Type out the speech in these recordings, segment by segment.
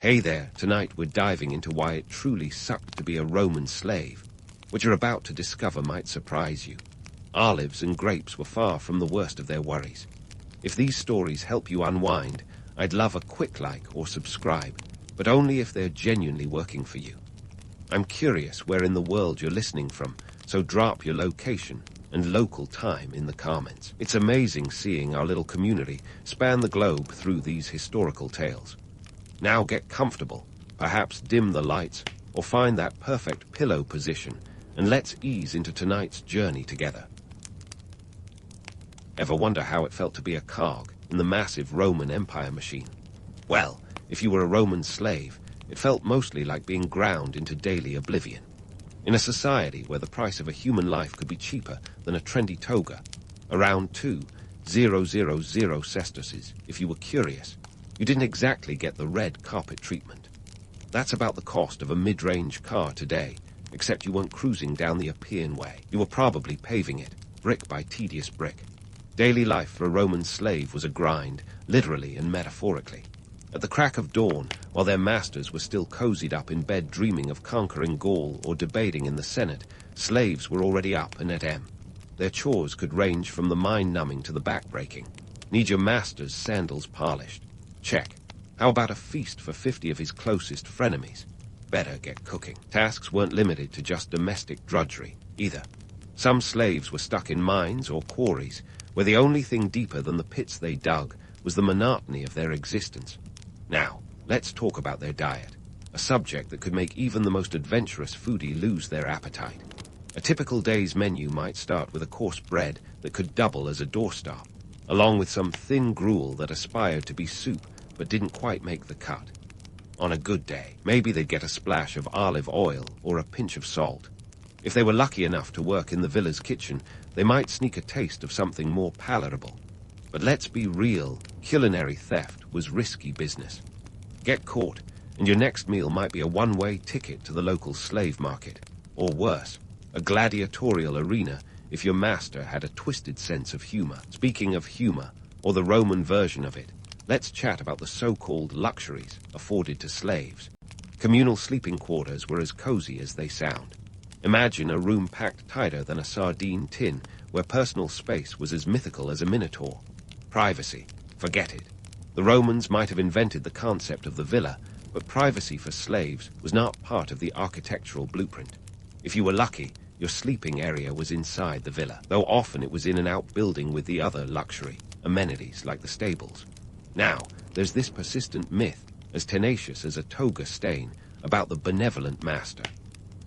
Hey there, tonight we're diving into why it truly sucked to be a Roman slave. What you're about to discover might surprise you. Olives and grapes were far from the worst of their worries. If these stories help you unwind, I'd love a quick like or subscribe, but only if they're genuinely working for you. I'm curious where in the world you're listening from, so drop your location and local time in the comments. It's amazing seeing our little community span the globe through these historical tales. Now get comfortable, perhaps dim the lights, or find that perfect pillow position, and let's ease into tonight's journey together. Ever wonder how it felt to be a cog in the massive Roman Empire machine? Well, if you were a Roman slave, it felt mostly like being ground into daily oblivion. In a society where the price of a human life could be cheaper than a trendy toga, around 2,000 sesterces, if you were curious, you didn't exactly get the red carpet treatment. That's about the cost of a mid-range car today, except you weren't cruising down the Appian Way. You were probably paving it, brick by tedious brick. Daily life for a Roman slave was a grind, literally and metaphorically. At the crack of dawn, while their masters were still cozied up in bed dreaming of conquering Gaul or debating in the Senate, slaves were already up and at em. Their chores could range from the mind-numbing to the back-breaking. Need your master's sandals polished? Check. How about a feast for 50 of his closest frenemies? Better get cooking. Tasks weren't limited to just domestic drudgery, either. Some slaves were stuck in mines or quarries, where the only thing deeper than the pits they dug was the monotony of their existence. Now, let's talk about their diet, a subject that could make even the most adventurous foodie lose their appetite. A typical day's menu might start with a coarse bread that could double as a doorstop, along with some thin gruel that aspired to be soup but didn't quite make the cut. On a good day, maybe they'd get a splash of olive oil or a pinch of salt. If they were lucky enough to work in the villa's kitchen, they might sneak a taste of something more palatable. But let's be real, culinary theft was risky business. Get caught, and your next meal might be a one-way ticket to the local slave market, or worse, a gladiatorial arena if your master had a twisted sense of humor. Speaking of humor, or the Roman version of it, let's chat about the so-called luxuries afforded to slaves. Communal sleeping quarters were as cozy as they sound. Imagine a room packed tighter than a sardine tin, where personal space was as mythical as a minotaur. Privacy, forget it. The Romans might have invented the concept of the villa, but privacy for slaves was not part of the architectural blueprint. If you were lucky, your sleeping area was inside the villa, though often it was in an outbuilding with the other luxury, amenities like the stables. Now, there's this persistent myth, as tenacious as a toga stain, about the benevolent master.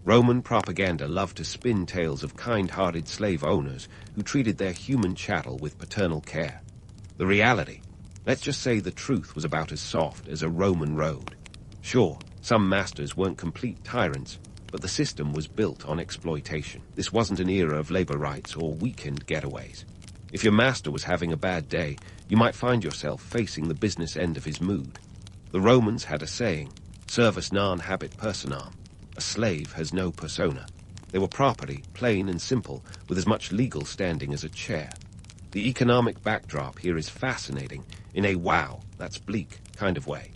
Roman propaganda loved to spin tales of kind-hearted slave owners who treated their human chattel with paternal care. The reality, let's just say the truth, was about as soft as a Roman road. Sure, some masters weren't complete tyrants, but the system was built on exploitation. This wasn't an era of labor rights or weekend getaways. If your master was having a bad day, you might find yourself facing the business end of his mood. The Romans had a saying, servus non habet personam. A slave has no persona. They were property, plain and simple, with as much legal standing as a chair. The economic backdrop here is fascinating in a wow, that's bleak kind of way.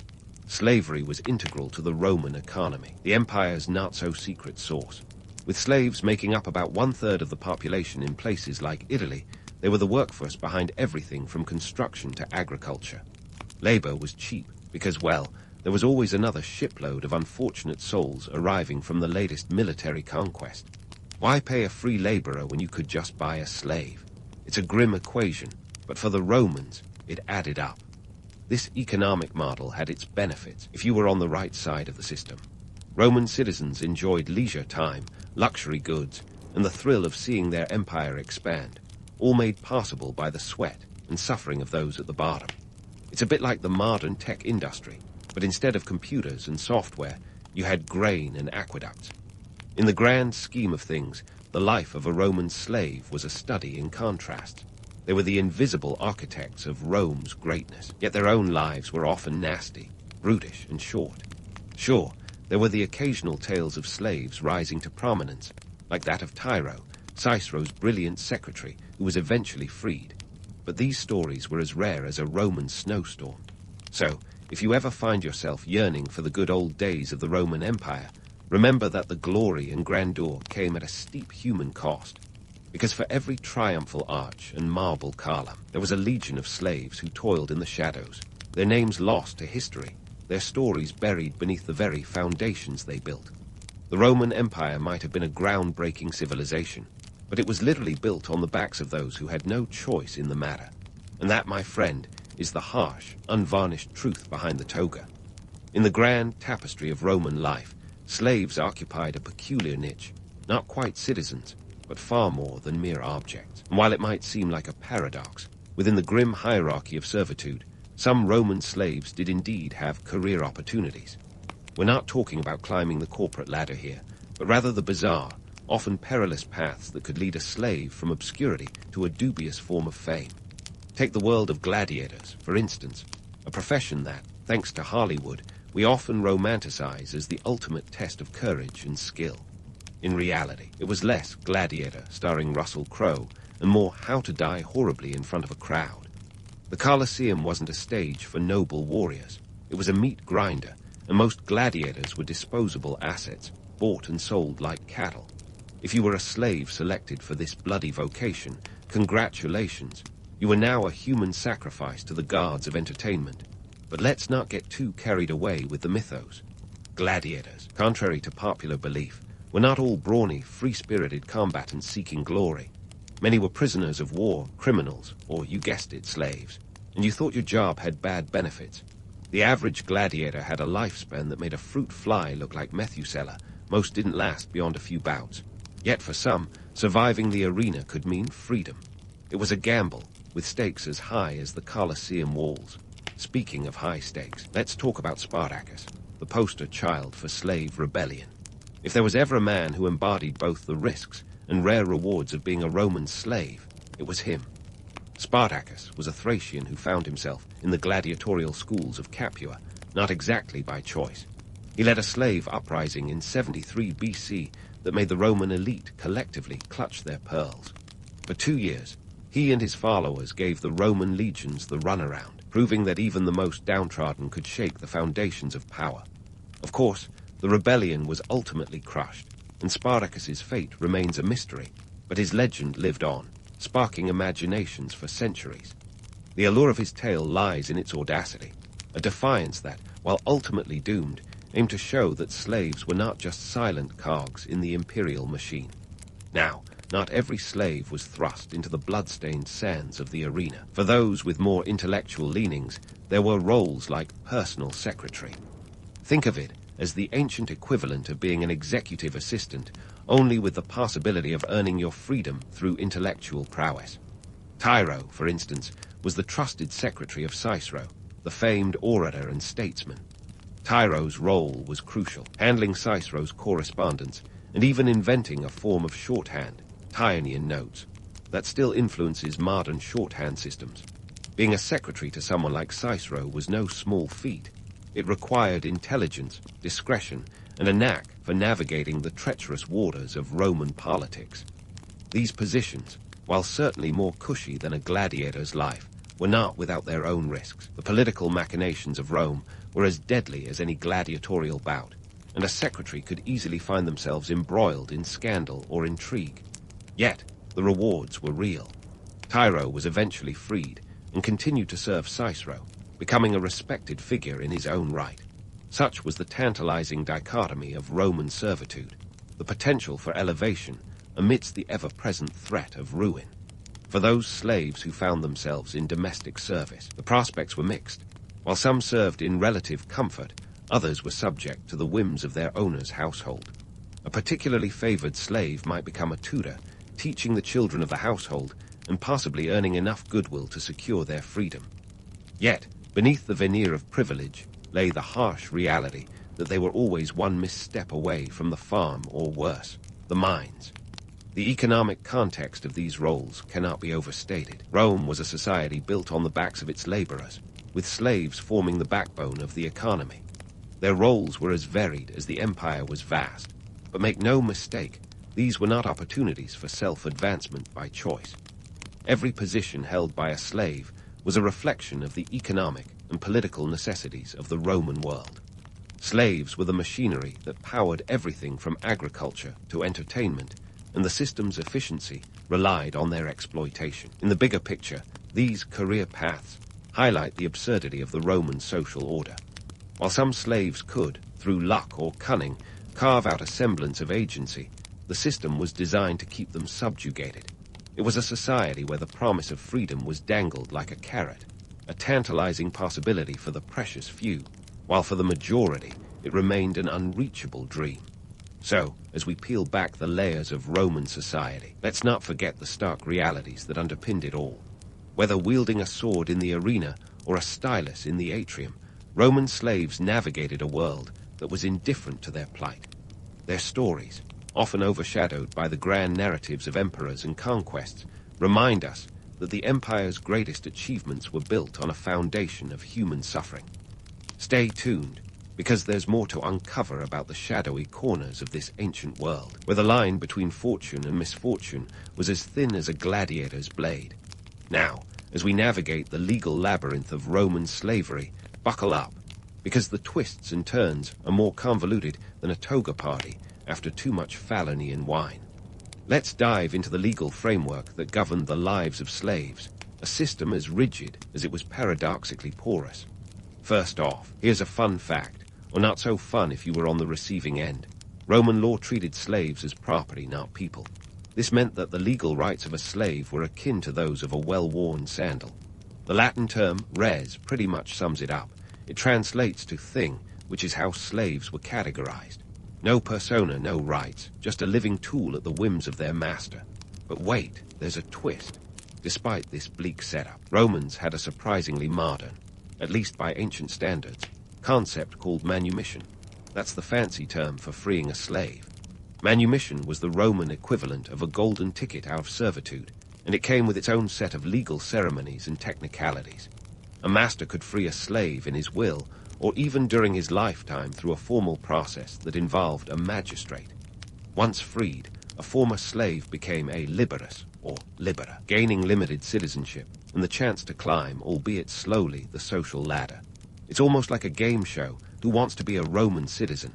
Slavery was integral to the Roman economy, the empire's not-so-secret source. With slaves making up about 1/3 of the population in places like Italy, they were the workforce behind everything from construction to agriculture. Labor was cheap because, well, there was always another shipload of unfortunate souls arriving from the latest military conquest. Why pay a free laborer when you could just buy a slave? It's a grim equation, but for the Romans, it added up. This economic model had its benefits if you were on the right side of the system. Roman citizens enjoyed leisure time, luxury goods, and the thrill of seeing their empire expand, all made possible by the sweat and suffering of those at the bottom. It's a bit like the modern tech industry, but instead of computers and software, you had grain and aqueducts. In the grand scheme of things, the life of a Roman slave was a study in contrast. They were the invisible architects of Rome's greatness, yet their own lives were often nasty, brutish, and short. Sure, there were the occasional tales of slaves rising to prominence, like that of Tiro, Cicero's brilliant secretary, who was eventually freed. But these stories were as rare as a Roman snowstorm. So, if you ever find yourself yearning for the good old days of the Roman Empire, remember that the glory and grandeur came at a steep human cost. Because for every triumphal arch and marble column, there was a legion of slaves who toiled in the shadows, their names lost to history, their stories buried beneath the very foundations they built. The Roman Empire might have been a groundbreaking civilization, but it was literally built on the backs of those who had no choice in the matter. And that, my friend, is the harsh, unvarnished truth behind the toga. In the grand tapestry of Roman life, slaves occupied a peculiar niche, not quite citizens, but far more than mere objects. And while it might seem like a paradox, within the grim hierarchy of servitude, some Roman slaves did indeed have career opportunities. We're not talking about climbing the corporate ladder here, but rather the bizarre, often perilous paths that could lead a slave from obscurity to a dubious form of fame. Take the world of gladiators, for instance, a profession that, thanks to Hollywood, we often romanticize as the ultimate test of courage and skill. In reality, it was less Gladiator starring Russell Crowe and more How to Die Horribly in Front of a Crowd. The Colosseum wasn't a stage for noble warriors. It was a meat grinder, and most gladiators were disposable assets, bought and sold like cattle. If you were a slave selected for this bloody vocation, congratulations. You are now a human sacrifice to the gods of entertainment. But let's not get too carried away with the mythos. Gladiators, contrary to popular belief, were not all brawny, free-spirited combatants seeking glory. Many were prisoners of war, criminals, or, you guessed it, slaves. And you thought your job had bad benefits. The average gladiator had a lifespan that made a fruit fly look like Methuselah. Most didn't last beyond a few bouts. Yet for some, surviving the arena could mean freedom. It was a gamble, with stakes as high as the Colosseum walls. Speaking of high stakes, let's talk about Spartacus, the poster child for slave rebellion. If there was ever a man who embodied both the risks and rare rewards of being a Roman slave, it was him. Spartacus was a Thracian who found himself in the gladiatorial schools of Capua, not exactly by choice. He led a slave uprising in 73 BC that made the Roman elite collectively clutch their pearls. For 2 years, he and his followers gave the Roman legions the runaround, proving that even the most downtrodden could shake the foundations of power. Of course, the rebellion was ultimately crushed, and Spartacus's fate remains a mystery, but his legend lived on, sparking imaginations for centuries. The allure of his tale lies in its audacity, a defiance that, while ultimately doomed, aimed to show that slaves were not just silent cogs in the imperial machine. Now, not every slave was thrust into the blood-stained sands of the arena. For those with more intellectual leanings, there were roles like personal secretary. Think of it as the ancient equivalent of being an executive assistant, only with the possibility of earning your freedom through intellectual prowess. Tiro, for instance, was the trusted secretary of Cicero, the famed orator and statesman. Tiro's role was crucial, handling Cicero's correspondence and even inventing a form of shorthand, Tyanean notes, that still influences modern shorthand systems. Being a secretary to someone like Cicero was no small feat. It required intelligence, discretion, and a knack for navigating the treacherous waters of Roman politics. These positions, while certainly more cushy than a gladiator's life, were not without their own risks. The political machinations of Rome were as deadly as any gladiatorial bout, and a secretary could easily find themselves embroiled in scandal or intrigue. Yet, the rewards were real. Tiro was eventually freed and continued to serve Cicero, becoming a respected figure in his own right. Such was the tantalizing dichotomy of Roman servitude, the potential for elevation amidst the ever-present threat of ruin. For those slaves who found themselves in domestic service, the prospects were mixed. While some served in relative comfort, others were subject to the whims of their owner's household. A particularly favored slave might become a tutor, teaching the children of the household and possibly earning enough goodwill to secure their freedom. Yet, beneath the veneer of privilege lay the harsh reality that they were always one misstep away from the farm or worse, the mines. The economic context of these roles cannot be overstated. Rome was a society built on the backs of its laborers, with slaves forming the backbone of the economy. Their roles were as varied as the empire was vast, but make no mistake, these were not opportunities for self-advancement by choice. Every position held by a slave was a reflection of the economic and political necessities of the Roman world. Slaves were the machinery that powered everything from agriculture to entertainment, and the system's efficiency relied on their exploitation. In the bigger picture, these career paths highlight the absurdity of the Roman social order. While some slaves could, through luck or cunning, carve out a semblance of agency, the system was designed to keep them subjugated. It was a society where the promise of freedom was dangled like a carrot, a tantalizing possibility for the precious few, while for the majority it remained an unreachable dream. So, as we peel back the layers of Roman society, let's not forget the stark realities that underpinned it all. Whether wielding a sword in the arena or a stylus in the atrium, Roman slaves navigated a world that was indifferent to their plight. Their stories, often overshadowed by the grand narratives of emperors and conquests, remind us that the empire's greatest achievements were built on a foundation of human suffering. Stay tuned, because there's more to uncover about the shadowy corners of this ancient world, where the line between fortune and misfortune was as thin as a gladiator's blade. Now, as we navigate the legal labyrinth of Roman slavery, buckle up, because the twists and turns are more convoluted than a toga party after too much Falernian wine. Let's dive into the legal framework that governed the lives of slaves, a system as rigid as it was paradoxically porous. First off, here's a fun fact, or not so fun if you were on the receiving end. Roman law treated slaves as property, not people. This meant that the legal rights of a slave were akin to those of a well-worn sandal. The Latin term res pretty much sums it up. It translates to thing, which is how slaves were categorized. No persona, no rights, just a living tool at the whims of their master. But wait, there's a twist. Despite this bleak setup, Romans had a surprisingly modern, at least by ancient standards, concept called manumission. That's the fancy term for freeing a slave. Manumission was the Roman equivalent of a golden ticket out of servitude, and it came with its own set of legal ceremonies and technicalities. A master could free a slave in his will, or even during his lifetime through a formal process that involved a magistrate. Once freed, a former slave became a liberus, or libera, gaining limited citizenship and the chance to climb, albeit slowly, the social ladder. It's almost like a game show, Who Wants to Be a Roman Citizen,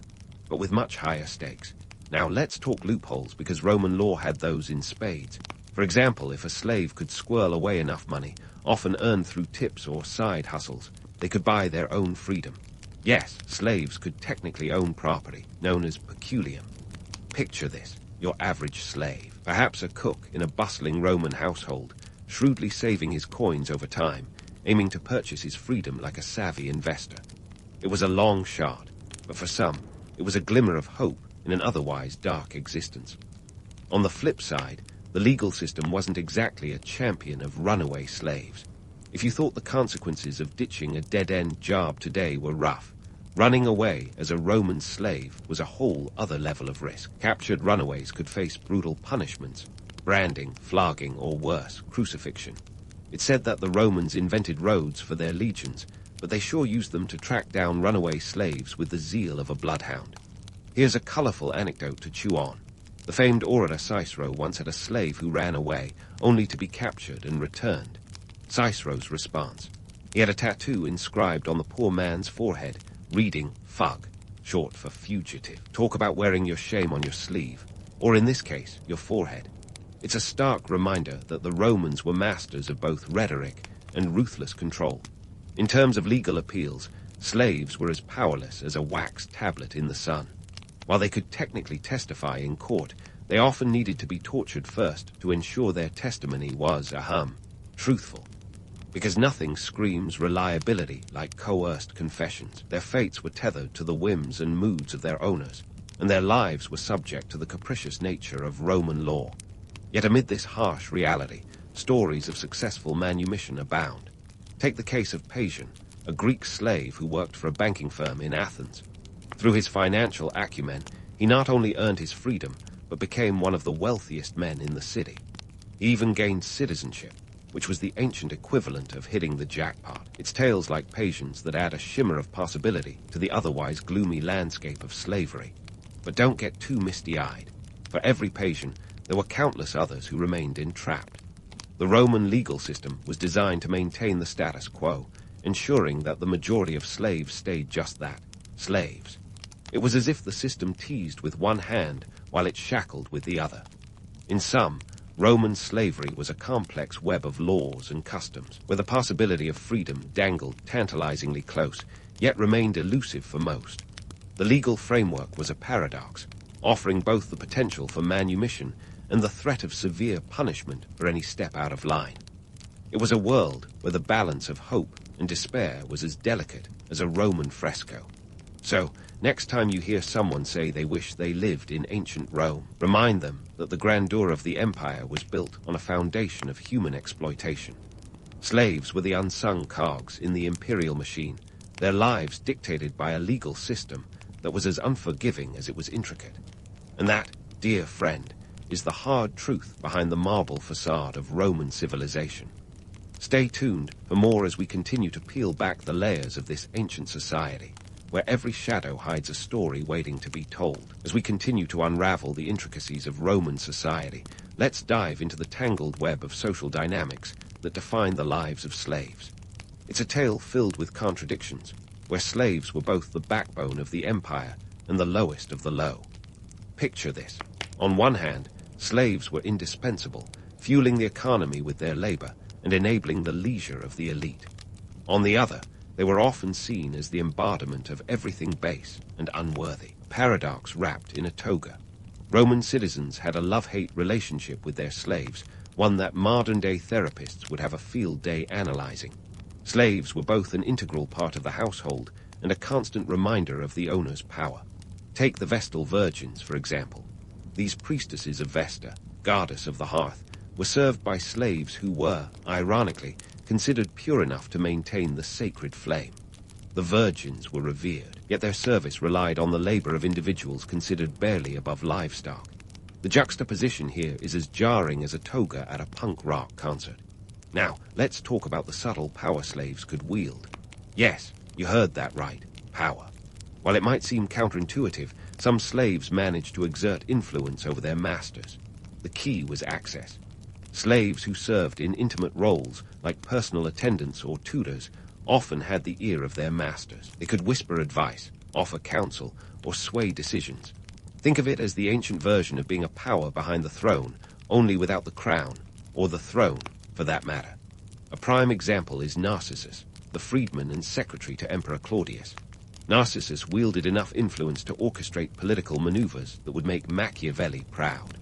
but with much higher stakes. Now let's talk loopholes, because Roman law had those in spades. For example, if a slave could squirrel away enough money, often earned through tips or side hustles, they could buy their own freedom. Yes, slaves could technically own property, known as peculium. Picture this, your average slave, perhaps a cook in a bustling Roman household, shrewdly saving his coins over time, aiming to purchase his freedom like a savvy investor. It was a long shot, but for some, it was a glimmer of hope in an otherwise dark existence. On the flip side, the legal system wasn't exactly a champion of runaway slaves. If you thought the consequences of ditching a dead-end job today were rough, running away as a Roman slave was a whole other level of risk. Captured runaways could face brutal punishments, branding, flogging, or worse, crucifixion. It's said that the Romans invented roads for their legions, but they sure used them to track down runaway slaves with the zeal of a bloodhound. Here's a colorful anecdote to chew on. The famed orator Cicero once had a slave who ran away, only to be captured and returned. Cicero's response: he had a tattoo inscribed on the poor man's forehead, reading "Fug," short for fugitive. Talk about wearing your shame on your sleeve, or in this case, your forehead. It's a stark reminder that the Romans were masters of both rhetoric and ruthless control. In terms of legal appeals, slaves were as powerless as a wax tablet in the sun. While they could technically testify in court, they often needed to be tortured first to ensure their testimony was, truthful. Because nothing screams reliability like coerced confessions. Their fates were tethered to the whims and moods of their owners, and their lives were subject to the capricious nature of Roman law. Yet amid this harsh reality, stories of successful manumission abound. Take the case of Pasian, a Greek slave who worked for a banking firm in Athens. Through his financial acumen, he not only earned his freedom, but became one of the wealthiest men in the city. He even gained citizenship, which was the ancient equivalent of hitting the jackpot. It's tales like Pasian's that add a shimmer of possibility to the otherwise gloomy landscape of slavery. But don't get too misty-eyed. For every Pasian, there were countless others who remained entrapped. The Roman legal system was designed to maintain the status quo, ensuring that the majority of slaves stayed just that, slaves. It was as if the system teased with one hand while it shackled with the other. In sum, Roman slavery was a complex web of laws and customs, where the possibility of freedom dangled tantalizingly close, yet remained elusive for most. The legal framework was a paradox, offering both the potential for manumission and the threat of severe punishment for any step out of line. It was a world where the balance of hope and despair was as delicate as a Roman fresco. So, next time you hear someone say they wish they lived in ancient Rome, remind them that the grandeur of the empire was built on a foundation of human exploitation. Slaves were the unsung cogs in the imperial machine, their lives dictated by a legal system that was as unforgiving as it was intricate. And that, dear friend, is the hard truth behind the marble facade of Roman civilization. Stay tuned for more as we continue to peel back the layers of this ancient society, where every shadow hides a story waiting to be told. As we continue to unravel the intricacies of Roman society, let's dive into the tangled web of social dynamics that define the lives of slaves. It's a tale filled with contradictions, where slaves were both the backbone of the empire and the lowest of the low. Picture this. On one hand, slaves were indispensable, fueling the economy with their labor and enabling the leisure of the elite. On the other, they were often seen as the embodiment of everything base and unworthy, a paradox wrapped in a toga. Roman citizens had a love-hate relationship with their slaves, one that modern-day therapists would have a field day analyzing. Slaves were both an integral part of the household and a constant reminder of the owner's power. Take the Vestal Virgins, for example. These priestesses of Vesta, goddess of the hearth, were served by slaves who were, ironically, considered pure enough to maintain the sacred flame. The virgins were revered, yet their service relied on the labor of individuals considered barely above livestock. The juxtaposition here is as jarring as a toga at a punk rock concert. Now, let's talk about the subtle power slaves could wield. Yes, you heard that right, power. While it might seem counterintuitive, some slaves managed to exert influence over their masters. The key was access. Slaves who served in intimate roles, like personal attendants or tutors, often had the ear of their masters. They could whisper advice, offer counsel, or sway decisions. Think of it as the ancient version of being a power behind the throne, only without the crown, or the throne, for that matter. A prime example is Narcissus, the freedman and secretary to Emperor Claudius. Narcissus wielded enough influence to orchestrate political maneuvers that would make Machiavelli proud.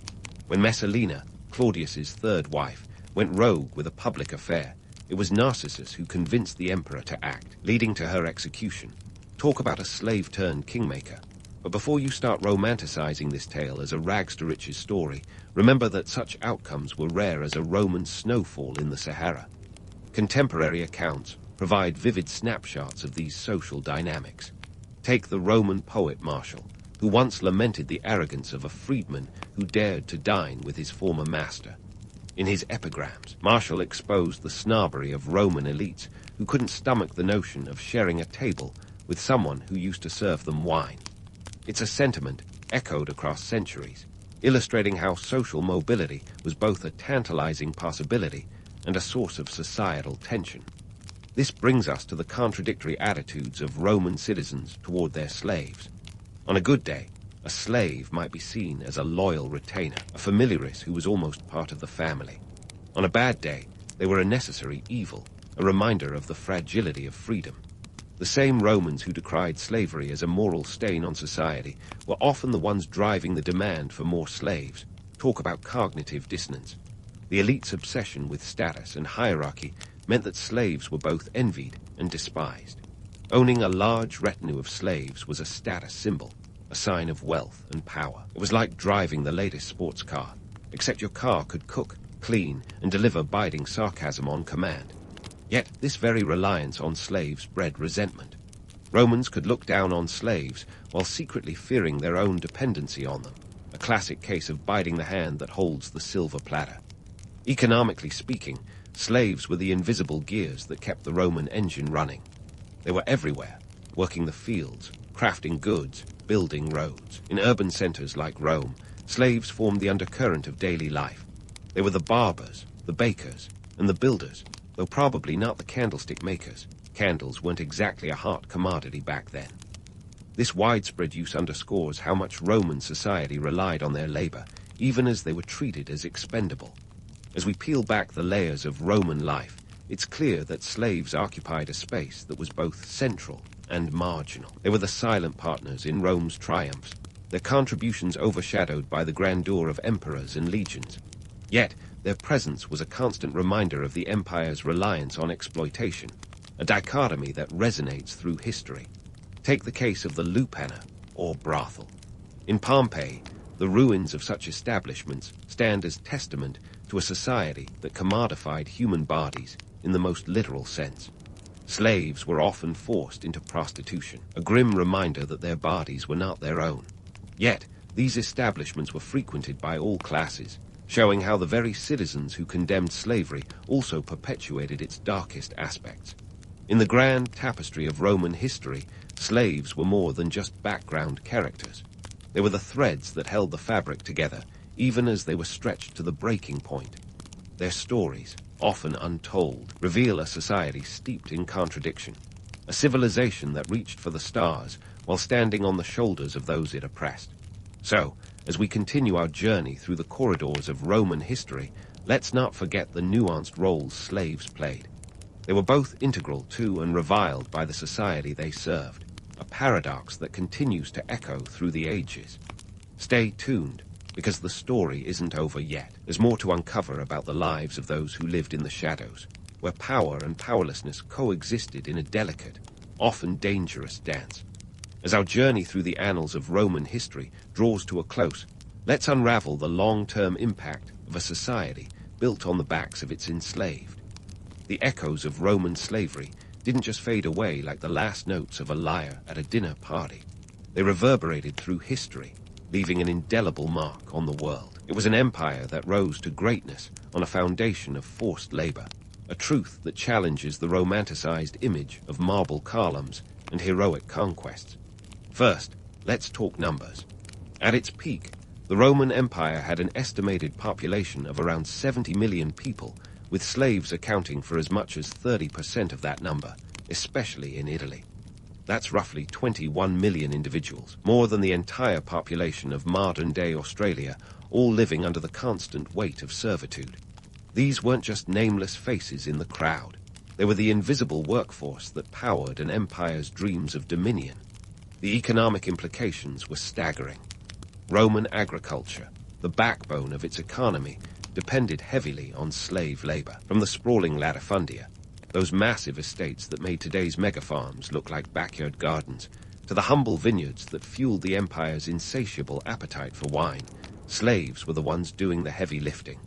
When Messalina, Claudius's third wife, went rogue with a public affair, it was Narcissus who convinced the emperor to act, leading to her execution. Talk about a slave-turned-kingmaker. But before you start romanticizing this tale as a rags-to-riches story, remember that such outcomes were rare as a Roman snowfall in the Sahara. Contemporary accounts provide vivid snapshots of these social dynamics. Take the Roman poet Martial, who once lamented the arrogance of a freedman who dared to dine with his former master. In his epigrams, Martial exposed the snobbery of Roman elites who couldn't stomach the notion of sharing a table with someone who used to serve them wine. It's a sentiment echoed across centuries, illustrating how social mobility was both a tantalizing possibility and a source of societal tension. This brings us to the contradictory attitudes of Roman citizens toward their slaves. On a good day, a slave might be seen as a loyal retainer, a familiaris who was almost part of the family. On a bad day, they were a necessary evil, a reminder of the fragility of freedom. The same Romans who decried slavery as a moral stain on society were often the ones driving the demand for more slaves. Talk about cognitive dissonance. The elite's obsession with status and hierarchy meant that slaves were both envied and despised. Owning a large retinue of slaves was a status symbol, a sign of wealth and power. It was like driving the latest sports car, except your car could cook, clean, and deliver biting sarcasm on command. Yet this very reliance on slaves bred resentment. Romans could look down on slaves while secretly fearing their own dependency on them, a classic case of biting the hand that holds the silver platter. Economically speaking, slaves were the invisible gears that kept the Roman engine running. They were everywhere, working the fields, crafting goods, building roads. In urban centers like Rome, slaves formed the undercurrent of daily life. They were the barbers, the bakers, and the builders, though probably not the candlestick makers, Candles weren't exactly a hot commodity back then. This widespread use underscores how much Roman society relied on their labor, even as they were treated as expendable. As we peel back the layers of Roman life, it's clear that slaves occupied a space that was both central and marginal. They were the silent partners in Rome's triumphs, their contributions overshadowed by the grandeur of emperors and legions. Yet, their presence was a constant reminder of the empire's reliance on exploitation, a dichotomy that resonates through history. Take the case of the lupanar, or brothel. In Pompeii, the ruins of such establishments stand as testament to a society that commodified human bodies in the most literal sense. Slaves were often forced into prostitution, a grim reminder that their bodies were not their own. Yet, these establishments were frequented by all classes, showing how the very citizens who condemned slavery also perpetuated its darkest aspects. In the grand tapestry of Roman history, slaves were more than just background characters. They were the threads that held the fabric together, even as they were stretched to the breaking point. Their stories, often untold, reveal a society steeped in contradiction, a civilization that reached for the stars while standing on the shoulders of those it oppressed. So, as we continue our journey through the corridors of Roman history, let's not forget the nuanced roles slaves played. They were both integral to and reviled by the society they served, a paradox that continues to echo through the ages. Stay tuned, because the story isn't over yet. There's more to uncover about the lives of those who lived in the shadows, where power and powerlessness coexisted in a delicate, often dangerous dance. As our journey through the annals of Roman history draws to a close, let's unravel the long-term impact of a society built on the backs of its enslaved. The echoes of Roman slavery didn't just fade away like the last notes of a lyre at a dinner party. They reverberated through history, leaving an indelible mark on the world. It was an empire that rose to greatness on a foundation of forced labor, a truth that challenges the romanticized image of marble columns and heroic conquests. First, let's talk numbers. At its peak, the Roman Empire had an estimated population of around 70 million people, with slaves accounting for as much as 30% of that number, especially in Italy. That's roughly 21 million individuals, more than the entire population of modern-day Australia, all living under the constant weight of servitude. These weren't just nameless faces in the crowd. They were the invisible workforce that powered an empire's dreams of dominion. The economic implications were staggering. Roman agriculture, the backbone of its economy, depended heavily on slave labor. From the sprawling latifundia, those massive estates that made today's megafarms look like backyard gardens, to the humble vineyards that fueled the empire's insatiable appetite for wine, slaves were the ones doing the heavy lifting.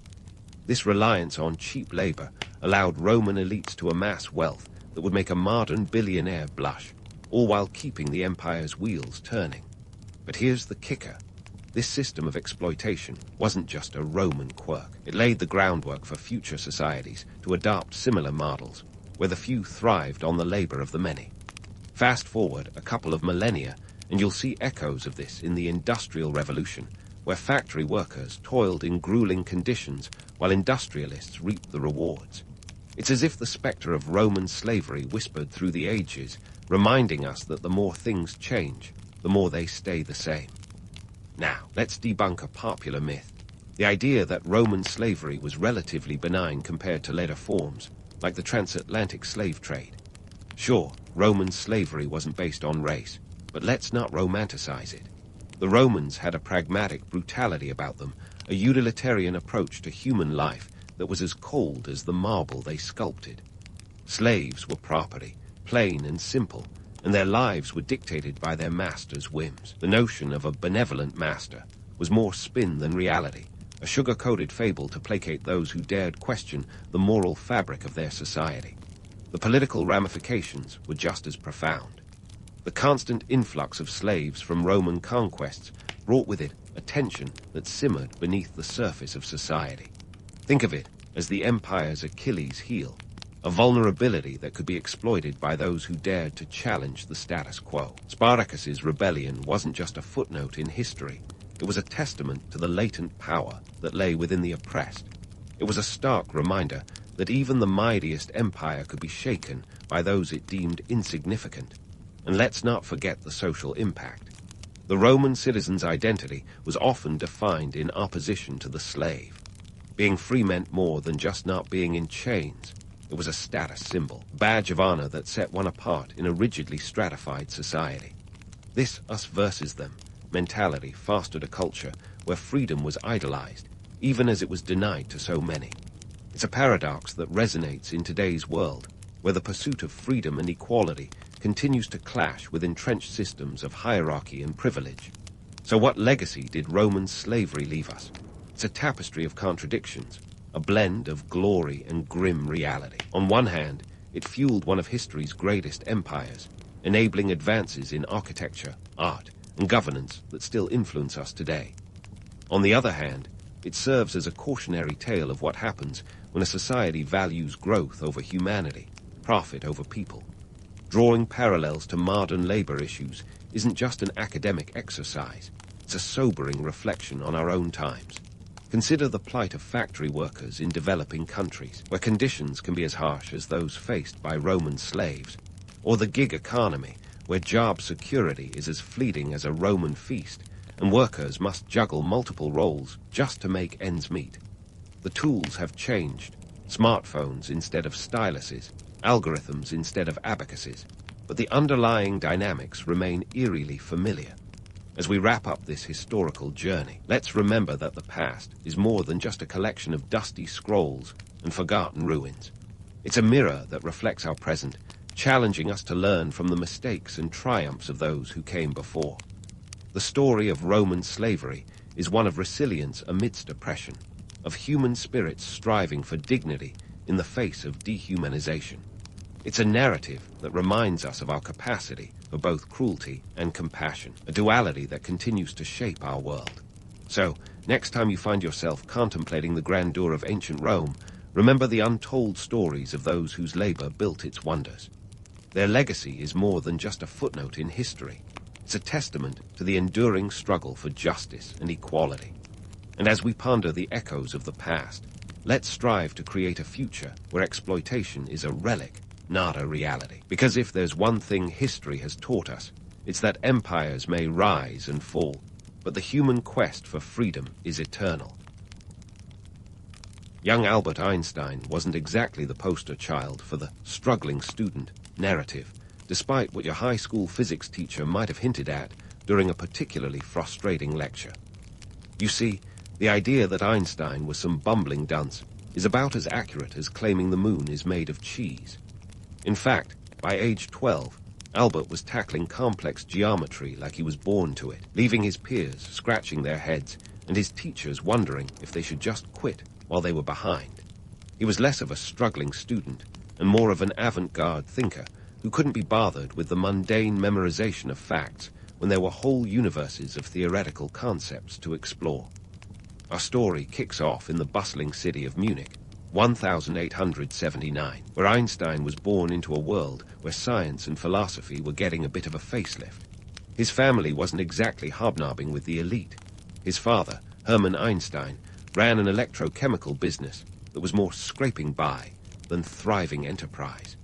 This reliance on cheap labor allowed Roman elites to amass wealth that would make a modern billionaire blush, all while keeping the empire's wheels turning. But here's the kicker. This system of exploitation wasn't just a Roman quirk. It laid the groundwork for future societies to adopt similar models, where the few thrived on the labor of the many. Fast forward a couple of millennia, and you'll see echoes of this in the Industrial Revolution, where factory workers toiled in grueling conditions while industrialists reaped the rewards. It's as if the specter of Roman slavery whispered through the ages, reminding us that the more things change, the more they stay the same. Now, let's debunk a popular myth. The idea that Roman slavery was relatively benign compared to later forms, like the transatlantic slave trade. Sure, Roman slavery wasn't based on race, but let's not romanticize it. The Romans had a pragmatic brutality about them, a utilitarian approach to human life that was as cold as the marble they sculpted. Slaves were property, plain and simple, and their lives were dictated by their master's whims. The notion of a benevolent master was more spin than reality, a sugar-coated fable to placate those who dared question the moral fabric of their society. The political ramifications were just as profound. The constant influx of slaves from Roman conquests brought with it a tension that simmered beneath the surface of society. Think of it as the empire's Achilles heel, a vulnerability that could be exploited by those who dared to challenge the status quo. Spartacus's rebellion wasn't just a footnote in history. It was a testament to the latent power that lay within the oppressed. It was a stark reminder that even the mightiest empire could be shaken by those it deemed insignificant. And let's not forget the social impact. The Roman citizen's identity was often defined in opposition to the slave. Being free meant more than just not being in chains. It was a status symbol, a badge of honor that set one apart in a rigidly stratified society. This us versus them mentality fostered a culture where freedom was idolized, even as it was denied to so many. It's a paradox that resonates in today's world, where the pursuit of freedom and equality continues to clash with entrenched systems of hierarchy and privilege. So what legacy did Roman slavery leave us? It's a tapestry of contradictions, a blend of glory and grim reality. On one hand, it fueled one of history's greatest empires, enabling advances in architecture, art, and governance that still influence us today. On the other hand, it serves as a cautionary tale of what happens when a society values growth over humanity, profit over people. Drawing parallels to modern labor issues isn't just an academic exercise, it's a sobering reflection on our own times. Consider the plight of factory workers in developing countries, where conditions can be as harsh as those faced by Roman slaves, or the gig economy, where job security is as fleeting as a Roman feast, and workers must juggle multiple roles just to make ends meet. The tools have changed, smartphones instead of styluses, algorithms instead of abacuses, but the underlying dynamics remain eerily familiar. As we wrap up this historical journey, let's remember that the past is more than just a collection of dusty scrolls and forgotten ruins. It's a mirror that reflects our present, challenging us to learn from the mistakes and triumphs of those who came before. The story of Roman slavery is one of resilience amidst oppression, of human spirits striving for dignity in the face of dehumanization. It's a narrative that reminds us of our capacity for both cruelty and compassion, a duality that continues to shape our world. So, next time you find yourself contemplating the grandeur of ancient Rome, remember the untold stories of those whose labor built its wonders. Their legacy is more than just a footnote in history. It's a testament to the enduring struggle for justice and equality. And as we ponder the echoes of the past, let's strive to create a future where exploitation is a relic, not a reality. Because if there's one thing history has taught us, it's that empires may rise and fall, but the human quest for freedom is eternal. Young Albert Einstein wasn't exactly the poster child for the struggling student narrative, despite what your high school physics teacher might have hinted at during a particularly frustrating lecture. You see, the idea that Einstein was some bumbling dunce is about as accurate as claiming the moon is made of cheese. In fact, by age 12, Albert was tackling complex geometry like he was born to it, leaving his peers scratching their heads and his teachers wondering if they should just quit while they were behind. He was less of a struggling student and more of an avant-garde thinker who couldn't be bothered with the mundane memorization of facts when there were whole universes of theoretical concepts to explore. Our story kicks off in the bustling city of Munich, 1879, where Einstein was born into a world where science and philosophy were getting a bit of a facelift. His family wasn't exactly hobnobbing with the elite. His father, Hermann Einstein, ran an electrochemical business that was more scraping by than thriving enterprise.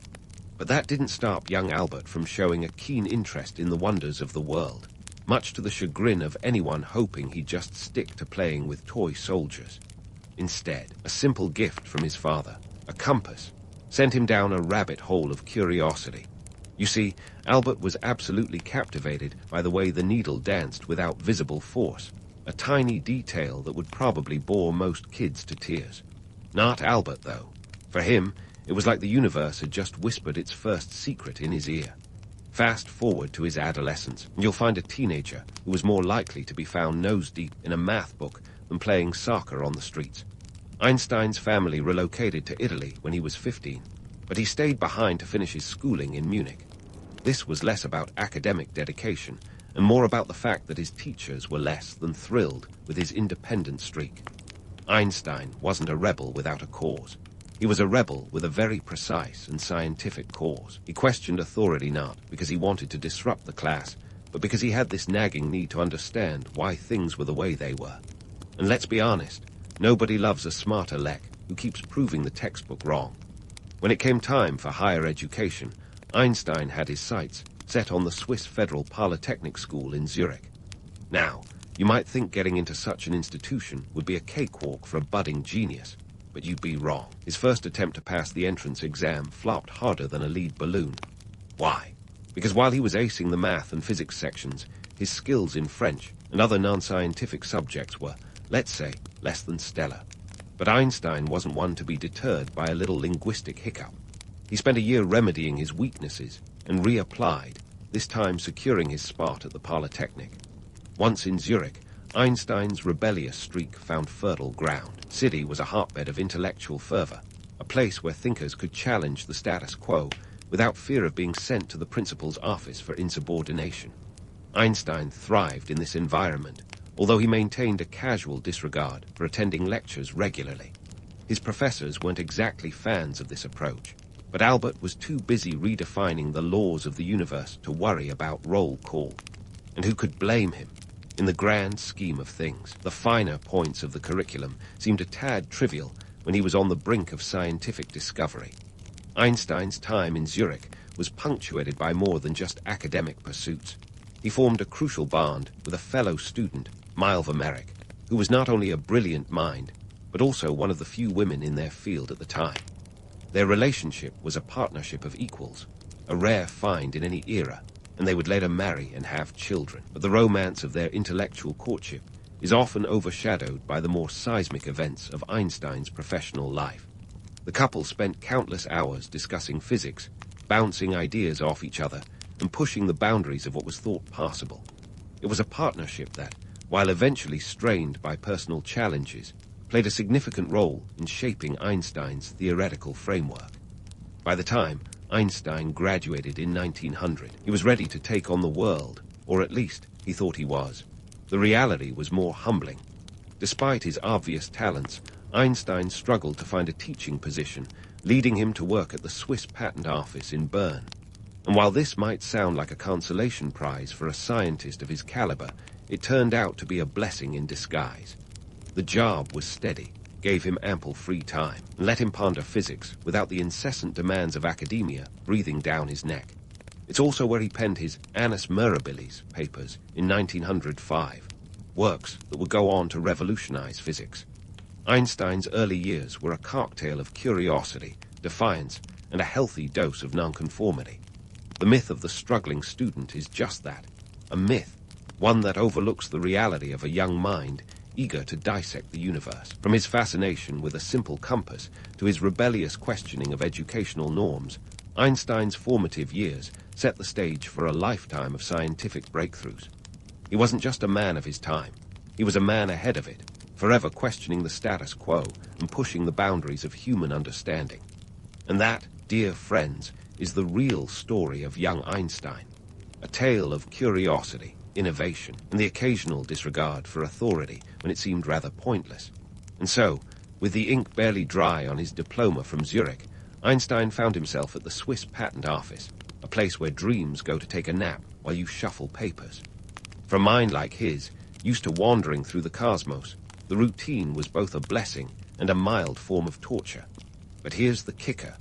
But that didn't stop young Albert from showing a keen interest in the wonders of the world, much to the chagrin of anyone hoping he'd just stick to playing with toy soldiers. Instead, a simple gift from his father, a compass, sent him down a rabbit hole of curiosity. You see, Albert was absolutely captivated by the way the needle danced without visible force, a tiny detail that would probably bore most kids to tears. Not Albert, though. For him, it was like the universe had just whispered its first secret in his ear. Fast forward to his adolescence, and you'll find a teenager who was more likely to be found nose-deep in a math book than playing soccer on the streets. Einstein's family relocated to Italy when he was 15, but he stayed behind to finish his schooling in Munich. This was less about academic dedication and more about the fact that his teachers were less than thrilled with his independent streak. Einstein wasn't a rebel without a cause. He was a rebel with a very precise and scientific cause. He questioned authority not because he wanted to disrupt the class, but because he had this nagging need to understand why things were the way they were. And let's be honest, nobody loves a smart aleck who keeps proving the textbook wrong. When it came time for higher education, Einstein had his sights set on the Swiss Federal Polytechnic School in Zurich. Now, you might think getting into such an institution would be a cakewalk for a budding genius, but you'd be wrong. His first attempt to pass the entrance exam flopped harder than a lead balloon. Why? Because while he was acing the math and physics sections, his skills in French and other non-scientific subjects were, let's say, less than stellar. But Einstein wasn't one to be deterred by a little linguistic hiccup. He spent a year remedying his weaknesses and reapplied, this time securing his spot at the Polytechnic. Once in Zurich, Einstein's rebellious streak found fertile ground. The city was a hotbed of intellectual fervor, a place where thinkers could challenge the status quo without fear of being sent to the principal's office for insubordination. Einstein thrived in this environment, although he maintained a casual disregard for attending lectures regularly. His professors weren't exactly fans of this approach, but Albert was too busy redefining the laws of the universe to worry about roll call. And who could blame him? In the grand scheme of things, the finer points of the curriculum seemed a tad trivial when he was on the brink of scientific discovery. Einstein's time in Zurich was punctuated by more than just academic pursuits. He formed a crucial bond with a fellow student, Milva Merrick, who was not only a brilliant mind, but also one of the few women in their field at the time. Their relationship was a partnership of equals, a rare find in any era, and they would later marry and have children. But the romance of their intellectual courtship is often overshadowed by the more seismic events of Einstein's professional life. The couple spent countless hours discussing physics, bouncing ideas off each other, and pushing the boundaries of what was thought possible. It was a partnership that, while eventually strained by personal challenges, played a significant role in shaping Einstein's theoretical framework. By the time Einstein graduated in 1900, he was ready to take on the world, or at least he thought he was. The reality was more humbling. Despite his obvious talents, Einstein struggled to find a teaching position, leading him to work at the Swiss Patent Office in Bern. And while this might sound like a consolation prize for a scientist of his caliber, it turned out to be a blessing in disguise. The job was steady, gave him ample free time, and let him ponder physics without the incessant demands of academia breathing down his neck. It's also where he penned his Annus Mirabilis papers in 1905, works that would go on to revolutionize physics. Einstein's early years were a cocktail of curiosity, defiance, and a healthy dose of nonconformity. The myth of the struggling student is just that, a myth, one that overlooks the reality of a young mind eager to dissect the universe. From his fascination with a simple compass to his rebellious questioning of educational norms, Einstein's formative years set the stage for a lifetime of scientific breakthroughs. He wasn't just a man of his time, he was a man ahead of it, forever questioning the status quo and pushing the boundaries of human understanding. And that, dear friends, is the real story of young Einstein, a tale of curiosity, innovation, and the occasional disregard for authority when it seemed rather pointless. And so, with the ink barely dry on his diploma from Zurich, Einstein found himself at the Swiss Patent Office, a place where dreams go to take a nap while you shuffle papers. For a mind like his, used to wandering through the cosmos, the routine was both a blessing and a mild form of torture. But here's the kicker.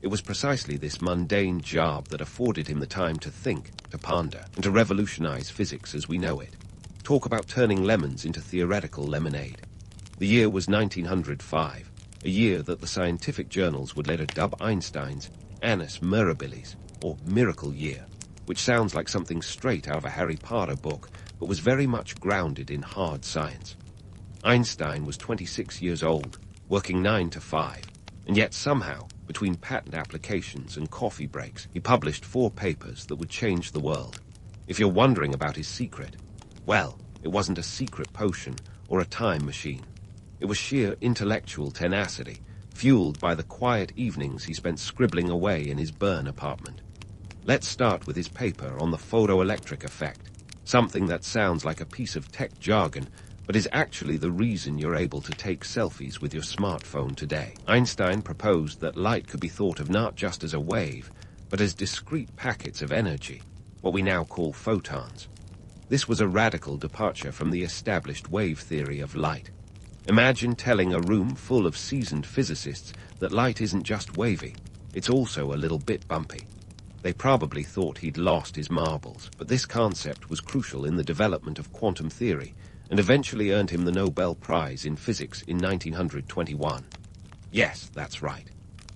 It was precisely this mundane job that afforded him the time to think, to ponder, and to revolutionize physics as we know it. Talk about turning lemons into theoretical lemonade. The year was 1905, a year that the scientific journals would later dub Einstein's Annus Mirabilis, or Miracle Year, which sounds like something straight out of a Harry Potter book, but was very much grounded in hard science. Einstein was 26 years old, working 9 to 5, and yet somehow, between patent applications and coffee breaks, he published 4 papers that would change the world. If you're wondering about his secret, well, it wasn't a secret potion or a time machine. It was sheer intellectual tenacity, fueled by the quiet evenings he spent scribbling away in his Bern apartment. Let's start with his paper on the photoelectric effect, something that sounds like a piece of tech jargon, but is actually the reason you're able to take selfies with your smartphone today. Einstein proposed that light could be thought of not just as a wave, but as discrete packets of energy, what we now call photons. This was a radical departure from the established wave theory of light. Imagine telling a room full of seasoned physicists that light isn't just wavy, it's also a little bit bumpy. They probably thought he'd lost his marbles, but this concept was crucial in the development of quantum theory and eventually earned him the Nobel Prize in Physics in 1921. Yes, that's right.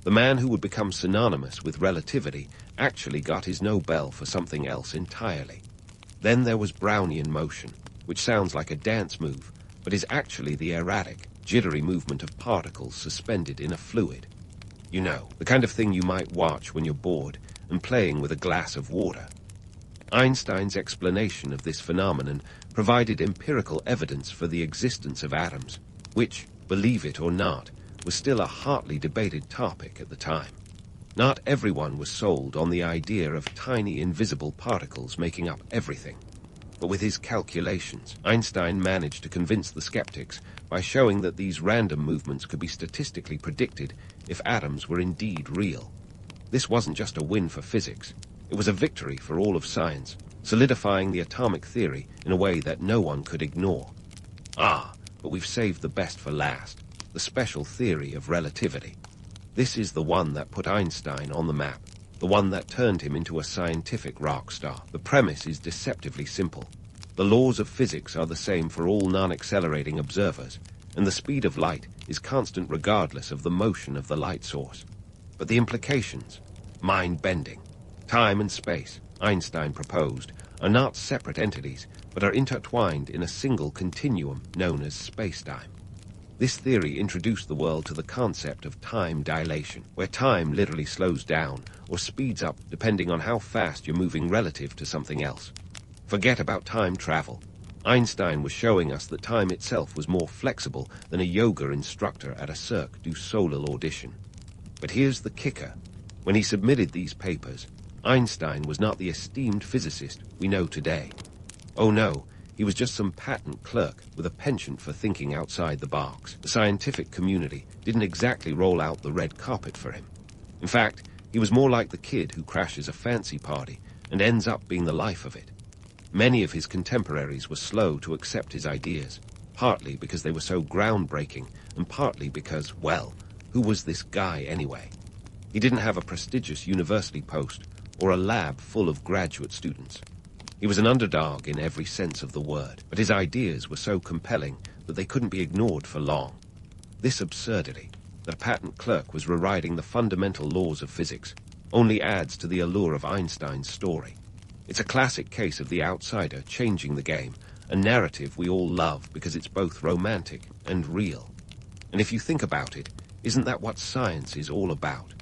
The man who would become synonymous with relativity actually got his Nobel for something else entirely. Then there was Brownian motion, which sounds like a dance move, but is actually the erratic, jittery movement of particles suspended in a fluid. You know, the kind of thing you might watch when you're bored and playing with a glass of water. Einstein's explanation of this phenomenon provided empirical evidence for the existence of atoms, which, believe it or not, was still a hotly debated topic at the time. Not everyone was sold on the idea of tiny invisible particles making up everything. But with his calculations, Einstein managed to convince the skeptics by showing that these random movements could be statistically predicted if atoms were indeed real. This wasn't just a win for physics. It was a victory for all of science, solidifying the atomic theory in a way that no one could ignore. Ah, but we've saved the best for last, the special theory of relativity. This is the one that put Einstein on the map, the one that turned him into a scientific rock star. The premise is deceptively simple. The laws of physics are the same for all non-accelerating observers, and the speed of light is constant regardless of the motion of the light source. But the implications, mind-bending. Time and space, Einstein proposed, are not separate entities, but are intertwined in a single continuum known as space-time. This theory introduced the world to the concept of time dilation, where time literally slows down or speeds up depending on how fast you're moving relative to something else. Forget about time travel. Einstein was showing us that time itself was more flexible than a yoga instructor at a Cirque du Soleil audition. But here's the kicker. When he submitted these papers, Einstein was not the esteemed physicist we know today. Oh no, he was just some patent clerk with a penchant for thinking outside the box. The scientific community didn't exactly roll out the red carpet for him. In fact, he was more like the kid who crashes a fancy party and ends up being the life of it. Many of his contemporaries were slow to accept his ideas, partly because they were so groundbreaking and partly because, well, who was this guy anyway? He didn't have a prestigious university post or a lab full of graduate students. He was an underdog in every sense of the word, but his ideas were so compelling that they couldn't be ignored for long. This absurdity, that a patent clerk was rewriting the fundamental laws of physics, only adds to the allure of Einstein's story. It's a classic case of the outsider changing the game, a narrative we all love because it's both romantic and real. And if you think about it, isn't that what science is all about?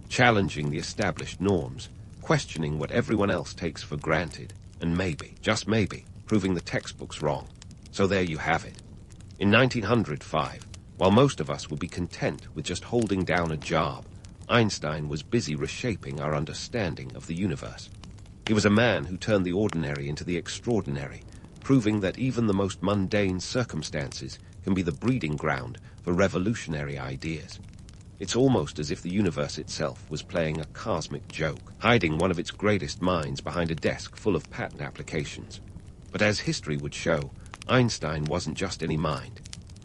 Challenging the established norms, questioning what everyone else takes for granted, and maybe, just maybe, proving the textbooks wrong. So there you have it. In 1905, while most of us would be content with just holding down a job, Einstein was busy reshaping our understanding of the universe. He was a man who turned the ordinary into the extraordinary, proving that even the most mundane circumstances can be the breeding ground for revolutionary ideas. It's almost as if the universe itself was playing a cosmic joke, hiding one of its greatest minds behind a desk full of patent applications. But as history would show, Einstein wasn't just any mind.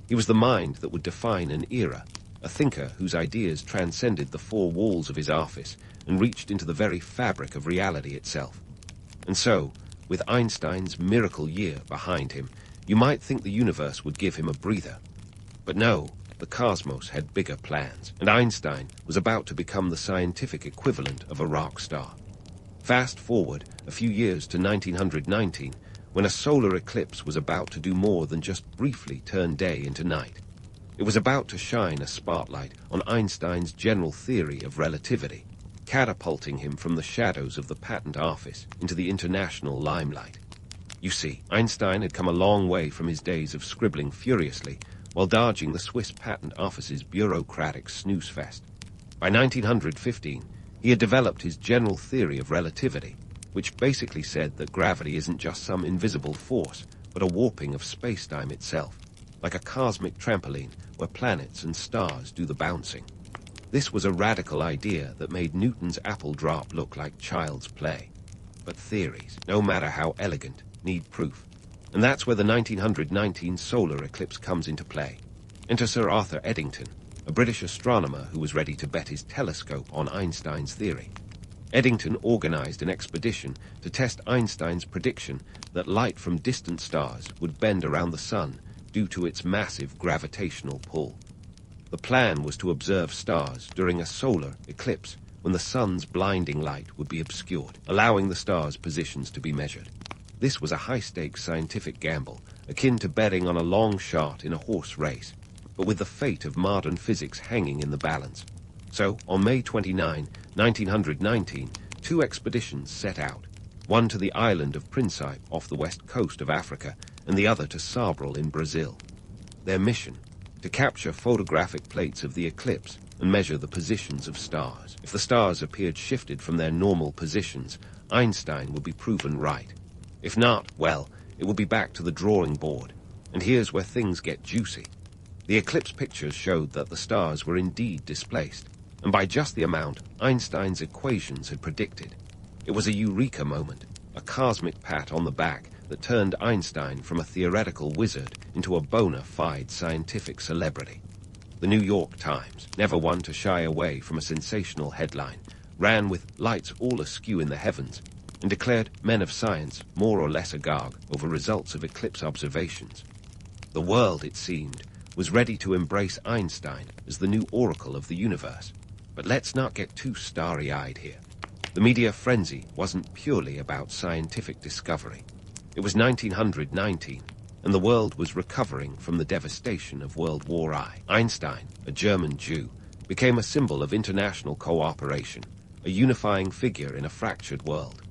He was the mind that would define an era, a thinker whose ideas transcended the four walls of his office and reached into the very fabric of reality itself. And so, with Einstein's miracle year behind him, you might think the universe would give him a breather. But no, the cosmos had bigger plans, and Einstein was about to become the scientific equivalent of a rock star. Fast forward a few years to 1919, when a solar eclipse was about to do more than just briefly turn day into night. It was about to shine a spotlight on Einstein's general theory of relativity, catapulting him from the shadows of the patent office into the international limelight. You see, Einstein had come a long way from his days of scribbling furiously while dodging the Swiss patent office's bureaucratic snooze fest. By 1915, he had developed his general theory of relativity, which basically said that gravity isn't just some invisible force, but a warping of space-time itself, like a cosmic trampoline where planets and stars do the bouncing. This was a radical idea that made Newton's apple drop look like child's play. But theories, no matter how elegant, need proof. And that's where the 1919 solar eclipse comes into play. Enter Sir Arthur Eddington, a British astronomer who was ready to bet his telescope on Einstein's theory. Eddington organized an expedition to test Einstein's prediction that light from distant stars would bend around the sun due to its massive gravitational pull. The plan was to observe stars during a solar eclipse when the sun's blinding light would be obscured, allowing the stars' positions to be measured. This was a high-stakes scientific gamble, akin to betting on a long shot in a horse race, but with the fate of modern physics hanging in the balance. So, on May 29, 1919, two expeditions set out, one to the island of Principe off the west coast of Africa, and the other to Sabral in Brazil. Their mission: to capture photographic plates of the eclipse and measure the positions of stars. If the stars appeared shifted from their normal positions, Einstein would be proven right. If not, well, it would be back to the drawing board. And here's where things get juicy. The eclipse pictures showed that the stars were indeed displaced, and by just the amount Einstein's equations had predicted. It was a eureka moment, a cosmic pat on the back that turned Einstein from a theoretical wizard into a bona fide scientific celebrity. The New York Times, never one to shy away from a sensational headline, ran with lights all askew in the heavens and declared men of science more or less agog over results of eclipse observations. The world, it seemed, was ready to embrace Einstein as the new oracle of the universe. But let's not get too starry-eyed here. The media frenzy wasn't purely about scientific discovery. It was 1919, and the world was recovering from the devastation of World War I. Einstein, a German Jew, became a symbol of international cooperation, a unifying figure in a fractured world.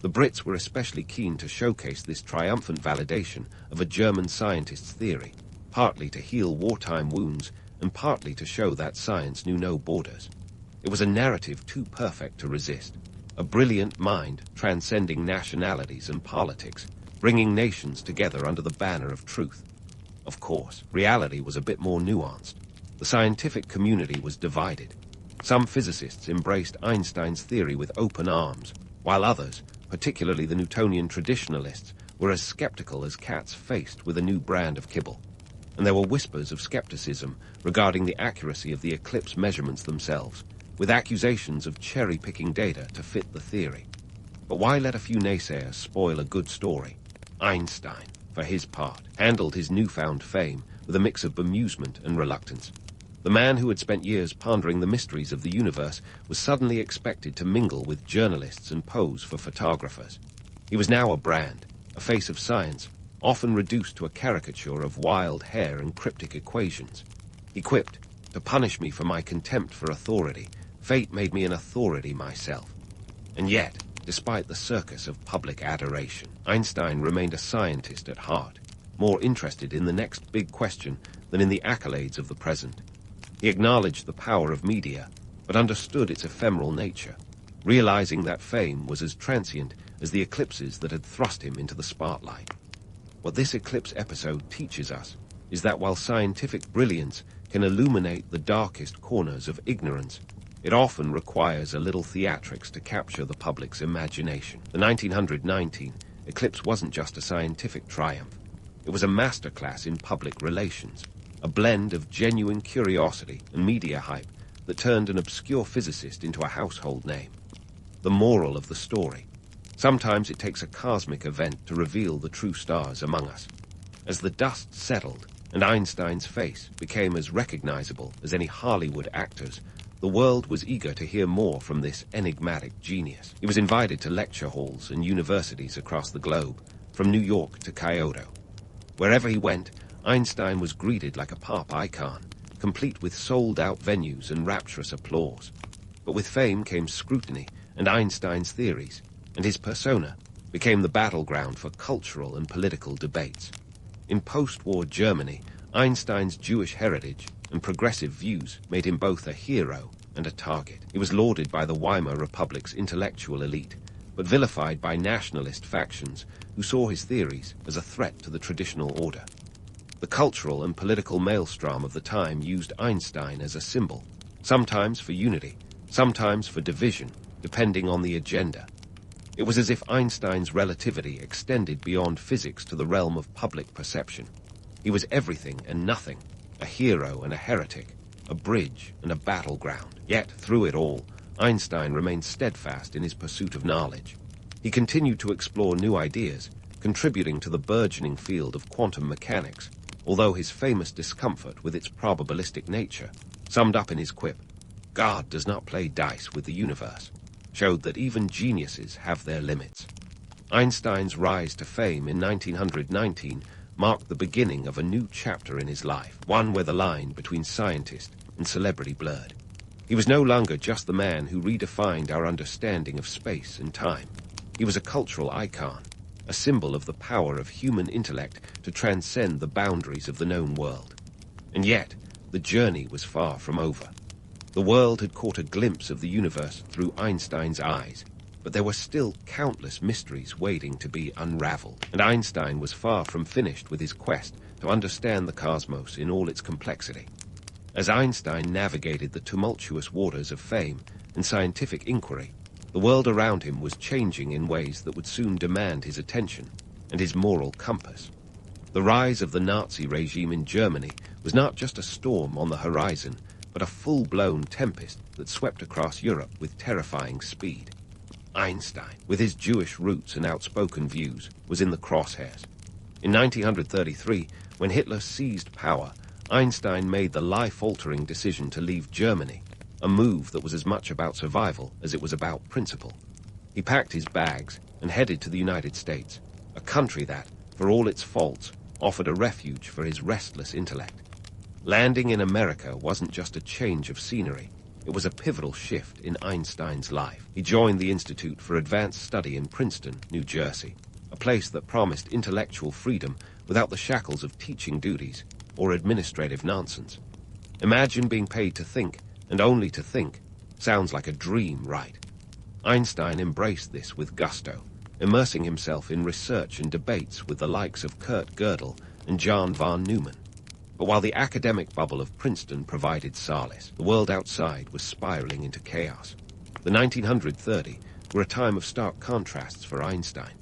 The Brits were especially keen to showcase this triumphant validation of a German scientist's theory, partly to heal wartime wounds and partly to show that science knew no borders. It was a narrative too perfect to resist, a brilliant mind transcending nationalities and politics, bringing nations together under the banner of truth. Of course, reality was a bit more nuanced. The scientific community was divided. Some physicists embraced Einstein's theory with open arms, while others, particularly the Newtonian traditionalists, were as skeptical as cats faced with a new brand of kibble. And there were whispers of skepticism regarding the accuracy of the eclipse measurements themselves, with accusations of cherry-picking data to fit the theory. But why let a few naysayers spoil a good story? Einstein, for his part, handled his newfound fame with a mix of bemusement and reluctance. The man who had spent years pondering the mysteries of the universe was suddenly expected to mingle with journalists and pose for photographers. He was now a brand, a face of science, often reduced to a caricature of wild hair and cryptic equations. He quipped, "To punish me for my contempt for authority, fate made me an authority myself." And yet, despite the circus of public adoration, Einstein remained a scientist at heart, more interested in the next big question than in the accolades of the present. He acknowledged the power of media, but understood its ephemeral nature, realizing that fame was as transient as the eclipses that had thrust him into the spotlight. What this eclipse episode teaches us is that while scientific brilliance can illuminate the darkest corners of ignorance, it often requires a little theatrics to capture the public's imagination. The 1919 eclipse wasn't just a scientific triumph. It was a masterclass in public relations, a blend of genuine curiosity and media hype that turned an obscure physicist into a household name. The moral of the story: sometimes it takes a cosmic event to reveal the true stars among us. As the dust settled and Einstein's face became as recognizable as any Hollywood actor's, the world was eager to hear more from this enigmatic genius. He was invited to lecture halls and universities across the globe, from New York to Kyoto. Wherever he went, Einstein was greeted like a pop icon, complete with sold-out venues and rapturous applause. But with fame came scrutiny and Einstein's theories, and his persona became the battleground for cultural and political debates. In post-war Germany, Einstein's Jewish heritage and progressive views made him both a hero and a target. He was lauded by the Weimar Republic's intellectual elite, but vilified by nationalist factions who saw his theories as a threat to the traditional order. The cultural and political maelstrom of the time used Einstein as a symbol, sometimes for unity, sometimes for division, depending on the agenda. It was as if Einstein's relativity extended beyond physics to the realm of public perception. He was everything and nothing, a hero and a heretic, a bridge, and a battleground. Yet, through it all, Einstein remained steadfast in his pursuit of knowledge. He continued to explore new ideas, contributing to the burgeoning field of quantum mechanics, although his famous discomfort with its probabilistic nature, summed up in his quip, "God does not play dice with the universe," showed that even geniuses have their limits. Einstein's rise to fame in 1919 marked the beginning of a new chapter in his life, one where the line between scientist and celebrity blurred. He was no longer just the man who redefined our understanding of space and time. He was a cultural icon, a symbol of the power of human intellect to transcend the boundaries of the known world. And yet, the journey was far from over. The world had caught a glimpse of the universe through Einstein's eyes, but there were still countless mysteries waiting to be unraveled, and Einstein was far from finished with his quest to understand the cosmos in all its complexity. As Einstein navigated the tumultuous waters of fame and scientific inquiry, the world around him was changing in ways that would soon demand his attention and his moral compass. The rise of the Nazi regime in Germany was not just a storm on the horizon, but a full-blown tempest that swept across Europe with terrifying speed. Einstein, with his Jewish roots and outspoken views, was in the crosshairs. In 1933, when Hitler seized power, Einstein made the life-altering decision to leave Germany, a move that was as much about survival as it was about principle. He packed his bags and headed to the United States, a country that, for all its faults, offered a refuge for his restless intellect. Landing in America wasn't just a change of scenery. It was a pivotal shift in Einstein's life. He joined the Institute for Advanced Study in Princeton, New Jersey, a place that promised intellectual freedom without the shackles of teaching duties or administrative nonsense. Imagine being paid to think, and only to think. Sounds like a dream, right? Einstein embraced this with gusto, immersing himself in research and debates with the likes of Kurt Gödel and John von Neumann. But while the academic bubble of Princeton provided solace, the world outside was spiraling into chaos. The 1930s were a time of stark contrasts for Einstein.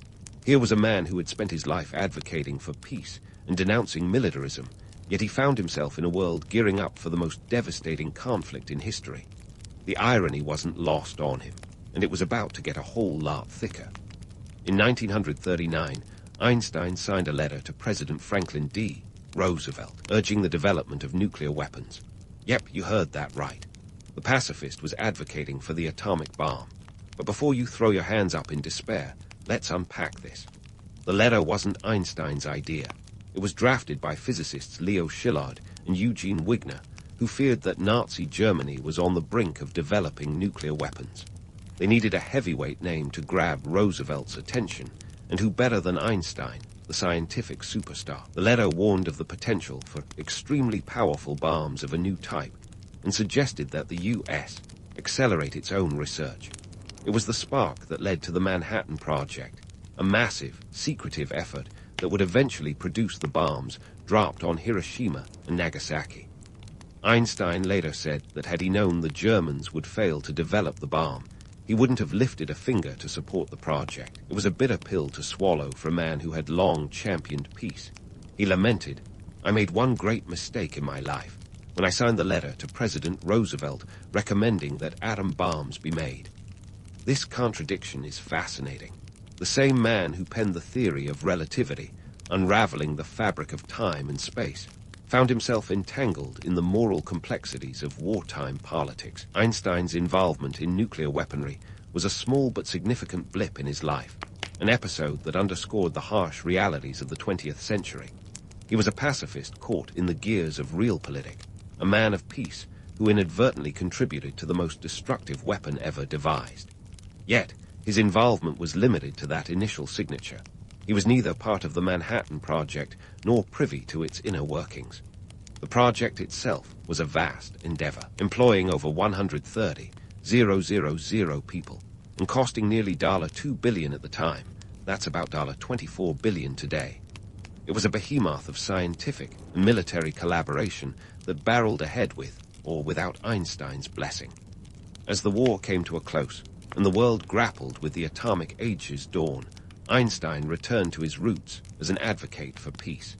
Here was a man who had spent his life advocating for peace and denouncing militarism, yet he found himself in a world gearing up for the most devastating conflict in history. The irony wasn't lost on him, and it was about to get a whole lot thicker. In 1939, Einstein signed a letter to President Franklin D. Roosevelt, urging the development of nuclear weapons. Yep, you heard that right. The pacifist was advocating for the atomic bomb. But before you throw your hands up in despair, let's unpack this. The letter wasn't Einstein's idea. It was drafted by physicists Leo Szilard and Eugene Wigner, who feared that Nazi Germany was on the brink of developing nuclear weapons. They needed a heavyweight name to grab Roosevelt's attention, and who better than Einstein, the scientific superstar? The letter warned of the potential for extremely powerful bombs of a new type, and suggested that the U.S. accelerate its own research. It was the spark that led to the Manhattan Project, a massive, secretive effort that would eventually produce the bombs dropped on Hiroshima and Nagasaki. Einstein later said that had he known the Germans would fail to develop the bomb, he wouldn't have lifted a finger to support the project. It was a bitter pill to swallow for a man who had long championed peace. He lamented, "I made one great mistake in my life, when I signed the letter to President Roosevelt recommending that atom bombs be made." This contradiction is fascinating. The same man who penned the theory of relativity, unraveling the fabric of time and space, found himself entangled in the moral complexities of wartime politics. Einstein's involvement in nuclear weaponry was a small but significant blip in his life, an episode that underscored the harsh realities of the 20th century. He was a pacifist caught in the gears of realpolitik, a man of peace who inadvertently contributed to the most destructive weapon ever devised. Yet, his involvement was limited to that initial signature. He was neither part of the Manhattan Project nor privy to its inner workings. The project itself was a vast endeavor, employing over 130,000 people, and costing nearly $2 billion at the time. That's about $24 billion today. It was a behemoth of scientific and military collaboration that barreled ahead with, or without, Einstein's blessing. As the war came to a close, and the world grappled with the atomic age's dawn, Einstein returned to his roots as an advocate for peace.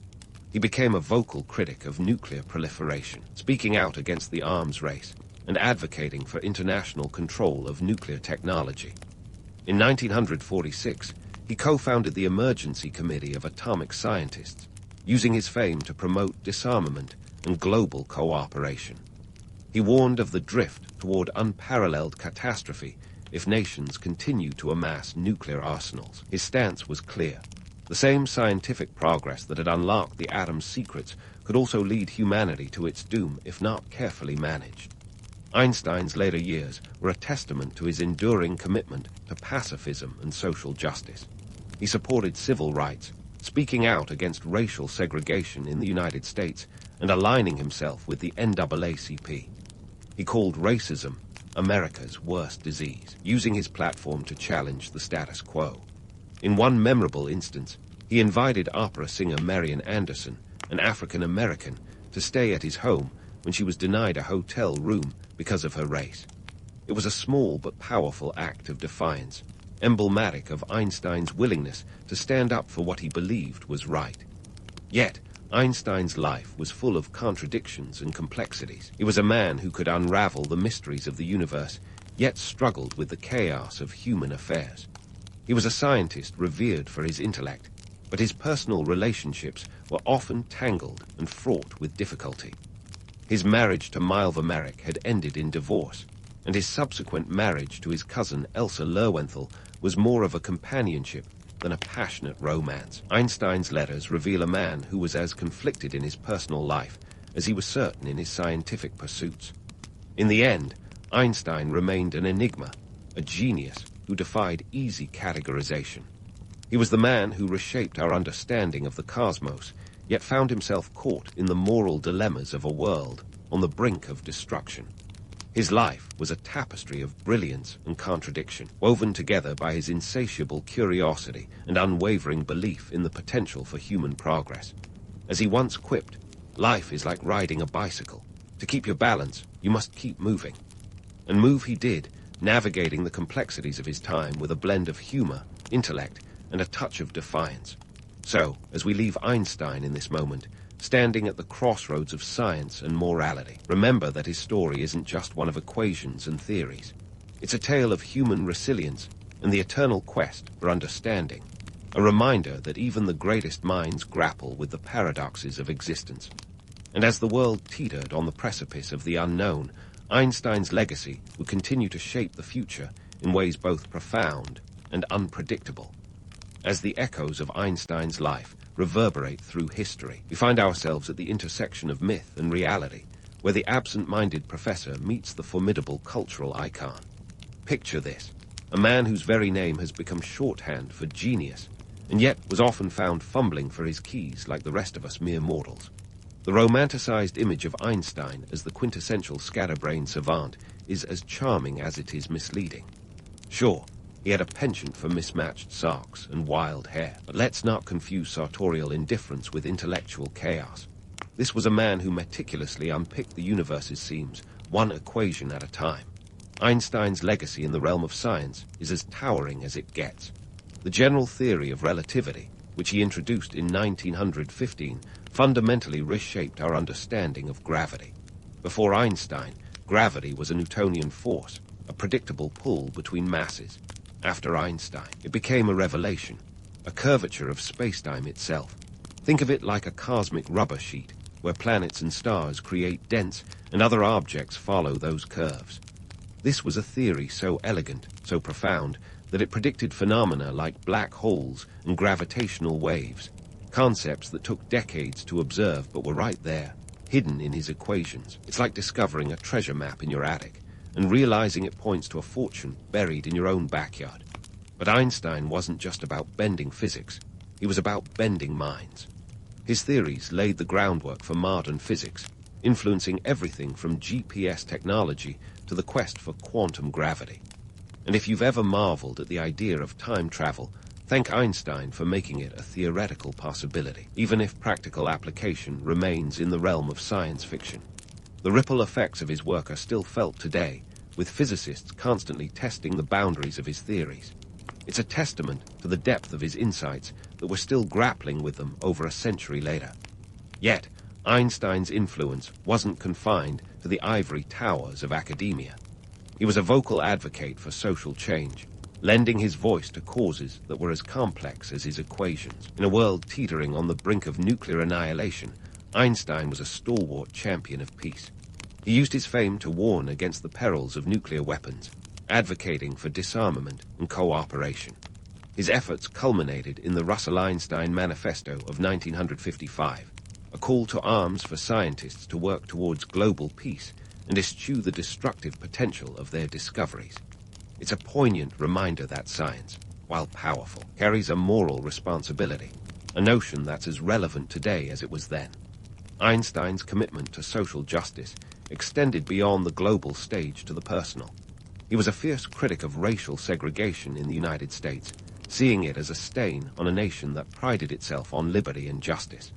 He became a vocal critic of nuclear proliferation, speaking out against the arms race and advocating for international control of nuclear technology. In 1946, he co-founded the Emergency Committee of Atomic Scientists, using his fame to promote disarmament and global cooperation. He warned of the drift toward unparalleled catastrophe if nations continue to amass nuclear arsenals. His stance was clear. The same scientific progress that had unlocked the atom's secrets could also lead humanity to its doom if not carefully managed. Einstein's later years were a testament to his enduring commitment to pacifism and social justice. He supported civil rights, speaking out against racial segregation in the United States and aligning himself with the NAACP. He called racism America's worst disease, using his platform to challenge the status quo. In one memorable instance, he invited opera singer Marian Anderson, an African-American, to stay at his home when she was denied a hotel room because of her race. It was a small but powerful act of defiance, emblematic of Einstein's willingness to stand up for what he believed was right. Yet, Einstein's life was full of contradictions and complexities. He was a man who could unravel the mysteries of the universe, yet struggled with the chaos of human affairs. He was a scientist revered for his intellect, but his personal relationships were often tangled and fraught with difficulty. His marriage to Milva Merrick had ended in divorce, and his subsequent marriage to his cousin Elsa Lerwenthal was more of a companionship than a passionate romance. Einstein's letters reveal a man who was as conflicted in his personal life as he was certain in his scientific pursuits. In the end, Einstein remained an enigma, a genius who defied easy categorization. He was the man who reshaped our understanding of the cosmos, yet found himself caught in the moral dilemmas of a world on the brink of destruction. His life was a tapestry of brilliance and contradiction, woven together by his insatiable curiosity and unwavering belief in the potential for human progress. As he once quipped, life is like riding a bicycle. To keep your balance, you must keep moving. And move he did, navigating the complexities of his time with a blend of humor, intellect, and a touch of defiance. So, as we leave Einstein in this moment, standing at the crossroads of science and morality, remember that his story isn't just one of equations and theories. It's a tale of human resilience and the eternal quest for understanding, a reminder that even the greatest minds grapple with the paradoxes of existence. And as the world teetered on the precipice of the unknown, Einstein's legacy would continue to shape the future in ways both profound and unpredictable. As the echoes of Einstein's life reverberate through history, we find ourselves at the intersection of myth and reality, where the absent-minded professor meets the formidable cultural icon. Picture this, a man whose very name has become shorthand for genius, and yet was often found fumbling for his keys like the rest of us mere mortals. The romanticized image of Einstein as the quintessential scatterbrained savant is as charming as it is misleading. Sure, he had a penchant for mismatched socks and wild hair, but let's not confuse sartorial indifference with intellectual chaos. This was a man who meticulously unpicked the universe's seams, one equation at a time. Einstein's legacy in the realm of science is as towering as it gets. The general theory of relativity, which he introduced in 1915, fundamentally reshaped our understanding of gravity. Before Einstein, gravity was a Newtonian force, a predictable pull between masses. After Einstein, it became a revelation, a curvature of spacetime itself. Think of it like a cosmic rubber sheet, where planets and stars create dents and other objects follow those curves. This was a theory so elegant, so profound, that it predicted phenomena like black holes and gravitational waves, concepts that took decades to observe but were right there, hidden in his equations. It's like discovering a treasure map in your attic and realizing it points to a fortune buried in your own backyard. But Einstein wasn't just about bending physics, he was about bending minds. His theories laid the groundwork for modern physics, influencing everything from GPS technology to the quest for quantum gravity. And if you've ever marveled at the idea of time travel, thank Einstein for making it a theoretical possibility, even if practical application remains in the realm of science fiction. The ripple effects of his work are still felt today, with physicists constantly testing the boundaries of his theories. It's a testament to the depth of his insights that we're still grappling with them over a century later. Yet, Einstein's influence wasn't confined to the ivory towers of academia. He was a vocal advocate for social change, lending his voice to causes that were as complex as his equations. In a world teetering on the brink of nuclear annihilation, Einstein was a stalwart champion of peace. He used his fame to warn against the perils of nuclear weapons, advocating for disarmament and cooperation. His efforts culminated in the Russell-Einstein Manifesto of 1955, a call to arms for scientists to work towards global peace and eschew the destructive potential of their discoveries. It's a poignant reminder that science, while powerful, carries a moral responsibility, a notion that's as relevant today as it was then. Einstein's commitment to social justice extended beyond the global stage to the personal. He was a fierce critic of racial segregation in the United States, seeing it as a stain on a nation that prided itself on liberty and justice.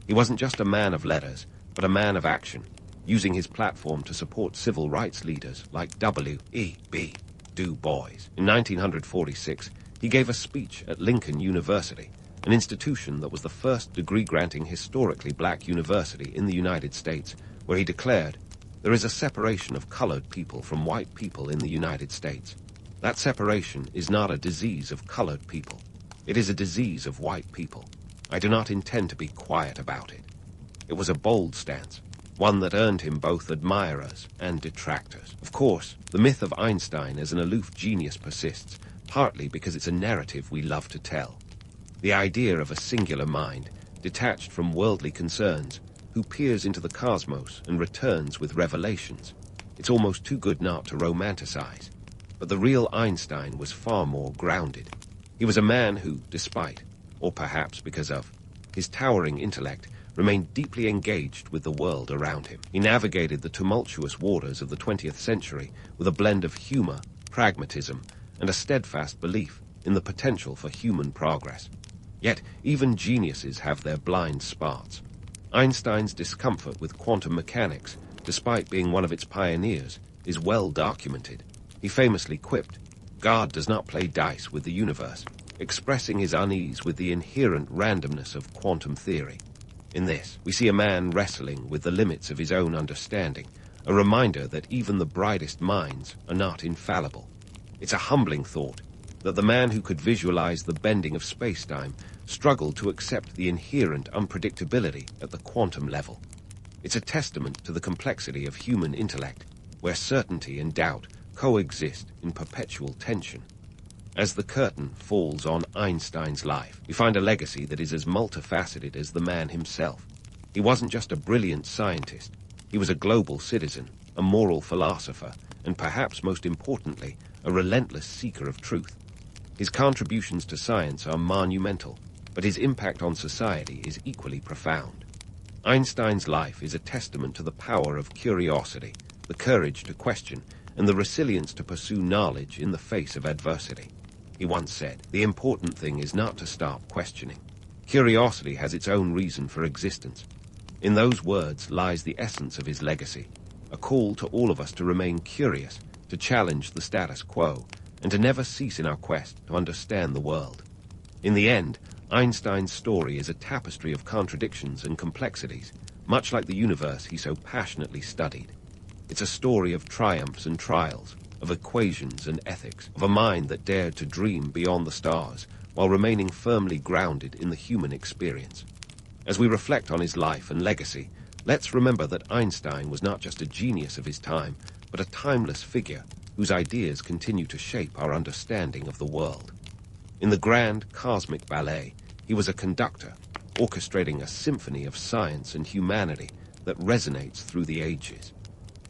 He wasn't just a man of letters, but a man of action, using his platform to support civil rights leaders like W.E.B. Du Bois. In 1946, he gave a speech at Lincoln University, an institution that was the first degree-granting historically black university in the United States, where he declared, "There is a separation of colored people from white people in the United States. That separation is not a disease of colored people. It is a disease of white people. I do not intend to be quiet about it." It was a bold stance, one that earned him both admirers and detractors. Of course, the myth of Einstein as an aloof genius persists, partly because it's a narrative we love to tell. The idea of a singular mind, detached from worldly concerns, who peers into the cosmos and returns with revelations. It's almost too good not to romanticize. But the real Einstein was far more grounded. He was a man who, despite, or perhaps because of, his towering intellect, remained deeply engaged with the world around him. He navigated the tumultuous waters of the 20th century with a blend of humor, pragmatism, and a steadfast belief in the potential for human progress. Yet, even geniuses have their blind spots. Einstein's discomfort with quantum mechanics, despite being one of its pioneers, is well documented. He famously quipped, "God does not play dice with the universe," expressing his unease with the inherent randomness of quantum theory. In this, we see a man wrestling with the limits of his own understanding, a reminder that even the brightest minds are not infallible. It's a humbling thought that the man who could visualize the bending of space-time struggled to accept the inherent unpredictability at the quantum level. It's a testament to the complexity of human intellect, where certainty and doubt coexist in perpetual tension. As the curtain falls on Einstein's life, we find a legacy that is as multifaceted as the man himself. He wasn't just a brilliant scientist. He was a global citizen, a moral philosopher, and perhaps most importantly, a relentless seeker of truth. His contributions to science are monumental, but his impact on society is equally profound. Einstein's life is a testament to the power of curiosity, the courage to question, and the resilience to pursue knowledge in the face of adversity. He once said, "The important thing is not to stop questioning. Curiosity has its own reason for existence." In those words lies the essence of his legacy, a call to all of us to remain curious, to challenge the status quo, and to never cease in our quest to understand the world. In the end, Einstein's story is a tapestry of contradictions and complexities, much like the universe he so passionately studied. It's a story of triumphs and trials, of equations and ethics, of a mind that dared to dream beyond the stars while remaining firmly grounded in the human experience. As we reflect on his life and legacy, let's remember that Einstein was not just a genius of his time, but a timeless figure whose ideas continue to shape our understanding of the world. In the grand cosmic ballet, he was a conductor, orchestrating a symphony of science and humanity that resonates through the ages.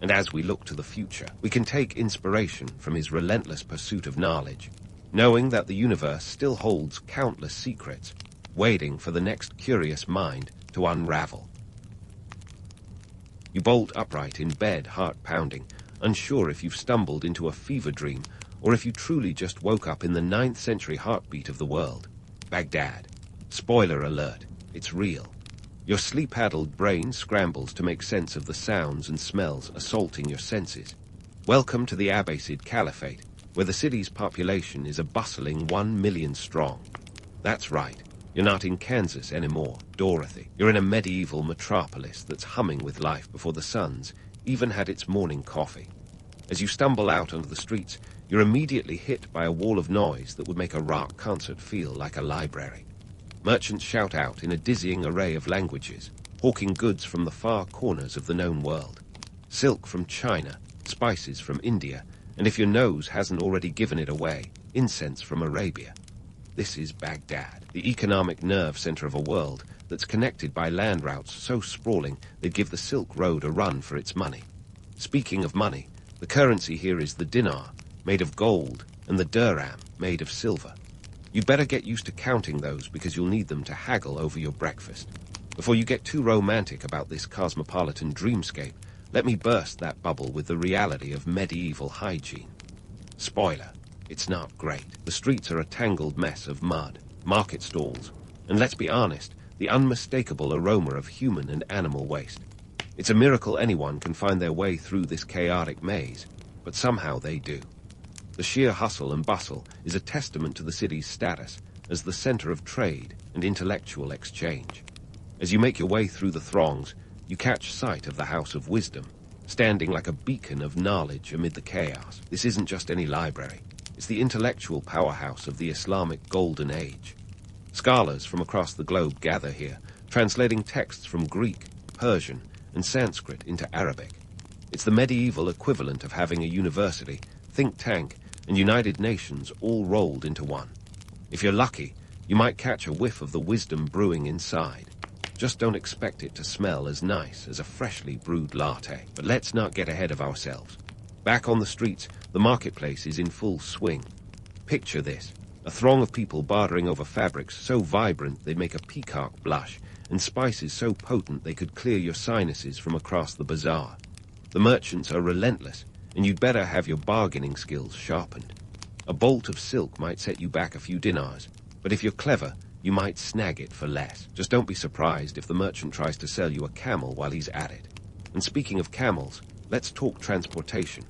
And as we look to the future, we can take inspiration from his relentless pursuit of knowledge, knowing that the universe still holds countless secrets, waiting for the next curious mind to unravel. You bolt upright in bed, heart pounding, unsure if you've stumbled into a fever dream or if you truly just woke up in the 9th century heartbeat of the world. Baghdad. Spoiler alert, it's real. Your sleep-addled brain scrambles to make sense of the sounds and smells assaulting your senses. Welcome to the Abbasid Caliphate, where the city's population is a bustling 1 million strong. That's right, You're not in Kansas anymore, Dorothy. You're in a medieval metropolis that's humming with life before the sun's even had its morning coffee. As you stumble out onto the streets, you're immediately hit by a wall of noise that would make a rock concert feel like a library. Merchants shout out in a dizzying array of languages, hawking goods from the far corners of the known world. Silk from China, spices from India, and if your nose hasn't already given it away, incense from Arabia. This is Baghdad, the economic nerve center of a world that's connected by land routes so sprawling they'd give the Silk Road a run for its money. Speaking of money, the currency here is the dinar, made of gold, and the dirham, made of silver. You'd better get used to counting those because you'll need them to haggle over your breakfast. Before you get too romantic about this cosmopolitan dreamscape, let me burst that bubble with the reality of medieval hygiene. Spoiler, it's not great. The streets are a tangled mess of mud, market stalls, and let's be honest, the unmistakable aroma of human and animal waste. It's a miracle anyone can find their way through this chaotic maze, but somehow they do. The sheer hustle and bustle is a testament to the city's status as the center of trade and intellectual exchange. As you make your way through the throngs, you catch sight of the House of Wisdom, standing like a beacon of knowledge amid the chaos. This isn't just any library. It's the intellectual powerhouse of the Islamic Golden Age. Scholars from across the globe gather here, translating texts from Greek, Persian, and Sanskrit into Arabic. It's the medieval equivalent of having a university, think tank, and United Nations all rolled into one. If you're lucky, you might catch a whiff of the wisdom brewing inside. Just don't expect it to smell as nice as a freshly brewed latte. But let's not get ahead of ourselves. Back on the streets, the marketplace is in full swing. Picture this, a throng of people bartering over fabrics so vibrant they'd make a peacock blush, and spices so potent they could clear your sinuses from across the bazaar. The merchants are relentless, and you'd better have your bargaining skills sharpened. A bolt of silk might set you back a few dinars, but if you're clever, you might snag it for less. Just don't be surprised if the merchant tries to sell you a camel while he's at it. And speaking of camels, let's talk transportation.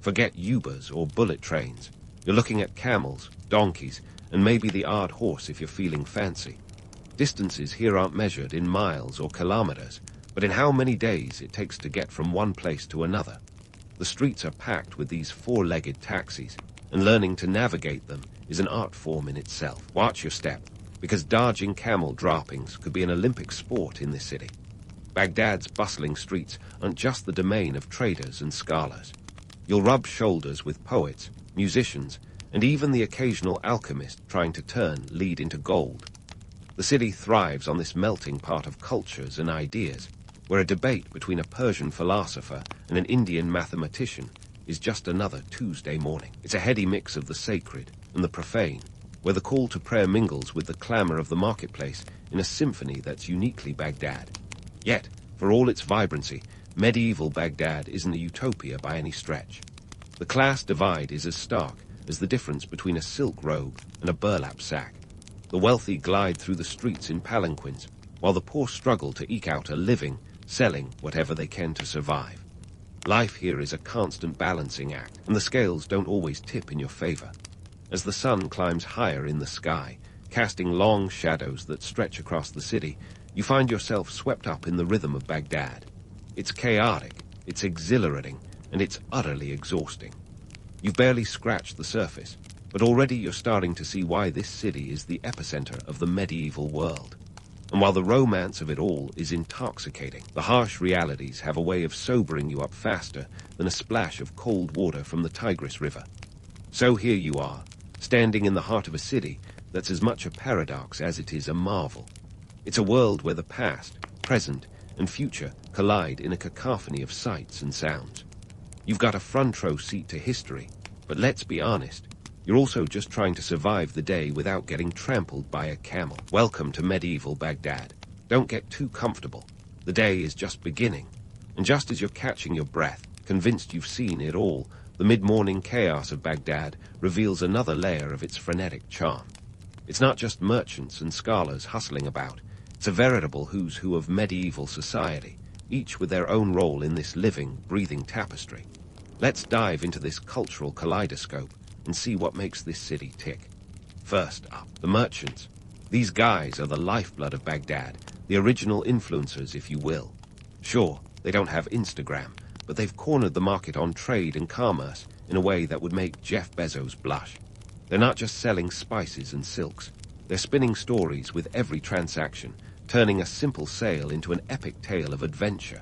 Forget Ubers or bullet trains. You're looking at camels, donkeys, and maybe the odd horse if you're feeling fancy. Distances here aren't measured in miles or kilometers, but in how many days it takes to get from one place to another. The streets are packed with these four-legged taxis, and learning to navigate them is an art form in itself. Watch your step, because dodging camel droppings could be an Olympic sport in this city. Baghdad's bustling streets aren't just the domain of traders and scholars. You'll rub shoulders with poets, musicians, and even the occasional alchemist trying to turn lead into gold. The city thrives on this melting pot of cultures and ideas, where a debate between a Persian philosopher and an Indian mathematician is just another Tuesday morning. It's a heady mix of the sacred and the profane, where the call to prayer mingles with the clamor of the marketplace in a symphony that's uniquely Baghdad. Yet, for all its vibrancy, medieval Baghdad isn't a utopia by any stretch. The class divide is as stark as the difference between a silk robe and a burlap sack. The wealthy glide through the streets in palanquins, while the poor struggle to eke out a living, selling whatever they can to survive. Life here is a constant balancing act, and the scales don't always tip in your favor. As the sun climbs higher in the sky, casting long shadows that stretch across the city, you find yourself swept up in the rhythm of Baghdad. It's chaotic, it's exhilarating, and it's utterly exhausting. You've barely scratched the surface, but already you're starting to see why this city is the epicenter of the medieval world. And while the romance of it all is intoxicating, the harsh realities have a way of sobering you up faster than a splash of cold water from the Tigris River. So here you are, standing in the heart of a city that's as much a paradox as it is a marvel. It's a world where the past, present, and future collide in a cacophony of sights and sounds. You've got a front row seat to history, but let's be honest, you're also just trying to survive the day without getting trampled by a camel. Welcome to medieval Baghdad. Don't get too comfortable. The day is just beginning. And just as you're catching your breath, convinced you've seen it all, the mid-morning chaos of Baghdad reveals another layer of its frenetic charm. It's not just merchants and scholars hustling about. It's a veritable who's who of medieval society, each with their own role in this living, breathing tapestry. Let's dive into this cultural kaleidoscope and see what makes this city tick. First up, the merchants. These guys are the lifeblood of Baghdad, the original influencers, if you will. Sure, they don't have Instagram, but they've cornered the market on trade and commerce in a way that would make Jeff Bezos blush. They're not just selling spices and silks. They're spinning stories with every transaction, turning a simple sale into an epic tale of adventure.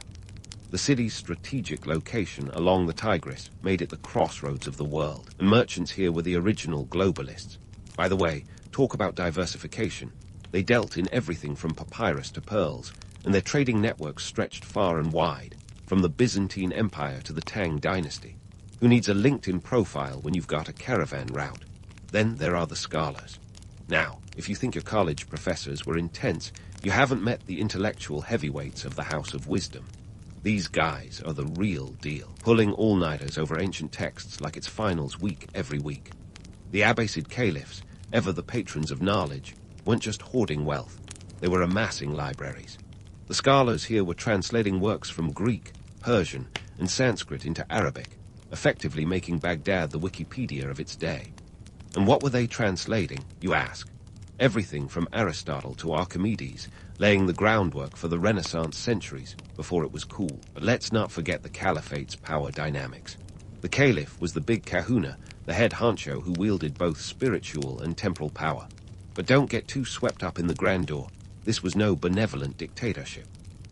The city's strategic location along the Tigris made it the crossroads of the world, and merchants here were the original globalists. By the way, talk about diversification. They dealt in everything from papyrus to pearls, and their trading networks stretched far and wide, from the Byzantine Empire to the Tang dynasty. Who needs a LinkedIn profile when you've got a caravan route? Then there are the scholars. Now, if you think your college professors were intense, you haven't met the intellectual heavyweights of the House of Wisdom. These guys are the real deal, pulling all-nighters over ancient texts like it's finals week every week. The Abbasid caliphs, ever the patrons of knowledge, weren't just hoarding wealth. They were amassing libraries. The scholars here were translating works from Greek, Persian, and Sanskrit into Arabic, effectively making Baghdad the Wikipedia of its day. And what were they translating, you ask? Everything from Aristotle to Archimedes, laying the groundwork for the Renaissance centuries before it was cool. But let's not forget the caliphate's power dynamics. The caliph was the big kahuna, the head honcho who wielded both spiritual and temporal power. But don't get too swept up in the grandeur. This was no benevolent dictatorship.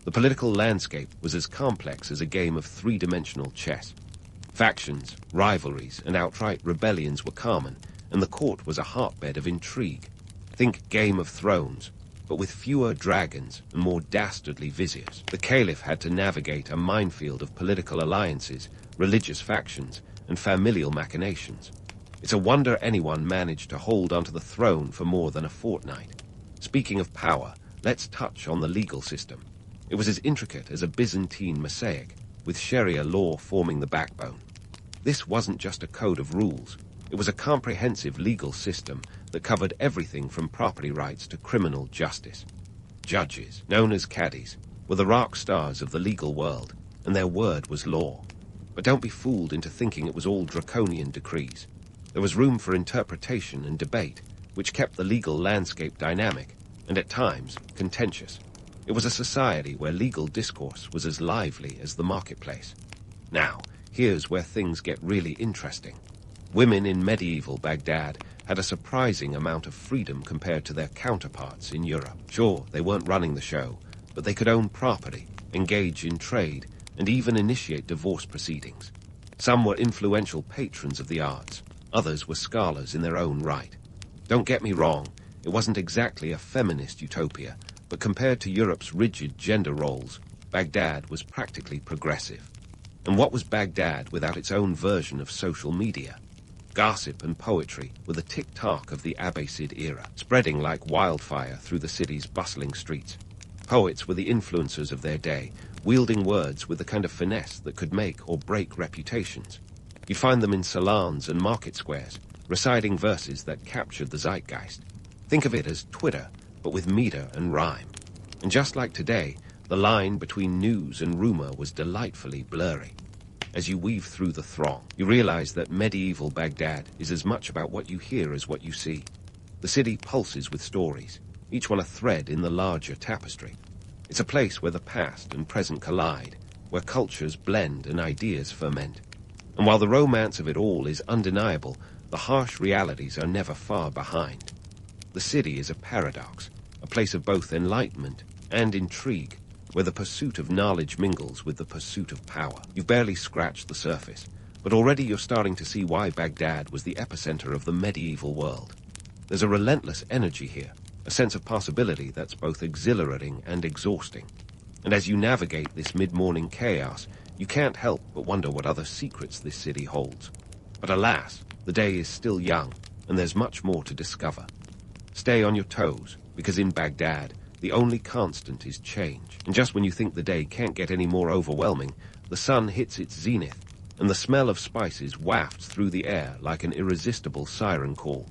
The political landscape was as complex as a game of three-dimensional chess. Factions, rivalries, and outright rebellions were common, and the court was a hotbed of intrigue. Think Game of Thrones, but with fewer dragons and more dastardly viziers. The caliph had to navigate a minefield of political alliances, religious factions, and familial machinations. It's a wonder anyone managed to hold onto the throne for more than a fortnight. Speaking of power, let's touch on the legal system. It was as intricate as a Byzantine mosaic, with Sharia law forming the backbone. This wasn't just a code of rules. It was a comprehensive legal system that covered everything from property rights to criminal justice. Judges, known as caddies, were the rock stars of the legal world, and their word was law. But don't be fooled into thinking it was all draconian decrees. There was room for interpretation and debate, which kept the legal landscape dynamic, and at times contentious. It was a society where legal discourse was as lively as the marketplace. Now, here's where things get really interesting. Women in medieval Baghdad had a surprising amount of freedom compared to their counterparts in Europe. Sure, they weren't running the show, but they could own property, engage in trade, and even initiate divorce proceedings. Some were influential patrons of the arts, others were scholars in their own right. Don't get me wrong, it wasn't exactly a feminist utopia, but compared to Europe's rigid gender roles, Baghdad was practically progressive. And what was Baghdad without its own version of social media? Gossip and poetry were the tick-tock of the Abbasid era, spreading like wildfire through the city's bustling streets. Poets were the influencers of their day, wielding words with the kind of finesse that could make or break reputations. You'd find them in salons and market squares, reciting verses that captured the zeitgeist. Think of it as Twitter, but with meter and rhyme. And just like today, the line between news and rumor was delightfully blurry. As you weave through the throng, you realize that medieval Baghdad is as much about what you hear as what you see. The city pulses with stories, each one a thread in the larger tapestry. It's a place where the past and present collide, where cultures blend and ideas ferment. And while the romance of it all is undeniable, the harsh realities are never far behind. The city is a paradox, a place of both enlightenment and intrigue, where the pursuit of knowledge mingles with the pursuit of power. You've barely scratched the surface, but already you're starting to see why Baghdad was the epicenter of the medieval world. There's a relentless energy here, a sense of possibility that's both exhilarating and exhausting. And as you navigate this mid-morning chaos, you can't help but wonder what other secrets this city holds. But alas, the day is still young, and there's much more to discover. Stay on your toes, because in Baghdad, the only constant is change. And just when you think the day can't get any more overwhelming, the sun hits its zenith, and the smell of spices wafts through the air like an irresistible siren call.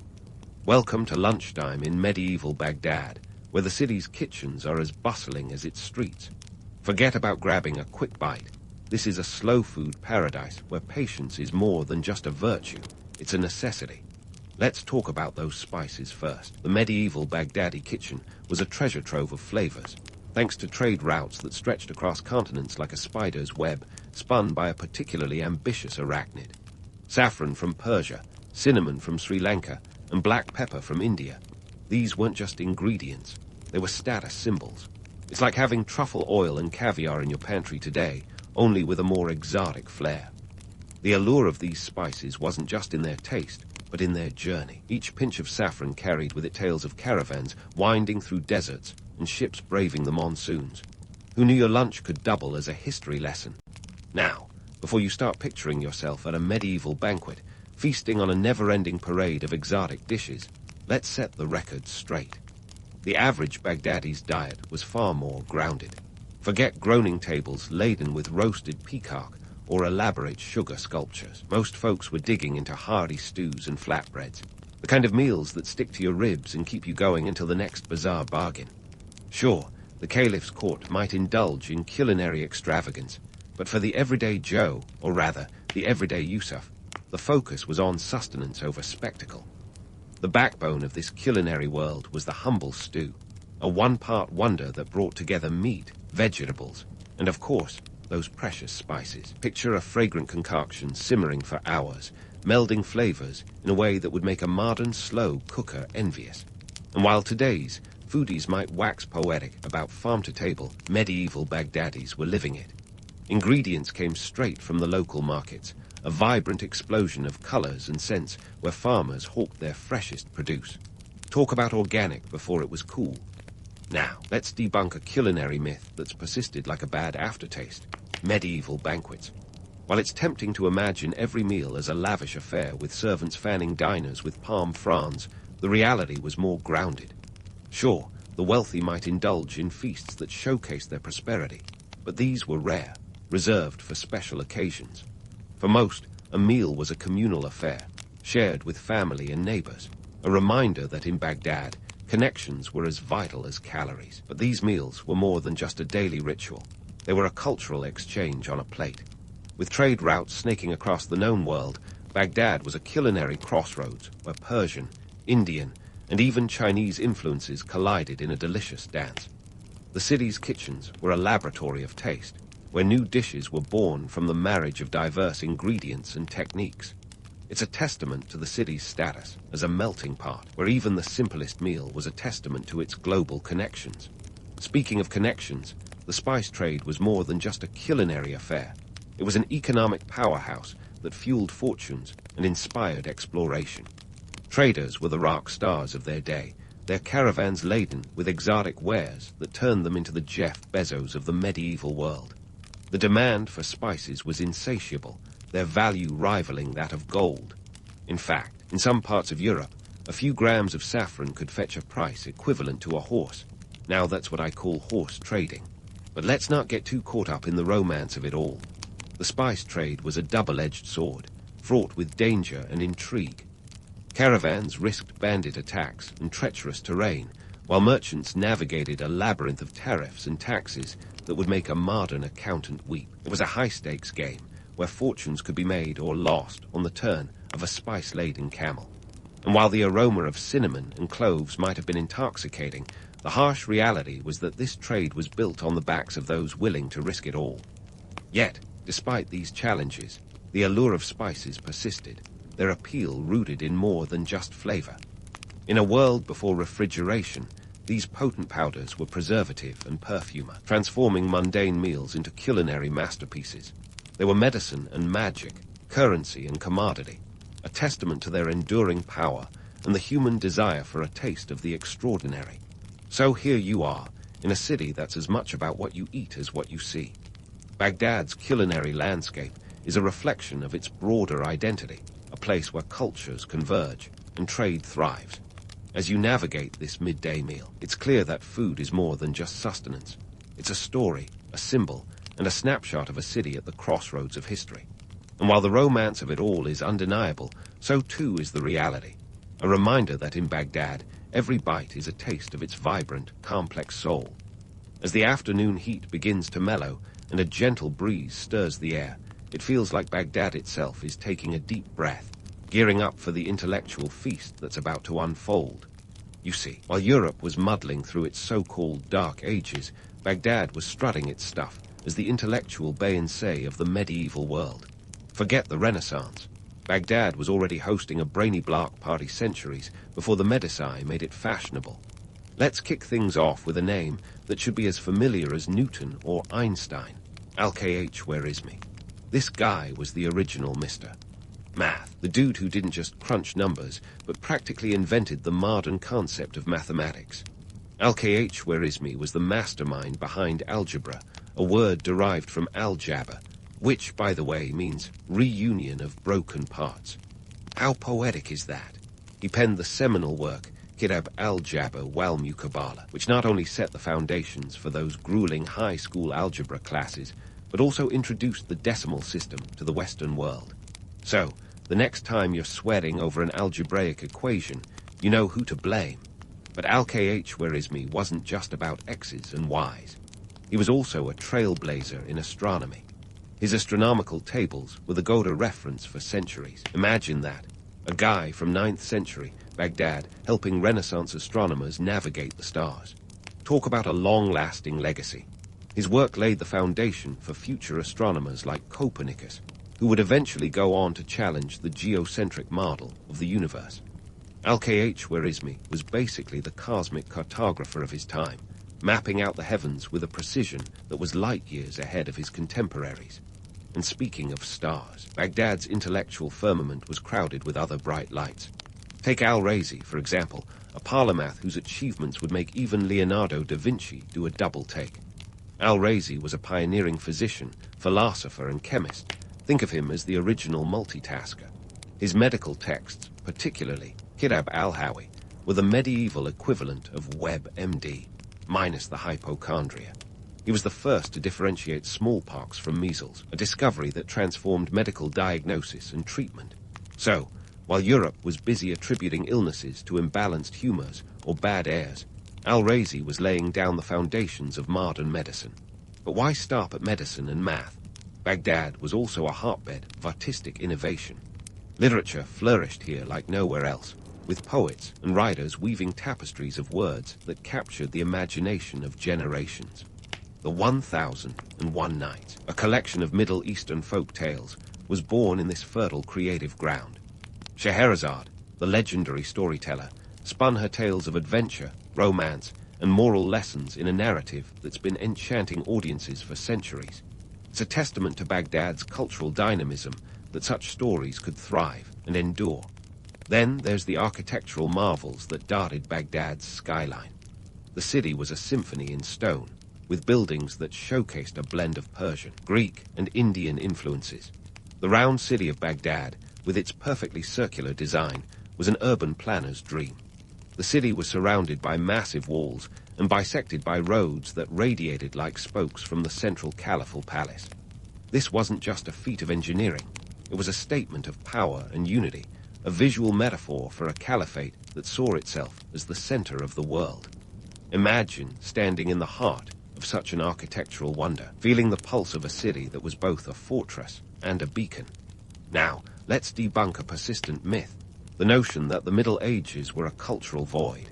Welcome to lunchtime in medieval Baghdad, where the city's kitchens are as bustling as its streets. Forget about grabbing a quick bite. This is a slow food paradise where patience is more than just a virtue, it's a necessity. Let's talk about those spices first. The medieval Baghdadi kitchen was a treasure trove of flavors, thanks to trade routes that stretched across continents like a spider's web, spun by a particularly ambitious arachnid. Saffron from Persia, cinnamon from Sri Lanka, and black pepper from India. These weren't just ingredients, they were status symbols. It's like having truffle oil and caviar in your pantry today, only with a more exotic flair. The allure of these spices wasn't just in their taste, but in their journey. Each pinch of saffron carried with it tales of caravans winding through deserts and ships braving the monsoons. Who knew your lunch could double as a history lesson? Now, before you start picturing yourself at a medieval banquet, feasting on a never-ending parade of exotic dishes, let's set the record straight. The average Baghdadi's diet was far more grounded. Forget groaning tables laden with roasted peacock or elaborate sugar sculptures. Most folks were digging into hearty stews and flatbreads, the kind of meals that stick to your ribs and keep you going until the next bizarre bargain. Sure, the caliph's court might indulge in culinary extravagance, but for the everyday Joe, or rather, the everyday Yusuf, the focus was on sustenance over spectacle. The backbone of this culinary world was the humble stew, a one-part wonder that brought together meat, vegetables, and of course, those precious spices. Picture a fragrant concoction simmering for hours, melding flavors in a way that would make a modern slow cooker envious. And while today's foodies might wax poetic about farm-to-table, medieval Baghdadis were living it. Ingredients came straight from the local markets, a vibrant explosion of colors and scents where farmers hawked their freshest produce. Talk about organic before it was cool. Now, let's debunk a culinary myth that's persisted like a bad aftertaste: medieval banquets. While it's tempting to imagine every meal as a lavish affair with servants fanning diners with palm fronds, the reality was more grounded. Sure, the wealthy might indulge in feasts that showcased their prosperity, but these were rare, reserved for special occasions. For most, a meal was a communal affair, shared with family and neighbors, a reminder that in Baghdad, connections were as vital as calories. But these meals were more than just a daily ritual. They were a cultural exchange on a plate. With trade routes snaking across the known world, Baghdad was a culinary crossroads where Persian, Indian, and even Chinese influences collided in a delicious dance. The city's kitchens were a laboratory of taste, where new dishes were born from the marriage of diverse ingredients and techniques. It's a testament to the city's status as a melting pot, where even the simplest meal was a testament to its global connections. Speaking of connections, the spice trade was more than just a culinary affair. It was an economic powerhouse that fueled fortunes and inspired exploration. Traders were the rock stars of their day, their caravans laden with exotic wares that turned them into the Jeff Bezos of the medieval world. The demand for spices was insatiable, their value rivaling that of gold. In fact, in some parts of Europe, a few grams of saffron could fetch a price equivalent to a horse. Now that's what I call horse trading. But let's not get too caught up in the romance of it all. The spice trade was a double-edged sword, fraught with danger and intrigue. Caravans risked bandit attacks and treacherous terrain, while merchants navigated a labyrinth of tariffs and taxes that would make a modern accountant weep. It was a high-stakes game, where fortunes could be made or lost on the turn of a spice-laden camel. And while the aroma of cinnamon and cloves might have been intoxicating, the harsh reality was that this trade was built on the backs of those willing to risk it all. Yet, despite these challenges, the allure of spices persisted, their appeal rooted in more than just flavor. In a world before refrigeration, these potent powders were preservative and perfumer, transforming mundane meals into culinary masterpieces. They were medicine and magic, currency and commodity, a testament to their enduring power and the human desire for a taste of the extraordinary. So here you are, in a city that's as much about what you eat as what you see. Baghdad's culinary landscape is a reflection of its broader identity, a place where cultures converge and trade thrives. As you navigate this midday meal, it's clear that food is more than just sustenance. It's a story, a symbol, and a snapshot of a city at the crossroads of history. And while the romance of it all is undeniable, so too is the reality. A reminder that in Baghdad, every bite is a taste of its vibrant, complex soul. As the afternoon heat begins to mellow and a gentle breeze stirs the air, it feels like Baghdad itself is taking a deep breath, gearing up for the intellectual feast that's about to unfold. You see, while Europe was muddling through its so-called Dark Ages, Baghdad was strutting its stuff as the intellectual Beyoncé of the medieval world. Forget the Renaissance. Baghdad was already hosting a brainy block party centuries before the Medici made it fashionable. Let's kick things off with a name that should be as familiar as Newton or Einstein. LKH, where is me? This guy was the original Mr. Math, the dude who didn't just crunch numbers, but practically invented the modern concept of mathematics. LKH, where is me, was the mastermind behind algebra, a word derived from aljabra, which, by the way, means reunion of broken parts. How poetic is that? He penned the seminal work, Kitab al-Jabr wal Muqabala, which not only set the foundations for those grueling high school algebra classes, but also introduced the decimal system to the Western world. So, the next time you're sweating over an algebraic equation, you know who to blame. But LKH, where is me, wasn't just about X's and Y's. He was also a trailblazer in astronomy. His astronomical tables were the go-to reference for centuries. Imagine that. A guy from 9th century, Baghdad, helping Renaissance astronomers navigate the stars. Talk about a long-lasting legacy. His work laid the foundation for future astronomers like Copernicus, who would eventually go on to challenge the geocentric model of the universe. LKH, where is me, was basically the cosmic cartographer of his time, mapping out the heavens with a precision that was light years ahead of his contemporaries. And speaking of stars, Baghdad's intellectual firmament was crowded with other bright lights. Take Al-Razi, for example, a polymath whose achievements would make even Leonardo da Vinci do a double take. Al-Razi was a pioneering physician, philosopher, and chemist. Think of him as the original multitasker. His medical texts, particularly Kitab al-Hawi, were the medieval equivalent of WebMD, minus the hypochondria. He was the first to differentiate smallpox from measles, a discovery that transformed medical diagnosis and treatment. So, while Europe was busy attributing illnesses to imbalanced humors or bad airs, Al-Razi was laying down the foundations of modern medicine. But why stop at medicine and math? Baghdad was also a hotbed of artistic innovation. Literature flourished here like nowhere else, with poets and writers weaving tapestries of words that captured the imagination of generations. The 1001 Nights, a collection of Middle Eastern folk tales, was born in this fertile creative ground. Scheherazade, the legendary storyteller, spun her tales of adventure, romance, and moral lessons in a narrative that's been enchanting audiences for centuries. It's a testament to Baghdad's cultural dynamism that such stories could thrive and endure. Then there's the architectural marvels that dotted Baghdad's skyline. The city was a symphony in stone, with buildings that showcased a blend of Persian, Greek, and Indian influences. The round city of Baghdad, with its perfectly circular design, was an urban planner's dream. The city was surrounded by massive walls and bisected by roads that radiated like spokes from the central caliphal palace. This wasn't just a feat of engineering. It was a statement of power and unity, a visual metaphor for a caliphate that saw itself as the center of the world. Imagine standing in the heart of such an architectural wonder, feeling the pulse of a city that was both a fortress and a beacon. Now, let's debunk a persistent myth, the notion that the Middle Ages were a cultural void.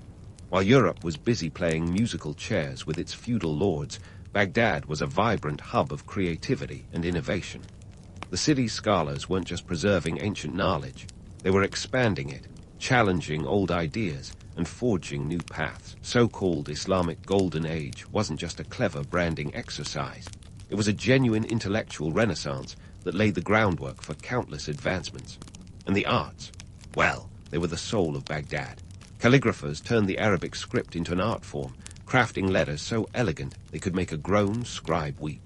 While Europe was busy playing musical chairs with its feudal lords, Baghdad was a vibrant hub of creativity and innovation. The city's scholars weren't just preserving ancient knowledge, they were expanding it, challenging old ideas, and forging new paths. So-called Islamic Golden Age wasn't just a clever branding exercise. It was a genuine intellectual renaissance that laid the groundwork for countless advancements. And the arts, well, they were the soul of Baghdad. Calligraphers turned the Arabic script into an art form, crafting letters so elegant they could make a grown scribe weep.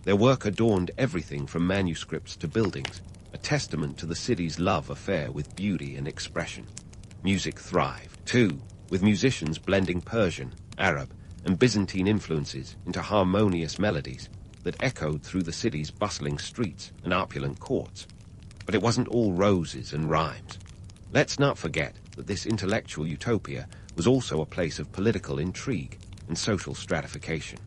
Their work adorned everything from manuscripts to buildings, a testament to the city's love affair with beauty and expression. Music thrived, too, with musicians blending Persian, Arab, and Byzantine influences into harmonious melodies that echoed through the city's bustling streets and opulent courts. But it wasn't all roses and rhymes. Let's not forget that this intellectual utopia was also a place of political intrigue and social stratification.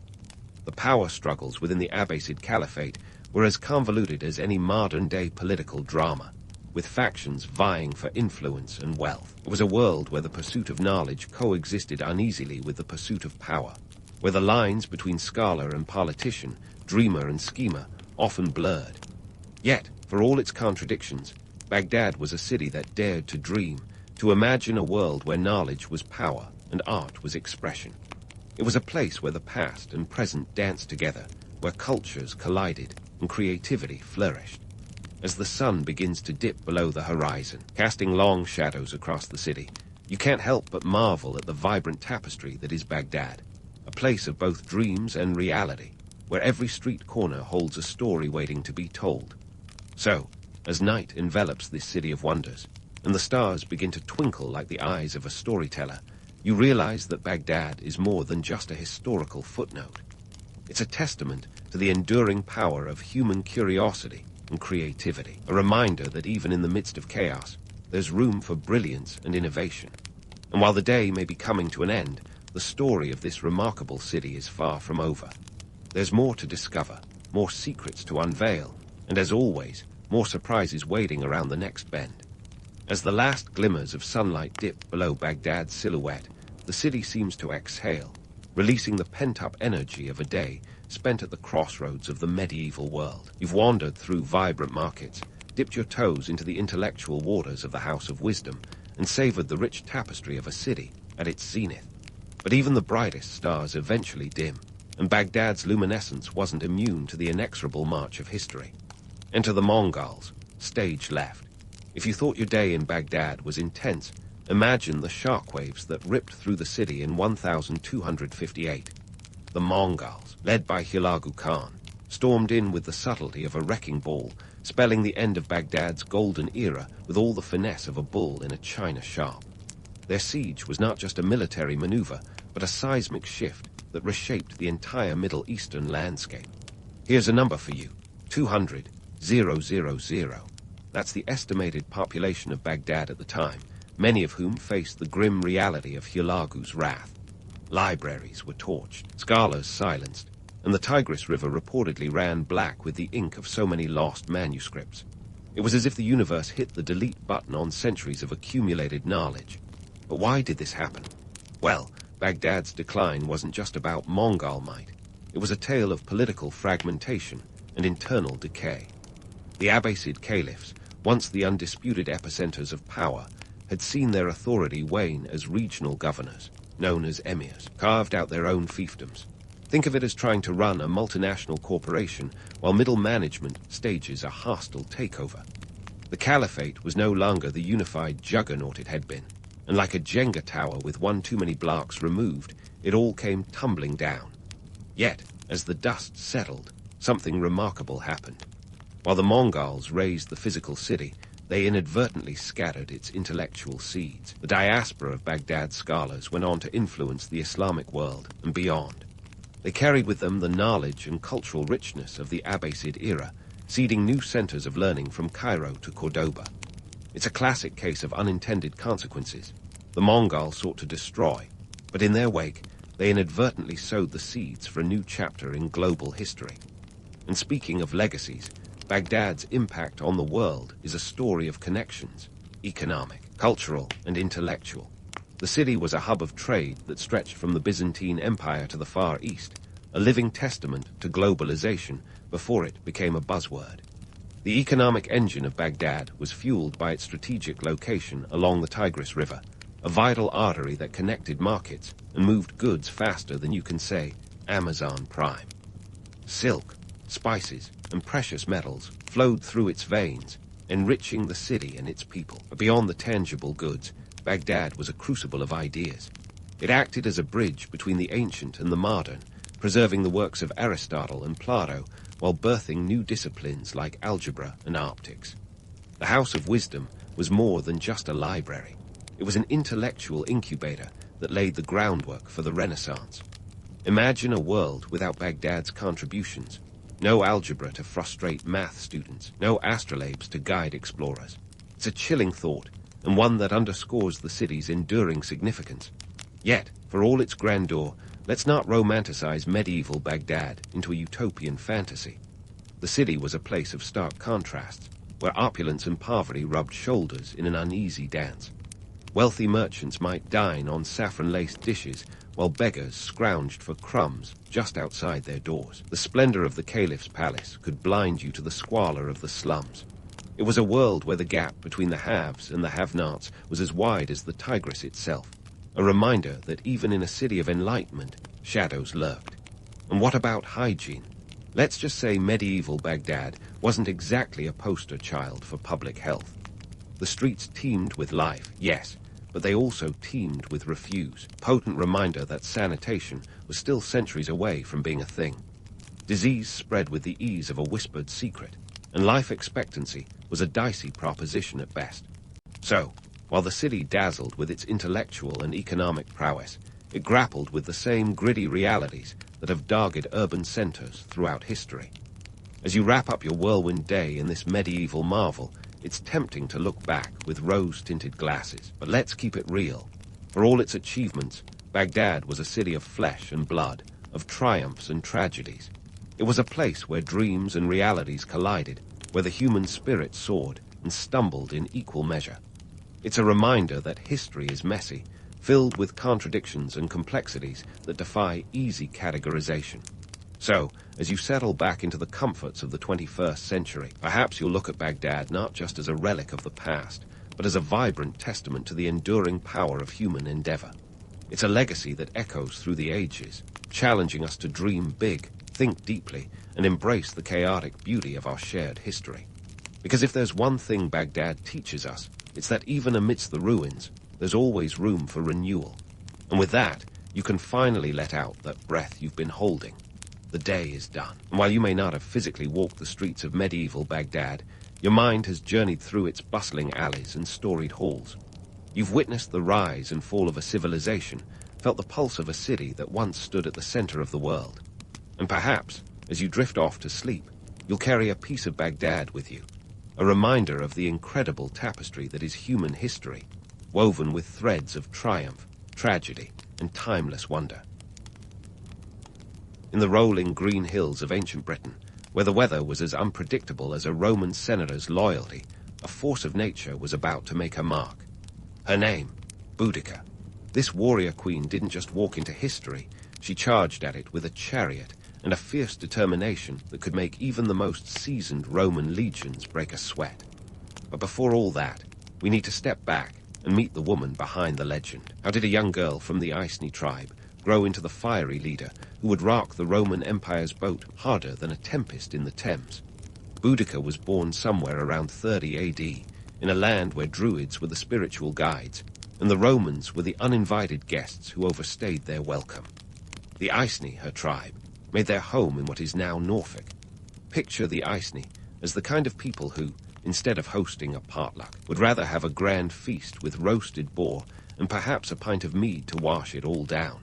The power struggles within the Abbasid Caliphate were as convoluted as any modern-day political drama, with factions vying for influence and wealth. It was a world where the pursuit of knowledge coexisted uneasily with the pursuit of power, where the lines between scholar and politician, dreamer and schemer, often blurred. Yet, for all its contradictions, Baghdad was a city that dared to dream, to imagine a world where knowledge was power and art was expression. It was a place where the past and present danced together, where cultures collided and creativity flourished. As the sun begins to dip below the horizon, casting long shadows across the city, you can't help but marvel at the vibrant tapestry that is Baghdad, a place of both dreams and reality, where every street corner holds a story waiting to be told. So, as night envelops this city of wonders, and the stars begin to twinkle like the eyes of a storyteller, you realize that Baghdad is more than just a historical footnote. It's a testament to the enduring power of human curiosity and creativity, a reminder that even in the midst of chaos, there's room for brilliance and innovation. And while the day may be coming to an end, the story of this remarkable city is far from over. There's more to discover, more secrets to unveil, and as always, more surprises waiting around the next bend. As the last glimmers of sunlight dip below Baghdad's silhouette, the city seems to exhale, releasing the pent-up energy of a day spent at the crossroads of the medieval world. You've wandered through vibrant markets, dipped your toes into the intellectual waters of the House of Wisdom, and savored the rich tapestry of a city at its zenith. But even the brightest stars eventually dim, and Baghdad's luminescence wasn't immune to the inexorable march of history. Enter the Mongols, stage left. If you thought your day in Baghdad was intense, imagine the shockwaves that ripped through the city in 1258. The Mongols, led by Hulagu Khan, stormed in with the subtlety of a wrecking ball, spelling the end of Baghdad's golden era with all the finesse of a bull in a china shop. Their siege was not just a military maneuver, but a seismic shift that reshaped the entire Middle Eastern landscape. Here's a number for you, 200,000. That's the estimated population of Baghdad at the time, many of whom faced the grim reality of Hulagu's wrath. Libraries were torched, scholars silenced, and the Tigris River reportedly ran black with the ink of so many lost manuscripts. It was as if the universe hit the delete button on centuries of accumulated knowledge. But why did this happen? Well, Baghdad's decline wasn't just about Mongol might. It was a tale of political fragmentation and internal decay. The Abbasid caliphs, once the undisputed epicenters of power, had seen their authority wane as regional governors, known as emirs, carved out their own fiefdoms. Think of it as trying to run a multinational corporation while middle management stages a hostile takeover. The caliphate was no longer the unified juggernaut it had been, and like a Jenga tower with one too many blocks removed, it all came tumbling down. Yet, as the dust settled, something remarkable happened. While the Mongols razed the physical city, they inadvertently scattered its intellectual seeds. The diaspora of Baghdad's scholars went on to influence the Islamic world and beyond. They carried with them the knowledge and cultural richness of the Abbasid era, seeding new centers of learning from Cairo to Cordoba. It's a classic case of unintended consequences. The Mongols sought to destroy, but in their wake, they inadvertently sowed the seeds for a new chapter in global history. And speaking of legacies, Baghdad's impact on the world is a story of connections, economic, cultural, and intellectual. The city was a hub of trade that stretched from the Byzantine Empire to the Far East, a living testament to globalization before it became a buzzword. The economic engine of Baghdad was fueled by its strategic location along the Tigris River, a vital artery that connected markets and moved goods faster than you can say Amazon Prime. Silk, spices, and precious metals flowed through its veins, enriching the city and its people. But beyond the tangible goods, Baghdad was a crucible of ideas. It acted as a bridge between the ancient and the modern, preserving the works of Aristotle and Plato while birthing new disciplines like algebra and optics. The House of Wisdom was more than just a library. It was an intellectual incubator that laid the groundwork for the Renaissance. Imagine a world without Baghdad's contributions. No algebra to frustrate math students, no astrolabes to guide explorers. It's a chilling thought, and one that underscores the city's enduring significance. Yet, for all its grandeur, let's not romanticize medieval Baghdad into a utopian fantasy. The city was a place of stark contrasts. where opulence and poverty rubbed shoulders in an uneasy dance. Wealthy merchants might dine on saffron-laced dishes, while beggars scrounged for crumbs just outside their doors. The splendor of the caliph's palace could blind you to the squalor of the slums. It was a world where the gap between the haves and the have-nots was as wide as the Tigris itself, a reminder that even in a city of enlightenment, shadows lurked. And what about hygiene? Let's just say medieval Baghdad wasn't exactly a poster child for public health. The streets teemed with life, yes, but they also teemed with refuse, a potent reminder that sanitation was still centuries away from being a thing. Disease spread with the ease of a whispered secret, and life expectancy was a dicey proposition at best. So, while the city dazzled with its intellectual and economic prowess, it grappled with the same gritty realities that have dogged urban centers throughout history. As you wrap up your whirlwind day in this medieval marvel, it's tempting to look back with rose-tinted glasses, but let's keep it real. For all its achievements, Baghdad was a city of flesh and blood, of triumphs and tragedies. It was a place where dreams and realities collided, where the human spirit soared and stumbled in equal measure. It's a reminder that history is messy, filled with contradictions and complexities that defy easy categorization. So, as you settle back into the comforts of the 21st century, perhaps you'll look at Baghdad not just as a relic of the past, but as a vibrant testament to the enduring power of human endeavor. It's a legacy that echoes through the ages, challenging us to dream big, think deeply, and embrace the chaotic beauty of our shared history. Because if there's one thing Baghdad teaches us, it's that even amidst the ruins, there's always room for renewal. And with that, you can finally let out that breath you've been holding. The day is done. And while you may not have physically walked the streets of medieval Baghdad, your mind has journeyed through its bustling alleys and storied halls. You've witnessed the rise and fall of a civilization, felt the pulse of a city that once stood at the center of the world. And perhaps, as you drift off to sleep, you'll carry a piece of Baghdad with you, a reminder of the incredible tapestry that is human history, woven with threads of triumph, tragedy, and timeless wonder. In the rolling green hills of ancient Britain, where the weather was as unpredictable as a Roman senator's loyalty, a force of nature was about to make her mark. Her name, Boudica. This warrior queen didn't just walk into history, she charged at it with a chariot and a fierce determination that could make even the most seasoned Roman legions break a sweat. But before all that, we need to step back and meet the woman behind the legend. How did a young girl from the Iceni tribe grow into the fiery leader who would rock the Roman Empire's boat harder than a tempest in the Thames? Boudica was born somewhere around 30 AD, in a land where druids were the spiritual guides, and the Romans were the uninvited guests who overstayed their welcome. The Iceni, her tribe, made their home in what is now Norfolk. Picture the Iceni as the kind of people who, instead of hosting a potluck, would rather have a grand feast with roasted boar and perhaps a pint of mead to wash it all down.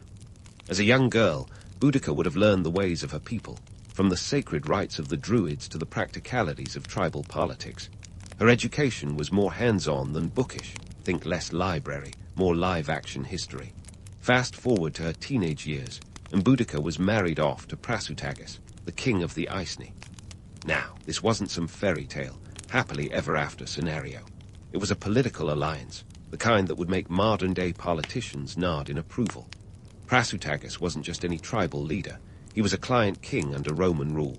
As a young girl, Boudica would have learned the ways of her people, from the sacred rites of the druids to the practicalities of tribal politics. Her education was more hands-on than bookish. Think less library, more live-action history. Fast forward to her teenage years, and Boudica was married off to Prasutagus, the king of the Iceni. Now, this wasn't some fairy tale, happily ever after scenario. It was a political alliance, the kind that would make modern-day politicians nod in approval. Prasutagus wasn't just any tribal leader, he was a client king under Roman rule.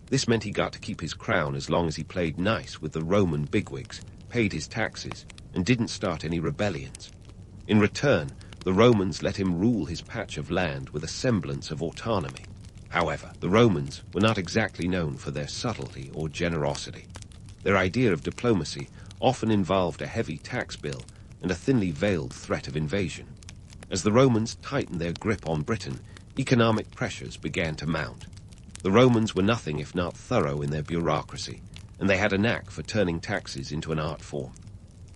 This meant he got to keep his crown as long as he played nice with the Roman bigwigs, paid his taxes, and didn't start any rebellions. In return, the Romans let him rule his patch of land with a semblance of autonomy. However, the Romans were not exactly known for their subtlety or generosity. Their idea of diplomacy often involved a heavy tax bill and a thinly veiled threat of invasion. As the Romans tightened their grip on Britain, economic pressures began to mount. The Romans were nothing if not thorough in their bureaucracy, and they had a knack for turning taxes into an art form.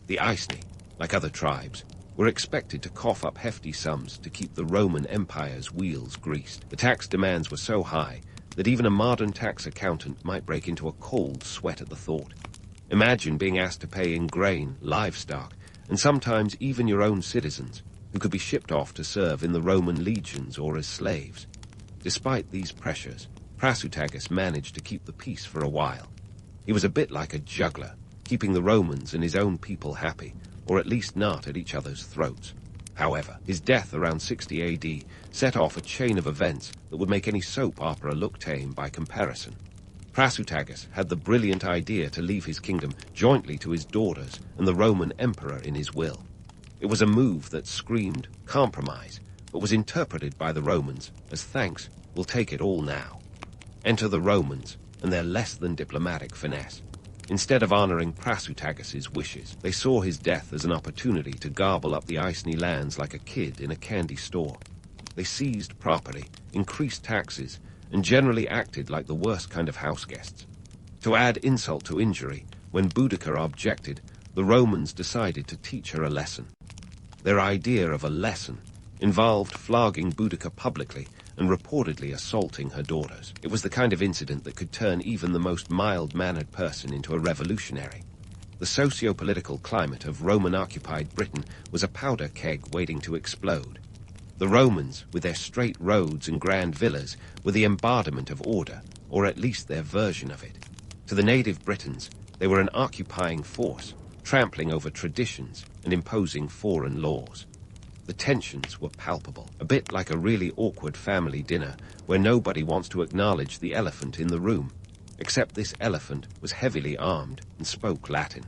The Iceni, like other tribes, were expected to cough up hefty sums to keep the Roman Empire's wheels greased. The tax demands were so high that even a modern tax accountant might break into a cold sweat at the thought. Imagine being asked to pay in grain, livestock, and sometimes even your own citizens, who could be shipped off to serve in the Roman legions or as slaves. Despite these pressures, Prasutagus managed to keep the peace for a while. He was a bit like a juggler, keeping the Romans and his own people happy, or at least not at each other's throats. However, his death around 60 AD set off a chain of events that would make any soap opera look tame by comparison. Prasutagus had the brilliant idea to leave his kingdom jointly to his daughters and the Roman emperor in his will. It was a move that screamed compromise, but was interpreted by the Romans as thanks, we'll take it all now. Enter the Romans and their less than diplomatic finesse. Instead of honoring Prasutagus's wishes, they saw his death as an opportunity to gobble up the Iceni lands like a kid in a candy store. They seized property, increased taxes, and generally acted like the worst kind of house guests. To add insult to injury, when Boudica objected, the Romans decided to teach her a lesson. Their idea of a lesson involved flogging Boudica publicly and reportedly assaulting her daughters. It was the kind of incident that could turn even the most mild-mannered person into a revolutionary. The socio-political climate of Roman-occupied Britain was a powder keg waiting to explode. The Romans, with their straight roads and grand villas, were the embodiment of order, or at least their version of it. To the native Britons, they were an occupying force, trampling over traditions and imposing foreign laws. The tensions were palpable, a bit like a really awkward family dinner where nobody wants to acknowledge the elephant in the room, except this elephant was heavily armed and spoke Latin.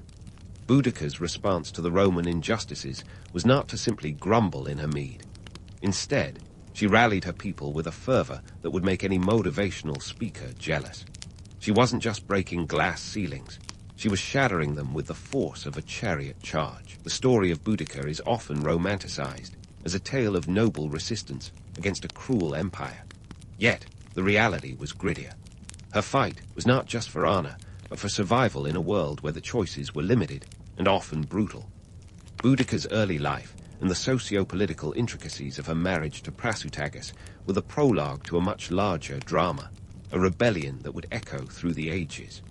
Boudica's response to the Roman injustices was not to simply grumble in her mead. Instead, she rallied her people with a fervor that would make any motivational speaker jealous. She wasn't just breaking glass ceilings. She was shattering them with the force of a chariot charge. The story of Boudica is often romanticized as a tale of noble resistance against a cruel empire. Yet, the reality was grittier. Her fight was not just for honor, but for survival in a world where the choices were limited and often brutal. Boudica's early life and the socio-political intricacies of her marriage to Prasutagus were the prologue to a much larger drama, a rebellion that would echo through the ages.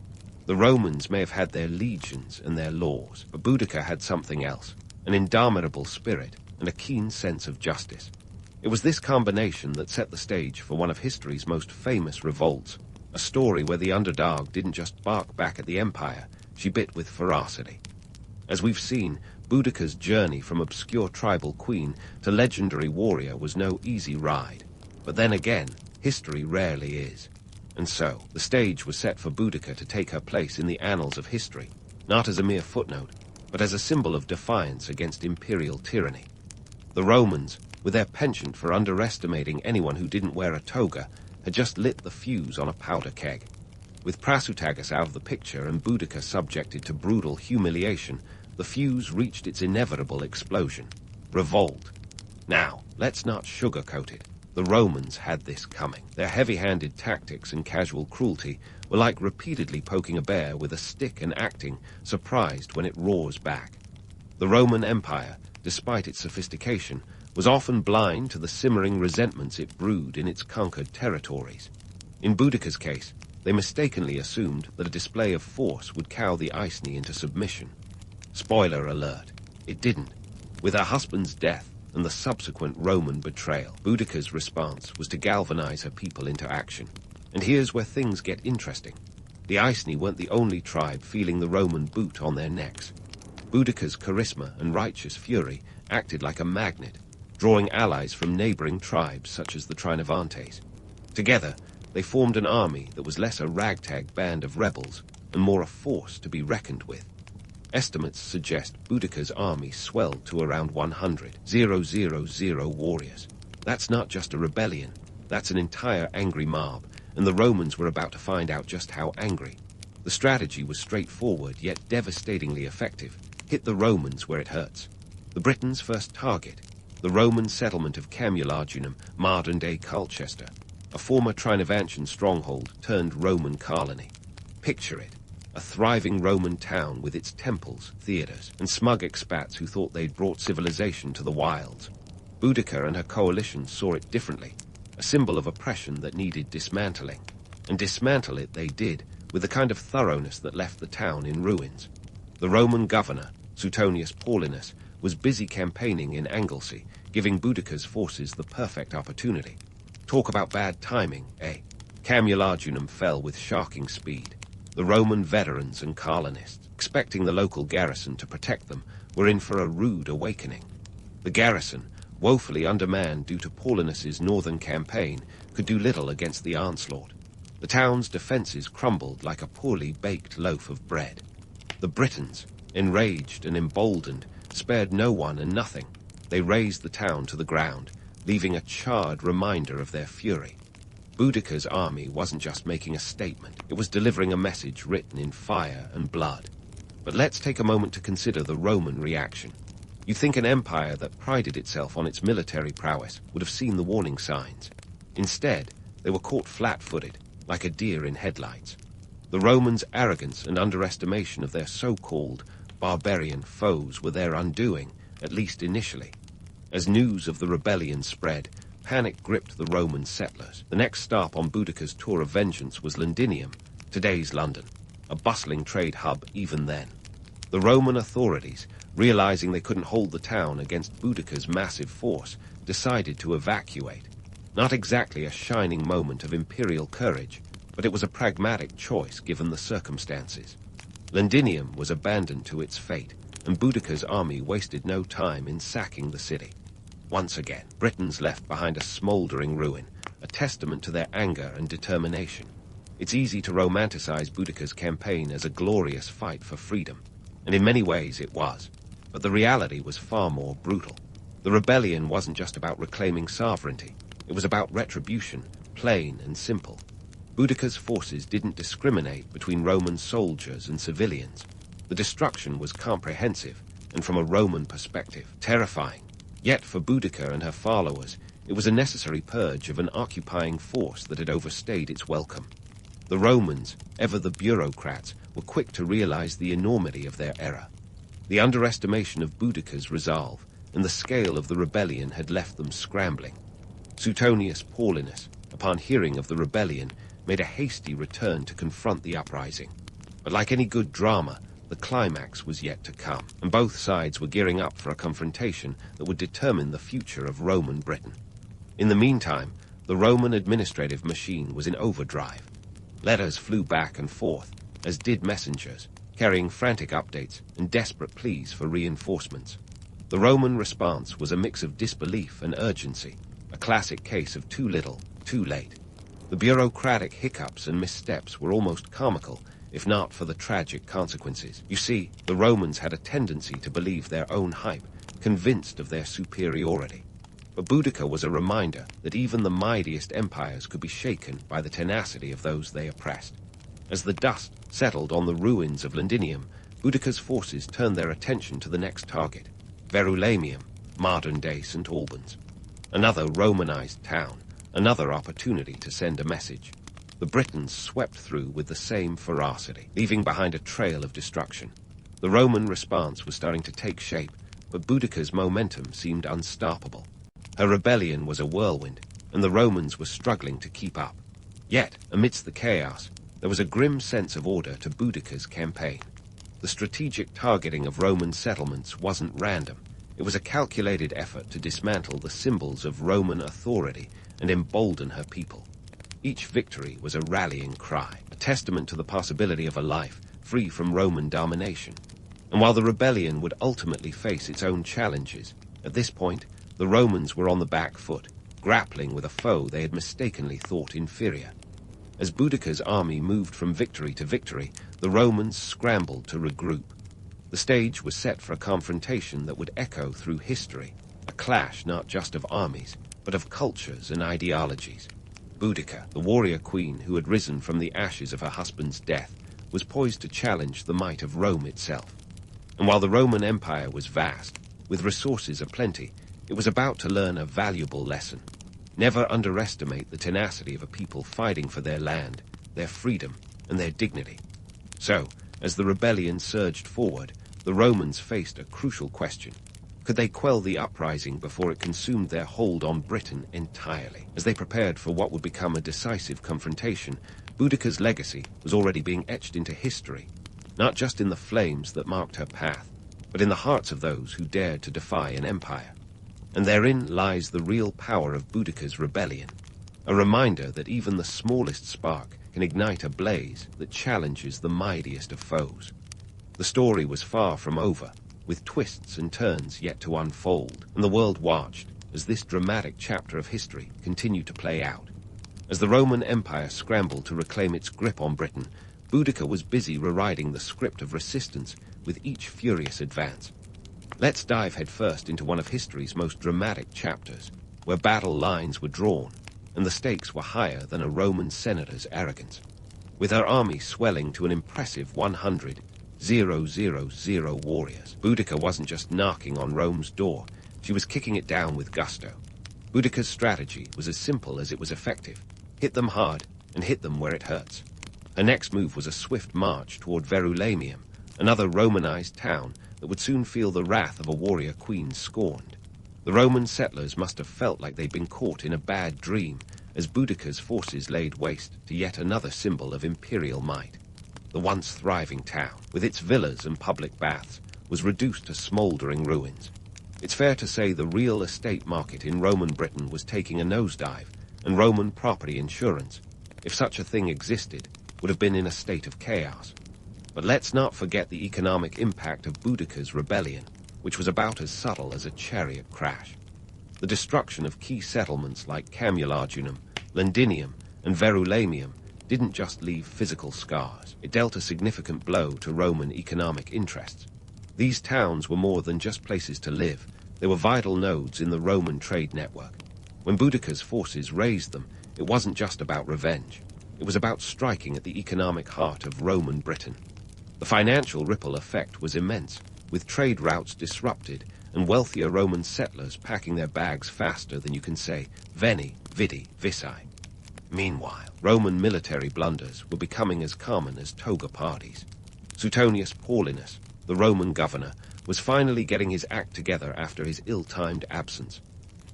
The Romans may have had their legions and their laws, but Boudica had something else, an indomitable spirit and a keen sense of justice. It was this combination that set the stage for one of history's most famous revolts, a story where the underdog didn't just bark back at the empire, she bit with ferocity. As we've seen, Boudica's journey from obscure tribal queen to legendary warrior was no easy ride. But then again, history rarely is. And so, the stage was set for Boudica to take her place in the annals of history, not as a mere footnote, but as a symbol of defiance against imperial tyranny. The Romans, with their penchant for underestimating anyone who didn't wear a toga, had just lit the fuse on a powder keg. With Prasutagus out of the picture and Boudica subjected to brutal humiliation, the fuse reached its inevitable explosion. Revolt. Now, let's not sugarcoat it. The Romans had this coming. Their heavy-handed tactics and casual cruelty were like repeatedly poking a bear with a stick and acting surprised when it roars back. The Roman Empire, despite its sophistication, was often blind to the simmering resentments it brewed in its conquered territories. In Boudica's case, they mistakenly assumed that a display of force would cow the Iceni into submission. Spoiler alert, it didn't. With her husband's death and the subsequent Roman betrayal, Boudica's response was to galvanize her people into action. And here's where things get interesting. The Iceni weren't the only tribe feeling the Roman boot on their necks. Boudica's charisma and righteous fury acted like a magnet, drawing allies from neighboring tribes such as the Trinovantes. Together, they formed an army that was less a ragtag band of rebels and more a force to be reckoned with. Estimates suggest Boudica's army swelled to around 100,000 warriors. That's not just a rebellion, that's an entire angry mob, and the Romans were about to find out just how angry. The strategy was straightforward yet devastatingly effective. Hit the Romans where it hurts. The Britons' first target, the Roman settlement of Camulodunum, modern-day Colchester, a former Trinovantian stronghold turned Roman colony. Picture it. A thriving Roman town with its temples, theaters, and smug expats who thought they'd brought civilization to the wilds. Boudica and her coalition saw it differently, a symbol of oppression that needed dismantling. And dismantle it they did, with the kind of thoroughness that left the town in ruins. The Roman governor, Suetonius Paulinus, was busy campaigning in Anglesey, giving Boudica's forces the perfect opportunity. Talk about bad timing, eh? Camulodunum fell with shocking speed. The Roman veterans and colonists, expecting the local garrison to protect them, were in for a rude awakening. The garrison, woefully undermanned due to Paulinus's northern campaign, could do little against the onslaught. The town's defenses crumbled like a poorly baked loaf of bread. The Britons, enraged and emboldened, spared no one and nothing. They razed the town to the ground, leaving a charred reminder of their fury. Boudica's army wasn't just making a statement, it was delivering a message written in fire and blood. But let's take a moment to consider the Roman reaction. You'd think an empire that prided itself on its military prowess would have seen the warning signs. Instead, they were caught flat-footed, like a deer in headlights. The Romans' arrogance and underestimation of their so-called barbarian foes were their undoing, at least initially. As news of the rebellion spread, panic gripped the Roman settlers. The next stop on Boudica's tour of vengeance was Londinium, today's London, a bustling trade hub even then. The Roman authorities, realizing they couldn't hold the town against Boudica's massive force, decided to evacuate. Not exactly a shining moment of imperial courage, but it was a pragmatic choice given the circumstances. Londinium was abandoned to its fate, and Boudica's army wasted no time in sacking the city. Once again, Britons left behind a smoldering ruin, a testament to their anger and determination. It's easy to romanticize Boudica's campaign as a glorious fight for freedom, and in many ways it was. But the reality was far more brutal. The rebellion wasn't just about reclaiming sovereignty. It was about retribution, plain and simple. Boudica's forces didn't discriminate between Roman soldiers and civilians. The destruction was comprehensive, and from a Roman perspective, terrifying. Yet for Boudica and her followers, it was a necessary purge of an occupying force that had overstayed its welcome. The Romans, ever the bureaucrats, were quick to realize the enormity of their error. The underestimation of Boudica's resolve and the scale of the rebellion had left them scrambling. Suetonius Paulinus, upon hearing of the rebellion, made a hasty return to confront the uprising. But like any good drama, the climax was yet to come, and both sides were gearing up for a confrontation that would determine the future of Roman Britain. In the meantime, the Roman administrative machine was in overdrive. Letters flew back and forth, as did messengers, carrying frantic updates and desperate pleas for reinforcements. The Roman response was a mix of disbelief and urgency, a classic case of too little, too late. The bureaucratic hiccups and missteps were almost comical, if not for the tragic consequences. You see, the Romans had a tendency to believe their own hype, convinced of their superiority. But Boudica was a reminder that even the mightiest empires could be shaken by the tenacity of those they oppressed. As the dust settled on the ruins of Londinium, Boudica's forces turned their attention to the next target, Verulamium, modern-day St. Albans. Another Romanized town, another opportunity to send a message. The Britons swept through with the same ferocity, leaving behind a trail of destruction. The Roman response was starting to take shape, but Boudica's momentum seemed unstoppable. Her rebellion was a whirlwind, and the Romans were struggling to keep up. Yet, amidst the chaos, there was a grim sense of order to Boudica's campaign. The strategic targeting of Roman settlements wasn't random. It was a calculated effort to dismantle the symbols of Roman authority and embolden her people. Each victory was a rallying cry, a testament to the possibility of a life free from Roman domination. And while the rebellion would ultimately face its own challenges, at this point, the Romans were on the back foot, grappling with a foe they had mistakenly thought inferior. As Boudica's army moved from victory to victory, the Romans scrambled to regroup. The stage was set for a confrontation that would echo through history, a clash not just of armies, but of cultures and ideologies. Boudica, the warrior queen who had risen from the ashes of her husband's death, was poised to challenge the might of Rome itself. And while the Roman Empire was vast, with resources aplenty, it was about to learn a valuable lesson. Never underestimate the tenacity of a people fighting for their land, their freedom, and their dignity. So, as the rebellion surged forward, the Romans faced a crucial question. Could they quell the uprising before it consumed their hold on Britain entirely? As they prepared for what would become a decisive confrontation, Boudica's legacy was already being etched into history, not just in the flames that marked her path, but in the hearts of those who dared to defy an empire. And therein lies the real power of Boudica's rebellion, a reminder that even the smallest spark can ignite a blaze that challenges the mightiest of foes. The story was far from over, with twists and turns yet to unfold, and the world watched as this dramatic chapter of history continued to play out. As the Roman Empire scrambled to reclaim its grip on Britain, Boudica was busy rewriting the script of resistance with each furious advance. Let's dive headfirst into one of history's most dramatic chapters, where battle lines were drawn, and the stakes were higher than a Roman senator's arrogance. With her army swelling to an impressive 100,000 warriors, Boudica wasn't just knocking on Rome's door, she was kicking it down with gusto. Boudica's strategy was as simple as it was effective. Hit them hard, and hit them where it hurts. Her next move was a swift march toward Verulamium, another Romanized town that would soon feel the wrath of a warrior queen scorned. The Roman settlers must have felt like they'd been caught in a bad dream as Boudica's forces laid waste to yet another symbol of imperial might. The once thriving town, with its villas and public baths, was reduced to smoldering ruins. It's fair to say the real estate market in Roman Britain was taking a nosedive, and Roman property insurance, if such a thing existed, would have been in a state of chaos. But let's not forget the economic impact of Boudica's rebellion, which was about as subtle as a chariot crash. The destruction of key settlements like Camularginum, Londinium, and Verulamium didn't just leave physical scars. It dealt a significant blow to Roman economic interests. These towns were more than just places to live. They were vital nodes in the Roman trade network. When Boudica's forces razed them, it wasn't just about revenge. It was about striking at the economic heart of Roman Britain. The financial ripple effect was immense, with trade routes disrupted and wealthier Roman settlers packing their bags faster than you can say veni, vidi, vici. Meanwhile, Roman military blunders were becoming as common as toga parties. Suetonius Paulinus, the Roman governor, was finally getting his act together after his ill-timed absence.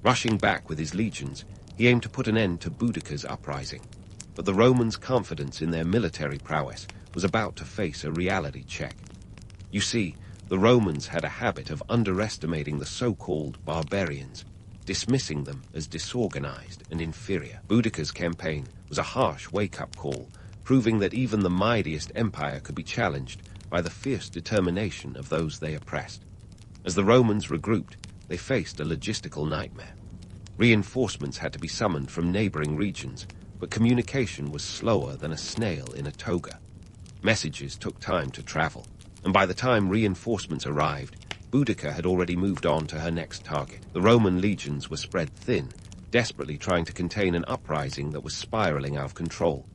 Rushing back with his legions, he aimed to put an end to Boudica's uprising. But the Romans' confidence in their military prowess was about to face a reality check. You see, the Romans had a habit of underestimating the so-called barbarians, dismissing them as disorganized and inferior. Boudica's campaign was a harsh wake-up call, proving that even the mightiest empire could be challenged by the fierce determination of those they oppressed. As the Romans regrouped, they faced a logistical nightmare. Reinforcements had to be summoned from neighboring regions, but communication was slower than a snail in a toga. Messages took time to travel, and by the time reinforcements arrived, Boudica had already moved on to her next target. The Roman legions were spread thin, desperately trying to contain an uprising that was spiraling out of control.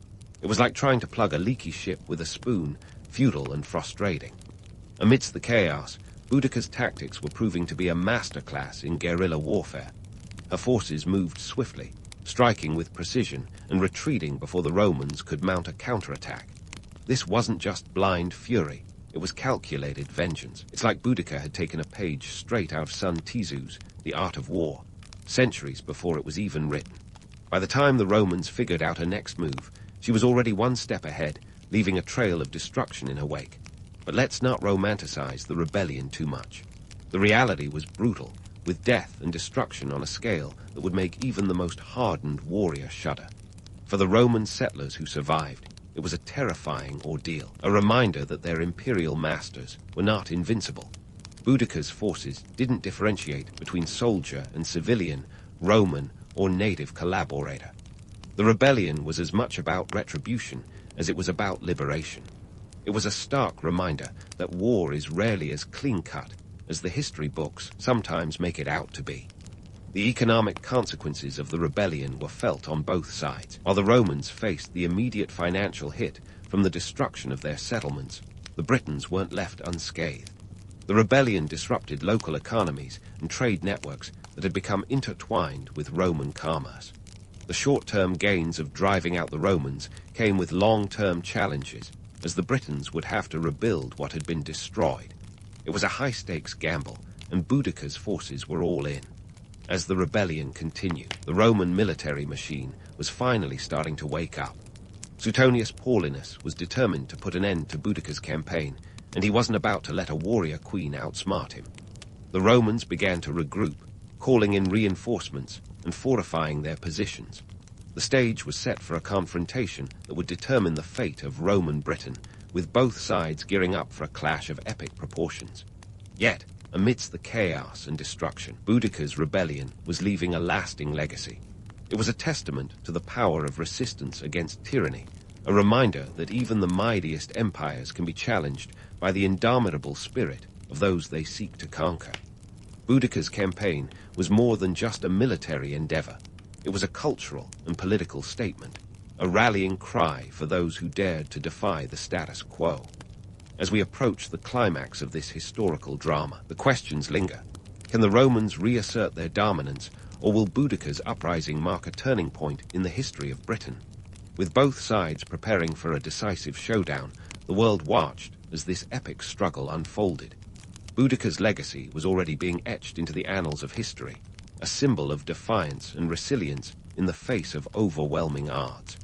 It was like trying to plug a leaky ship with a spoon, futile and frustrating. Amidst the chaos, Boudica's tactics were proving to be a masterclass in guerrilla warfare. Her forces moved swiftly, striking with precision and retreating before the Romans could mount a counterattack. This wasn't just blind fury, it was calculated vengeance. It's like Boudica had taken a page straight out of Sun Tzu's The Art of War, centuries before it was even written. By the time the Romans figured out her next move, she was already one step ahead, leaving a trail of destruction in her wake. But let's not romanticize the rebellion too much. The reality was brutal, with death and destruction on a scale that would make even the most hardened warrior shudder. For the Roman settlers who survived, it was a terrifying ordeal, a reminder that their imperial masters were not invincible. Boudica's forces didn't differentiate between soldier and civilian, Roman or native collaborator. The rebellion was as much about retribution as it was about liberation. It was a stark reminder that war is rarely as clean-cut as the history books sometimes make it out to be. The economic consequences of the rebellion were felt on both sides. While the Romans faced the immediate financial hit from the destruction of their settlements, the Britons weren't left unscathed. The rebellion disrupted local economies and trade networks that had become intertwined with Roman commerce. The short-term gains of driving out the Romans came with long-term challenges, as the Britons would have to rebuild what had been destroyed. It was a high-stakes gamble, and Boudica's forces were all in. As the rebellion continued, the Roman military machine was finally starting to wake up. Suetonius Paulinus was determined to put an end to Boudica's campaign, and he wasn't about to let a warrior queen outsmart him. The Romans began to regroup, calling in reinforcements and fortifying their positions. The The stage was set for a confrontation that would determine the fate of Roman Britain, with both sides gearing up for a clash of epic proportions. Yet, amidst the chaos and destruction, Boudica's rebellion was leaving a lasting legacy. It was a testament to the power of resistance against tyranny, a reminder that even the mightiest empires can be challenged by the indomitable spirit of those they seek to conquer. Boudica's campaign was more than just a military endeavor. It was a cultural and political statement, a rallying cry for those who dared to defy the status quo. As we approach the climax of this historical drama, the questions linger. Can the Romans reassert their dominance, or will Boudica's uprising mark a turning point in the history of Britain? With both sides preparing for a decisive showdown, the world watched as this epic struggle unfolded. Boudica's legacy was already being etched into the annals of history, a symbol of defiance and resilience in the face of overwhelming odds.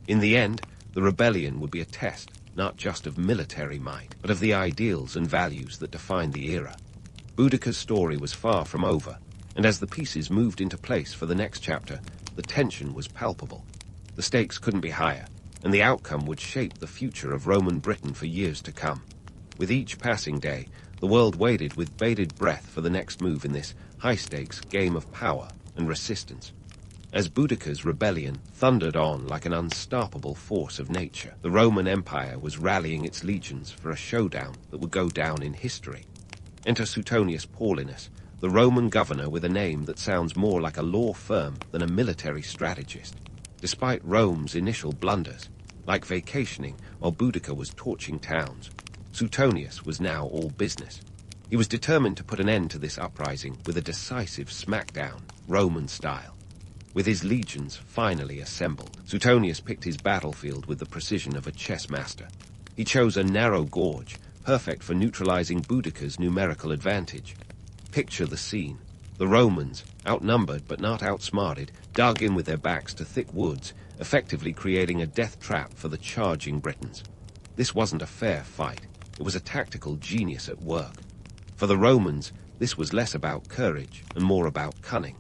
In the end, the rebellion would be a test not just of military might, but of the ideals and values that defined the era. Boudica's story was far from over, and as the pieces moved into place for the next chapter, the tension was palpable. The stakes couldn't be higher, and the outcome would shape the future of Roman Britain for years to come. With each passing day, the world waited with bated breath for the next move in this high-stakes game of power and resistance. As Boudica's rebellion thundered on like an unstoppable force of nature, the Roman Empire was rallying its legions for a showdown that would go down in history. Enter Suetonius Paulinus, the Roman governor with a name that sounds more like a law firm than a military strategist. Despite Rome's initial blunders, like vacationing while Boudica was torching towns, Suetonius was now all business. He was determined to put an end to this uprising with a decisive smackdown, Roman style. With his legions finally assembled, Suetonius picked his battlefield with the precision of a chess master. He chose a narrow gorge, perfect for neutralizing Boudica's numerical advantage. Picture the scene. The Romans, outnumbered but not outsmarted, dug in with their backs to thick woods, effectively creating a death trap for the charging Britons. This wasn't a fair fight. It was a tactical genius at work. For the Romans, this was less about courage and more about cunning.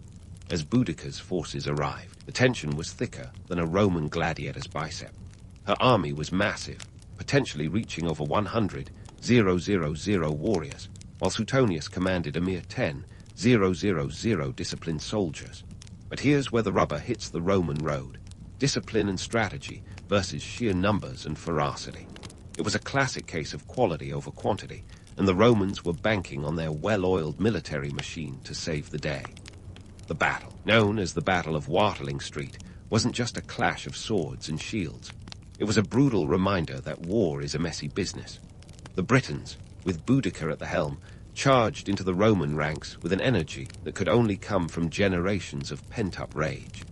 As Boudica's forces arrived, the tension was thicker than a Roman gladiator's bicep. Her army was massive, potentially reaching over 100,000 warriors, while Suetonius commanded a mere 10,000 disciplined soldiers. But here's where the rubber hits the Roman road. Discipline and strategy versus sheer numbers and ferocity. It was a classic case of quality over quantity, and the Romans were banking on their well-oiled military machine to save the day. The battle, known as the Battle of Watling Street, wasn't just a clash of swords and shields. It was a brutal reminder that war is a messy business. The Britons, with Boudica at the helm, charged into the Roman ranks with an energy that could only come from generations of pent-up rage.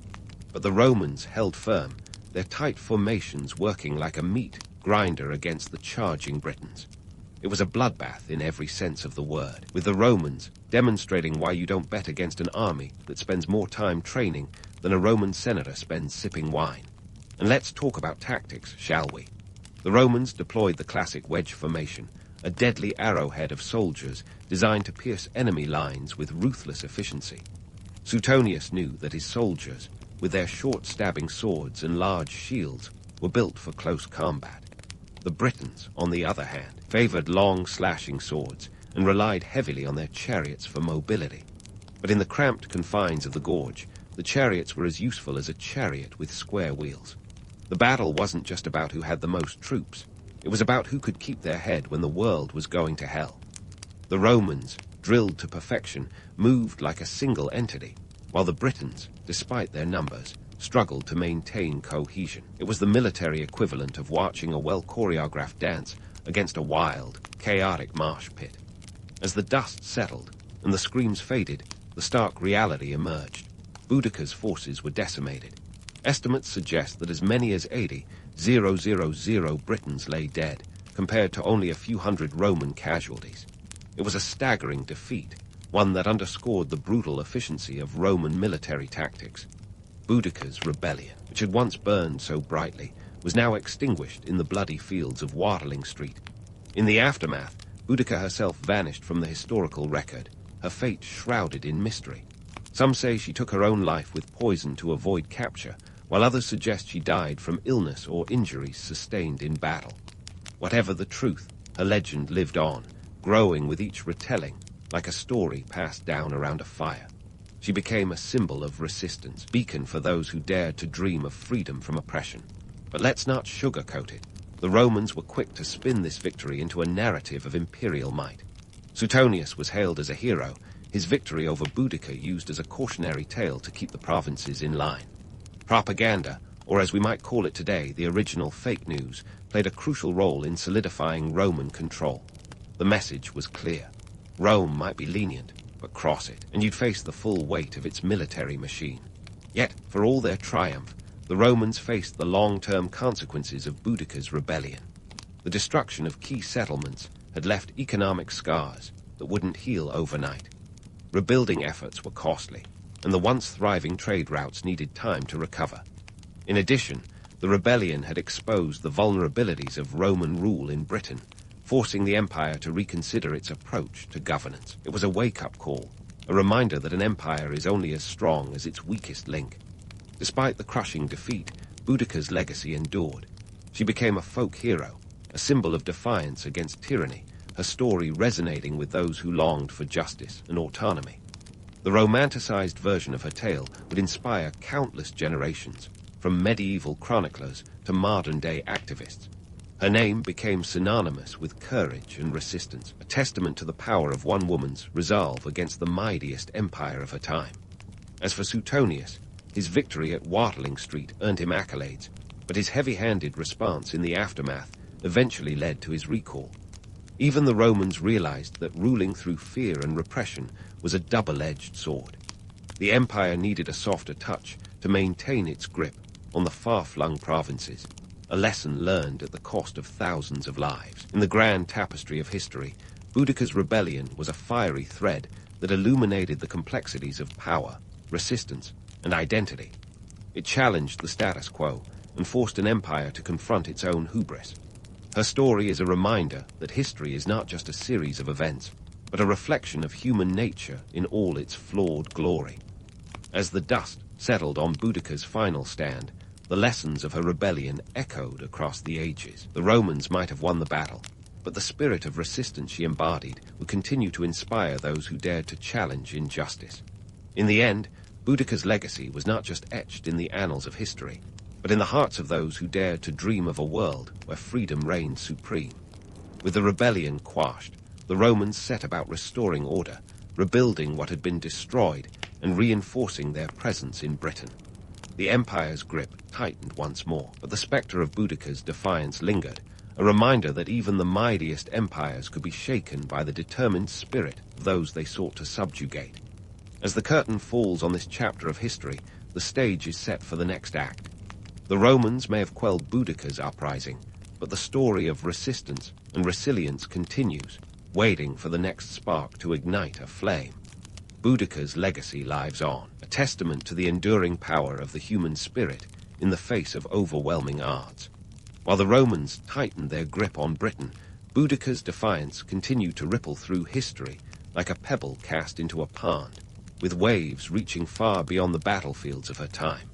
But the Romans held firm, their tight formations working like a meat grinder against the charging Britons. It was a bloodbath in every sense of the word, with the Romans demonstrating why you don't bet against an army that spends more time training than a Roman senator spends sipping wine. And let's talk about tactics, shall we? The Romans deployed the classic wedge formation, a deadly arrowhead of soldiers designed to pierce enemy lines with ruthless efficiency. Suetonius knew that his soldiers, with their short-stabbing swords and large shields, were built for close combat. The Britons, on the other hand, favored long slashing swords and relied heavily on their chariots for mobility. But in the cramped confines of the gorge, the chariots were as useful as a chariot with square wheels. The battle wasn't just about who had the most troops. It was about who could keep their head when the world was going to hell. The Romans, drilled to perfection, moved like a single entity, while the Britons, despite their numbers, struggled to maintain cohesion. It was the military equivalent of watching a well-choreographed dance against a wild, chaotic marsh pit. As the dust settled and the screams faded, the stark reality emerged. Boudica's forces were decimated. Estimates suggest that as many as 80,000 Britons lay dead, compared to only a few hundred Roman casualties. It was a staggering defeat, one that underscored the brutal efficiency of Roman military tactics. Boudica's rebellion, which had once burned so brightly, was now extinguished in the bloody fields of Watling Street. In the aftermath, Boudica herself vanished from the historical record, her fate shrouded in mystery. Some say she took her own life with poison to avoid capture, while others suggest she died from illness or injuries sustained in battle. Whatever the truth, her legend lived on, growing with each retelling, like a story passed down around a fire. She became a symbol of resistance, beacon for those who dared to dream of freedom from oppression. But let's not sugarcoat it. The Romans were quick to spin this victory into a narrative of imperial might. Suetonius was hailed as a hero, his victory over Boudica used as a cautionary tale to keep the provinces in line. Propaganda, or as we might call it today, the original fake news, played a crucial role in solidifying Roman control. The message was clear. Rome might be lenient, but cross it, and you'd face the full weight of its military machine. Yet, for all their triumph, the Romans faced the long-term consequences of Boudica's rebellion. The destruction of key settlements had left economic scars that wouldn't heal overnight. Rebuilding efforts were costly, and the once thriving trade routes needed time to recover. In addition, the rebellion had exposed the vulnerabilities of Roman rule in Britain, forcing the empire to reconsider its approach to governance. It was a wake-up call, a reminder that an empire is only as strong as its weakest link. Despite the crushing defeat, Boudica's legacy endured. She became a folk hero, a symbol of defiance against tyranny, her story resonating with those who longed for justice and autonomy. The romanticized version of her tale would inspire countless generations, from medieval chroniclers to modern-day activists. Her name became synonymous with courage and resistance, a testament to the power of one woman's resolve against the mightiest empire of her time. As for Suetonius, his victory at Watling Street earned him accolades, but his heavy-handed response in the aftermath eventually led to his recall. Even the Romans realized that ruling through fear and repression was a double-edged sword. The empire needed a softer touch to maintain its grip on the far-flung provinces, a lesson learned at the cost of thousands of lives. In the grand tapestry of history, Boudica's rebellion was a fiery thread that illuminated the complexities of power, resistance, and identity. It challenged the status quo and forced an empire to confront its own hubris. Her story is a reminder that history is not just a series of events, but a reflection of human nature in all its flawed glory. As the dust settled on Boudica's final stand, the lessons of her rebellion echoed across the ages. The Romans might have won the battle, but the spirit of resistance she embodied would continue to inspire those who dared to challenge injustice. In the end, Boudica's legacy was not just etched in the annals of history, but in the hearts of those who dared to dream of a world where freedom reigned supreme. With the rebellion quashed, the Romans set about restoring order, rebuilding what had been destroyed, and reinforcing their presence in Britain. The empire's grip tightened once more, but the specter of Boudica's defiance lingered, a reminder that even the mightiest empires could be shaken by the determined spirit of those they sought to subjugate. As the curtain falls on this chapter of history, the stage is set for the next act. The Romans may have quelled Boudica's uprising, but the story of resistance and resilience continues, waiting for the next spark to ignite a flame. Boudica's legacy lives on, a testament to the enduring power of the human spirit in the face of overwhelming odds. While the Romans tightened their grip on Britain, Boudica's defiance continued to ripple through history like a pebble cast into a pond, with waves reaching far beyond the battlefields of her time.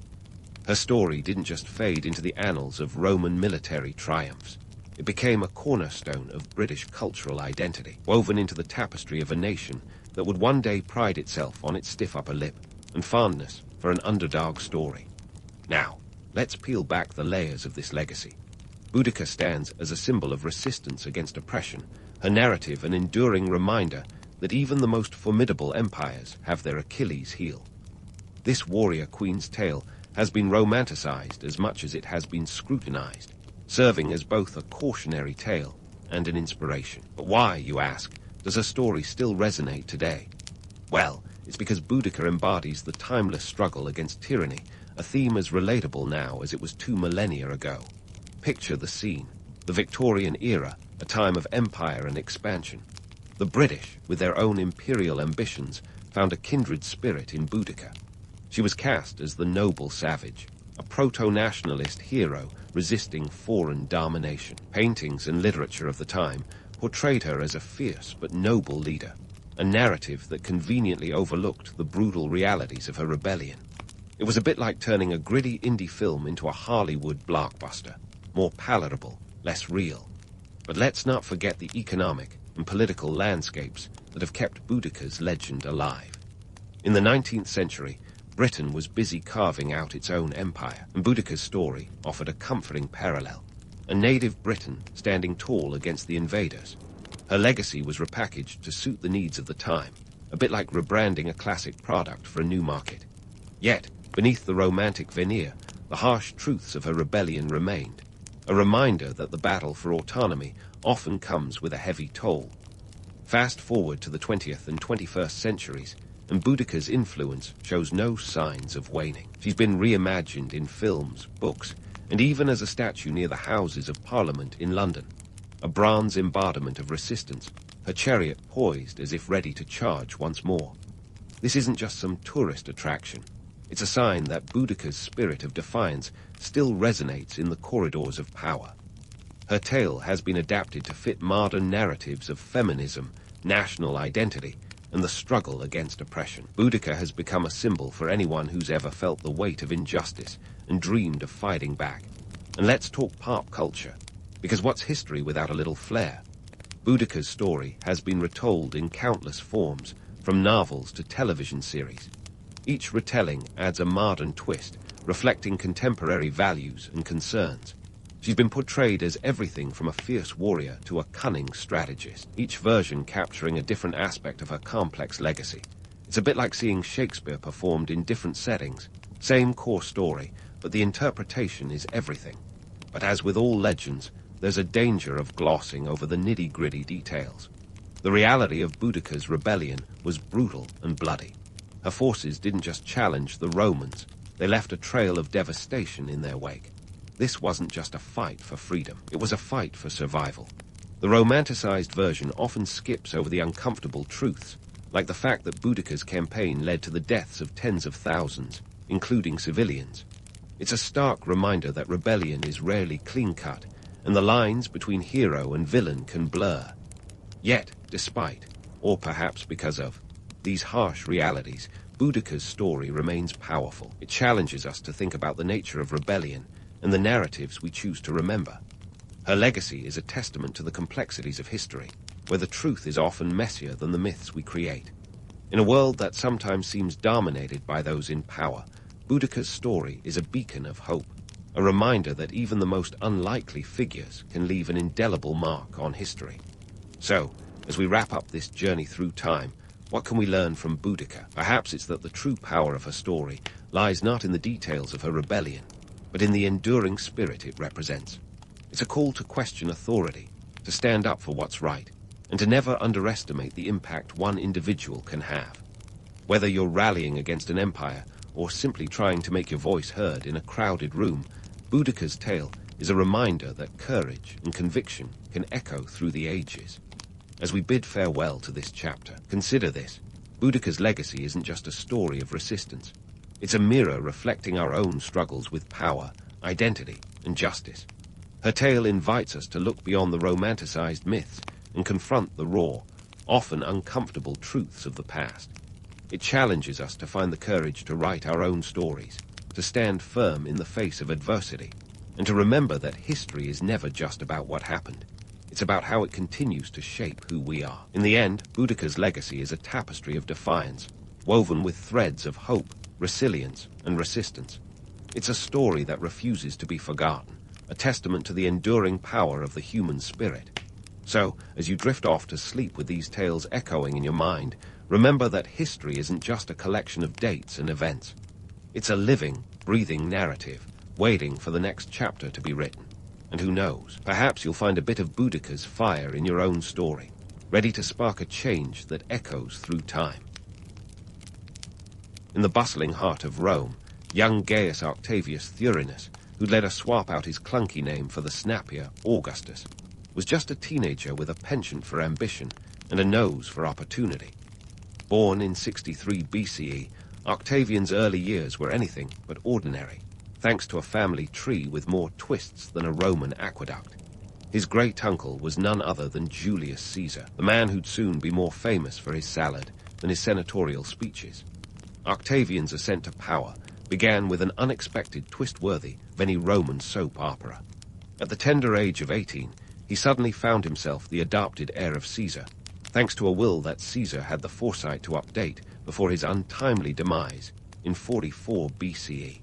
Her story didn't just fade into the annals of Roman military triumphs. It became a cornerstone of British cultural identity, woven into the tapestry of a nation that would one day pride itself on its stiff upper lip and fondness for an underdog story. Now, let's peel back the layers of this legacy. Boudica stands as a symbol of resistance against oppression, her narrative an enduring reminder that even the most formidable empires have their Achilles heel. This warrior queen's tale has been romanticized as much as it has been scrutinized, serving as both a cautionary tale and an inspiration. But why, you ask, does her story still resonate today? Well, it's because Boudica embodies the timeless struggle against tyranny, a theme as relatable now as it was 2 millennia ago. Picture the scene, the Victorian era, a time of empire and expansion. The British, with their own imperial ambitions, found a kindred spirit in Boudica. She was cast as the noble savage, a proto-nationalist hero resisting foreign domination. Paintings and literature of the time portrayed her as a fierce but noble leader, a narrative that conveniently overlooked the brutal realities of her rebellion. It was a bit like turning a gritty indie film into a Hollywood blockbuster, more palatable, less real. But let's not forget the economic and political landscapes that have kept Boudica's legend alive. In the 19th century, Britain was busy carving out its own empire, and Boudica's story offered a comforting parallel. A native Briton standing tall against the invaders. Her legacy was repackaged to suit the needs of the time, a bit like rebranding a classic product for a new market. Yet, beneath the romantic veneer, the harsh truths of her rebellion remained, a reminder that the battle for autonomy often comes with a heavy toll. Fast forward to the 20th and 21st centuries, and Boudica's influence shows no signs of waning. She's been reimagined in films, books, and even as a statue near the Houses of Parliament in London, a bronze embodiment of resistance, her chariot poised as if ready to charge once more. This isn't just some tourist attraction. It's a sign that Boudica's spirit of defiance still resonates in the corridors of power. Her tale has been adapted to fit modern narratives of feminism, national identity, and the struggle against oppression. Boudica has become a symbol for anyone who's ever felt the weight of injustice and dreamed of fighting back. And let's talk pop culture, because what's history without a little flair? Boudica's story has been retold in countless forms, from novels to television series. Each retelling adds a modern twist, reflecting contemporary values and concerns. She's been portrayed as everything from a fierce warrior to a cunning strategist, each version capturing a different aspect of her complex legacy. It's a bit like seeing Shakespeare performed in different settings. Same core story, but the interpretation is everything. But as with all legends, there's a danger of glossing over the nitty-gritty details. The reality of Boudica's rebellion was brutal and bloody. Her forces didn't just challenge the Romans, they left a trail of devastation in their wake. This wasn't just a fight for freedom, it was a fight for survival. The romanticized version often skips over the uncomfortable truths, like the fact that Boudica's campaign led to the deaths of tens of thousands, including civilians. It's a stark reminder that rebellion is rarely clean-cut, and the lines between hero and villain can blur. Yet, despite, or perhaps because of, these harsh realities, Boudica's story remains powerful. It challenges us to think about the nature of rebellion and the narratives we choose to remember. Her legacy is a testament to the complexities of history, where the truth is often messier than the myths we create. In a world that sometimes seems dominated by those in power, Boudica's story is a beacon of hope, a reminder that even the most unlikely figures can leave an indelible mark on history. So, as we wrap up this journey through time, what can we learn from Boudica? Perhaps it's that the true power of her story lies not in the details of her rebellion, but in the enduring spirit it represents. It's a call to question authority, to stand up for what's right, and to never underestimate the impact one individual can have. Whether you're rallying against an empire or simply trying to make your voice heard in a crowded room, Boudica's tale is a reminder that courage and conviction can echo through the ages. As we bid farewell to this chapter, consider this. Boudica's legacy isn't just a story of resistance. It's a mirror reflecting our own struggles with power, identity, and justice. Her tale invites us to look beyond the romanticized myths and confront the raw, often uncomfortable truths of the past. It challenges us to find the courage to write our own stories, to stand firm in the face of adversity, and to remember that history is never just about what happened. It's about how it continues to shape who we are. In the end, Boudica's legacy is a tapestry of defiance, woven with threads of hope, resilience, and resistance. It's a story that refuses to be forgotten, a testament to the enduring power of the human spirit. So, as you drift off to sleep with these tales echoing in your mind, remember that history isn't just a collection of dates and events. It's a living, breathing narrative, waiting for the next chapter to be written. And who knows, perhaps you'll find a bit of Boudica's fire in your own story, ready to spark a change that echoes through time. In the bustling heart of Rome, young Gaius Octavius Thurinus, who'd let us swap out his clunky name for the snappier Augustus, was just a teenager with a penchant for ambition and a nose for opportunity. Born in 63 BCE, Octavian's early years were anything but ordinary, thanks to a family tree with more twists than a Roman aqueduct. His great-uncle was none other than Julius Caesar, the man who'd soon be more famous for his salad than his senatorial speeches. Octavian's ascent to power began with an unexpected twist worthy of any Roman soap opera. At the tender age of 18, he suddenly found himself the adopted heir of Caesar, thanks to a will that Caesar had the foresight to update before his untimely demise in 44 BCE.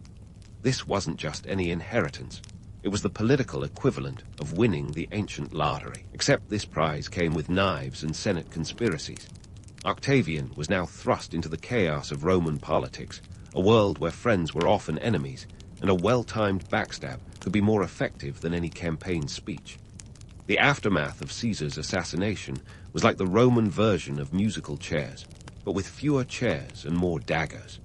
This wasn't just any inheritance. It was the political equivalent of winning the ancient lottery, except this prize came with knives and Senate conspiracies. Octavian was now thrust into the chaos of Roman politics, a world where friends were often enemies, and a well-timed backstab could be more effective than any campaign speech. The aftermath of Caesar's assassination was like the Roman version of musical chairs, but with fewer chairs and more daggers.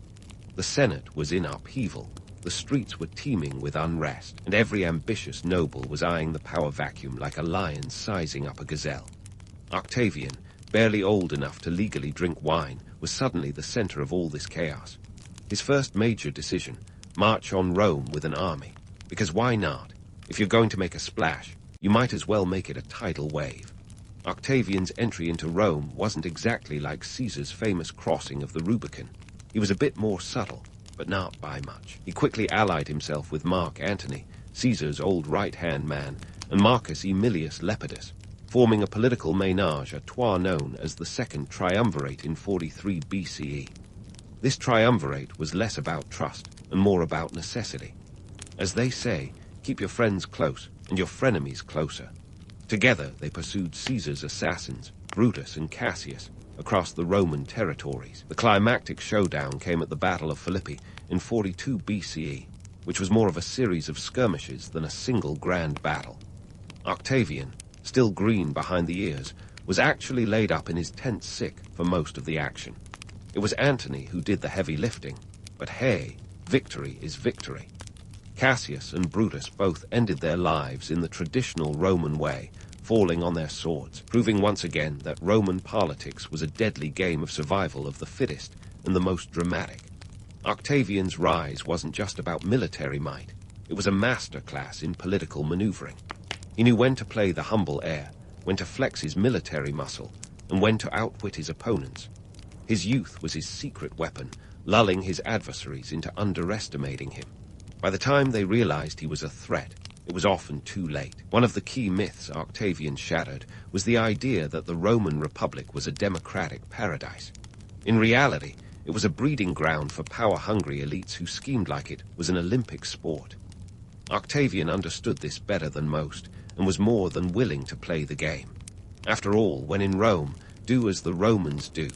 The Senate was in upheaval, the streets were teeming with unrest, and every ambitious noble was eyeing the power vacuum like a lion sizing up a gazelle. Octavian, barely old enough to legally drink wine, was suddenly the center of all this chaos. His first major decision, march on Rome with an army. Because why not? If you're going to make a splash, you might as well make it a tidal wave. Octavian's entry into Rome wasn't exactly like Caesar's famous crossing of the Rubicon. He was a bit more subtle, but not by much. He quickly allied himself with Mark Antony, Caesar's old right-hand man, and Marcus Aemilius Lepidus, forming a political ménage à trois known as the Second Triumvirate in 43 BCE. This triumvirate was less about trust and more about necessity. As they say, keep your friends close and your frenemies closer. Together they pursued Caesar's assassins, Brutus and Cassius, across the Roman territories. The climactic showdown came at the Battle of Philippi in 42 BCE, which was more of a series of skirmishes than a single grand battle. Octavian, still green behind the ears, was actually laid up in his tent sick for most of the action. It was Antony who did the heavy lifting, but hey, victory is victory. Cassius and Brutus both ended their lives in the traditional Roman way, falling on their swords, proving once again that Roman politics was a deadly game of survival of the fittest and the most dramatic. Octavian's rise wasn't just about military might. It was a masterclass in political maneuvering. He knew when to play the humble heir, when to flex his military muscle, and when to outwit his opponents. His youth was his secret weapon, lulling his adversaries into underestimating him. By the time they realized he was a threat, it was often too late. One of the key myths Octavian shattered was the idea that the Roman Republic was a democratic paradise. In reality, it was a breeding ground for power-hungry elites who schemed like it was an Olympic sport. Octavian understood this better than most, and was more than willing to play the game. After all, when in Rome, do as the Romans do.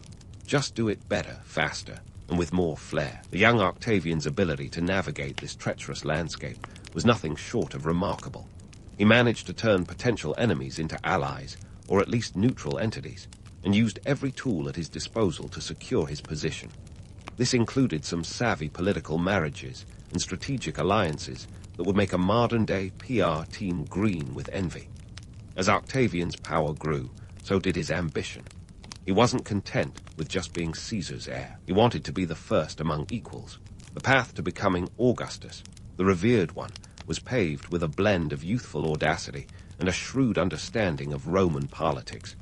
Just do it better, faster, and with more flair. The young Octavian's ability to navigate this treacherous landscape was nothing short of remarkable. He managed to turn potential enemies into allies, or at least neutral entities, and used every tool at his disposal to secure his position. This included some savvy political marriages and strategic alliances that would make a modern-day PR team green with envy. As Octavian's power grew, so did his ambition. He wasn't content with just being Caesar's heir. He wanted to be the first among equals. The path to becoming Augustus, the revered one, was paved with a blend of youthful audacity and a shrewd understanding of Roman politics.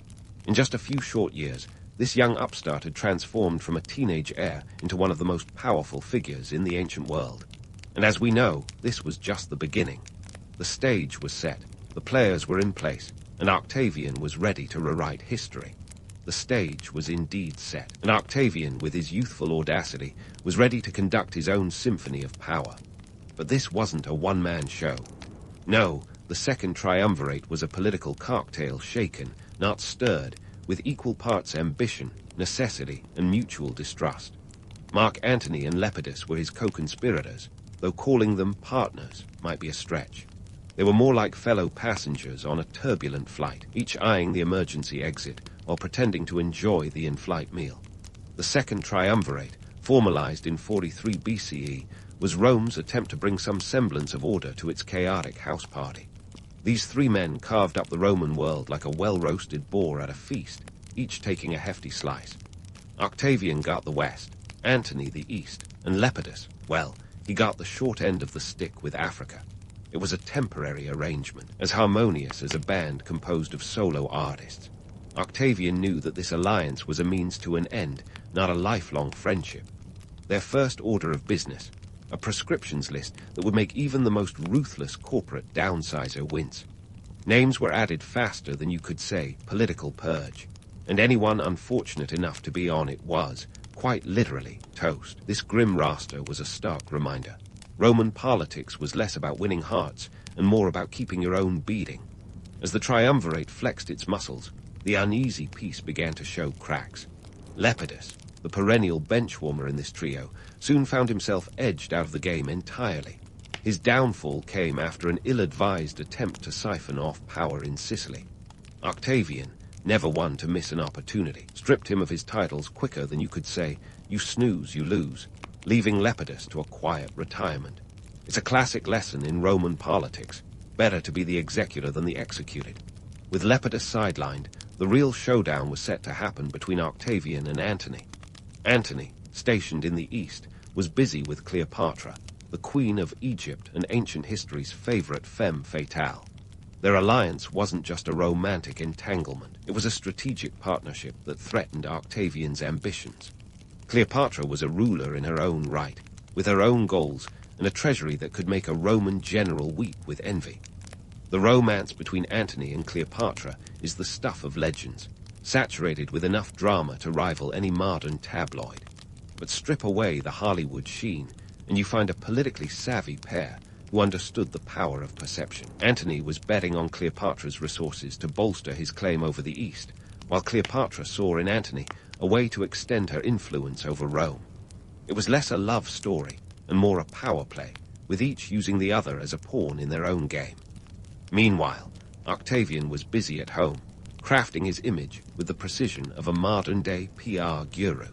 In just a few short years, this young upstart had transformed from a teenage heir into one of the most powerful figures in the ancient world. And as we know, this was just the beginning. The stage was set, the players were in place, and Octavian was ready to rewrite history. The stage was indeed set, and Octavian, with his youthful audacity, was ready to conduct his own symphony of power. But this wasn't a one-man show. No, the Second Triumvirate was a political cocktail shaken, not stirred, with equal parts ambition, necessity, and mutual distrust. Mark Antony and Lepidus were his co-conspirators, though calling them partners might be a stretch. They were more like fellow passengers on a turbulent flight, each eyeing the emergency exit while pretending to enjoy the in-flight meal. The Second Triumvirate, formalized in 43 BCE, was Rome's attempt to bring some semblance of order to its chaotic house party. These three men carved up the Roman world like a well-roasted boar at a feast, each taking a hefty slice. Octavian got the west, Antony the east, and Lepidus, well, he got the short end of the stick with Africa. It was a temporary arrangement, as harmonious as a band composed of solo artists. Octavian knew that this alliance was a means to an end, not a lifelong friendship. Their first order of business, a prescriptions list that would make even the most ruthless corporate downsizer wince. Names were added faster than you could say political purge, and anyone unfortunate enough to be on it was, quite literally, toast. This grim raster was a stark reminder. Roman politics was less about winning hearts and more about keeping your own beating. As the triumvirate flexed its muscles, the uneasy peace began to show cracks. Lepidus, the perennial benchwarmer in this trio, soon found himself edged out of the game entirely. His downfall came after an ill-advised attempt to siphon off power in Sicily. Octavian, never one to miss an opportunity, stripped him of his titles quicker than you could say, "You snooze, you lose," leaving Lepidus to a quiet retirement. It's a classic lesson in Roman politics. Better to be the executor than the executed. With Lepidus sidelined, the real showdown was set to happen between Octavian and Antony. Antony, stationed in the east, was busy with Cleopatra, the Queen of Egypt and ancient history's favorite femme fatale. Their alliance wasn't just a romantic entanglement. It was a strategic partnership that threatened Octavian's ambitions. Cleopatra was a ruler in her own right, with her own goals and a treasury that could make a Roman general weep with envy. The romance between Antony and Cleopatra is the stuff of legends, saturated with enough drama to rival any modern tabloid. But strip away the Hollywood sheen, and you find a politically savvy pair who understood the power of perception. Antony was betting on Cleopatra's resources to bolster his claim over the East, while Cleopatra saw in Antony a way to extend her influence over Rome. It was less a love story and more a power play, with each using the other as a pawn in their own game. Meanwhile, Octavian was busy at home, crafting his image with the precision of a modern-day PR guru.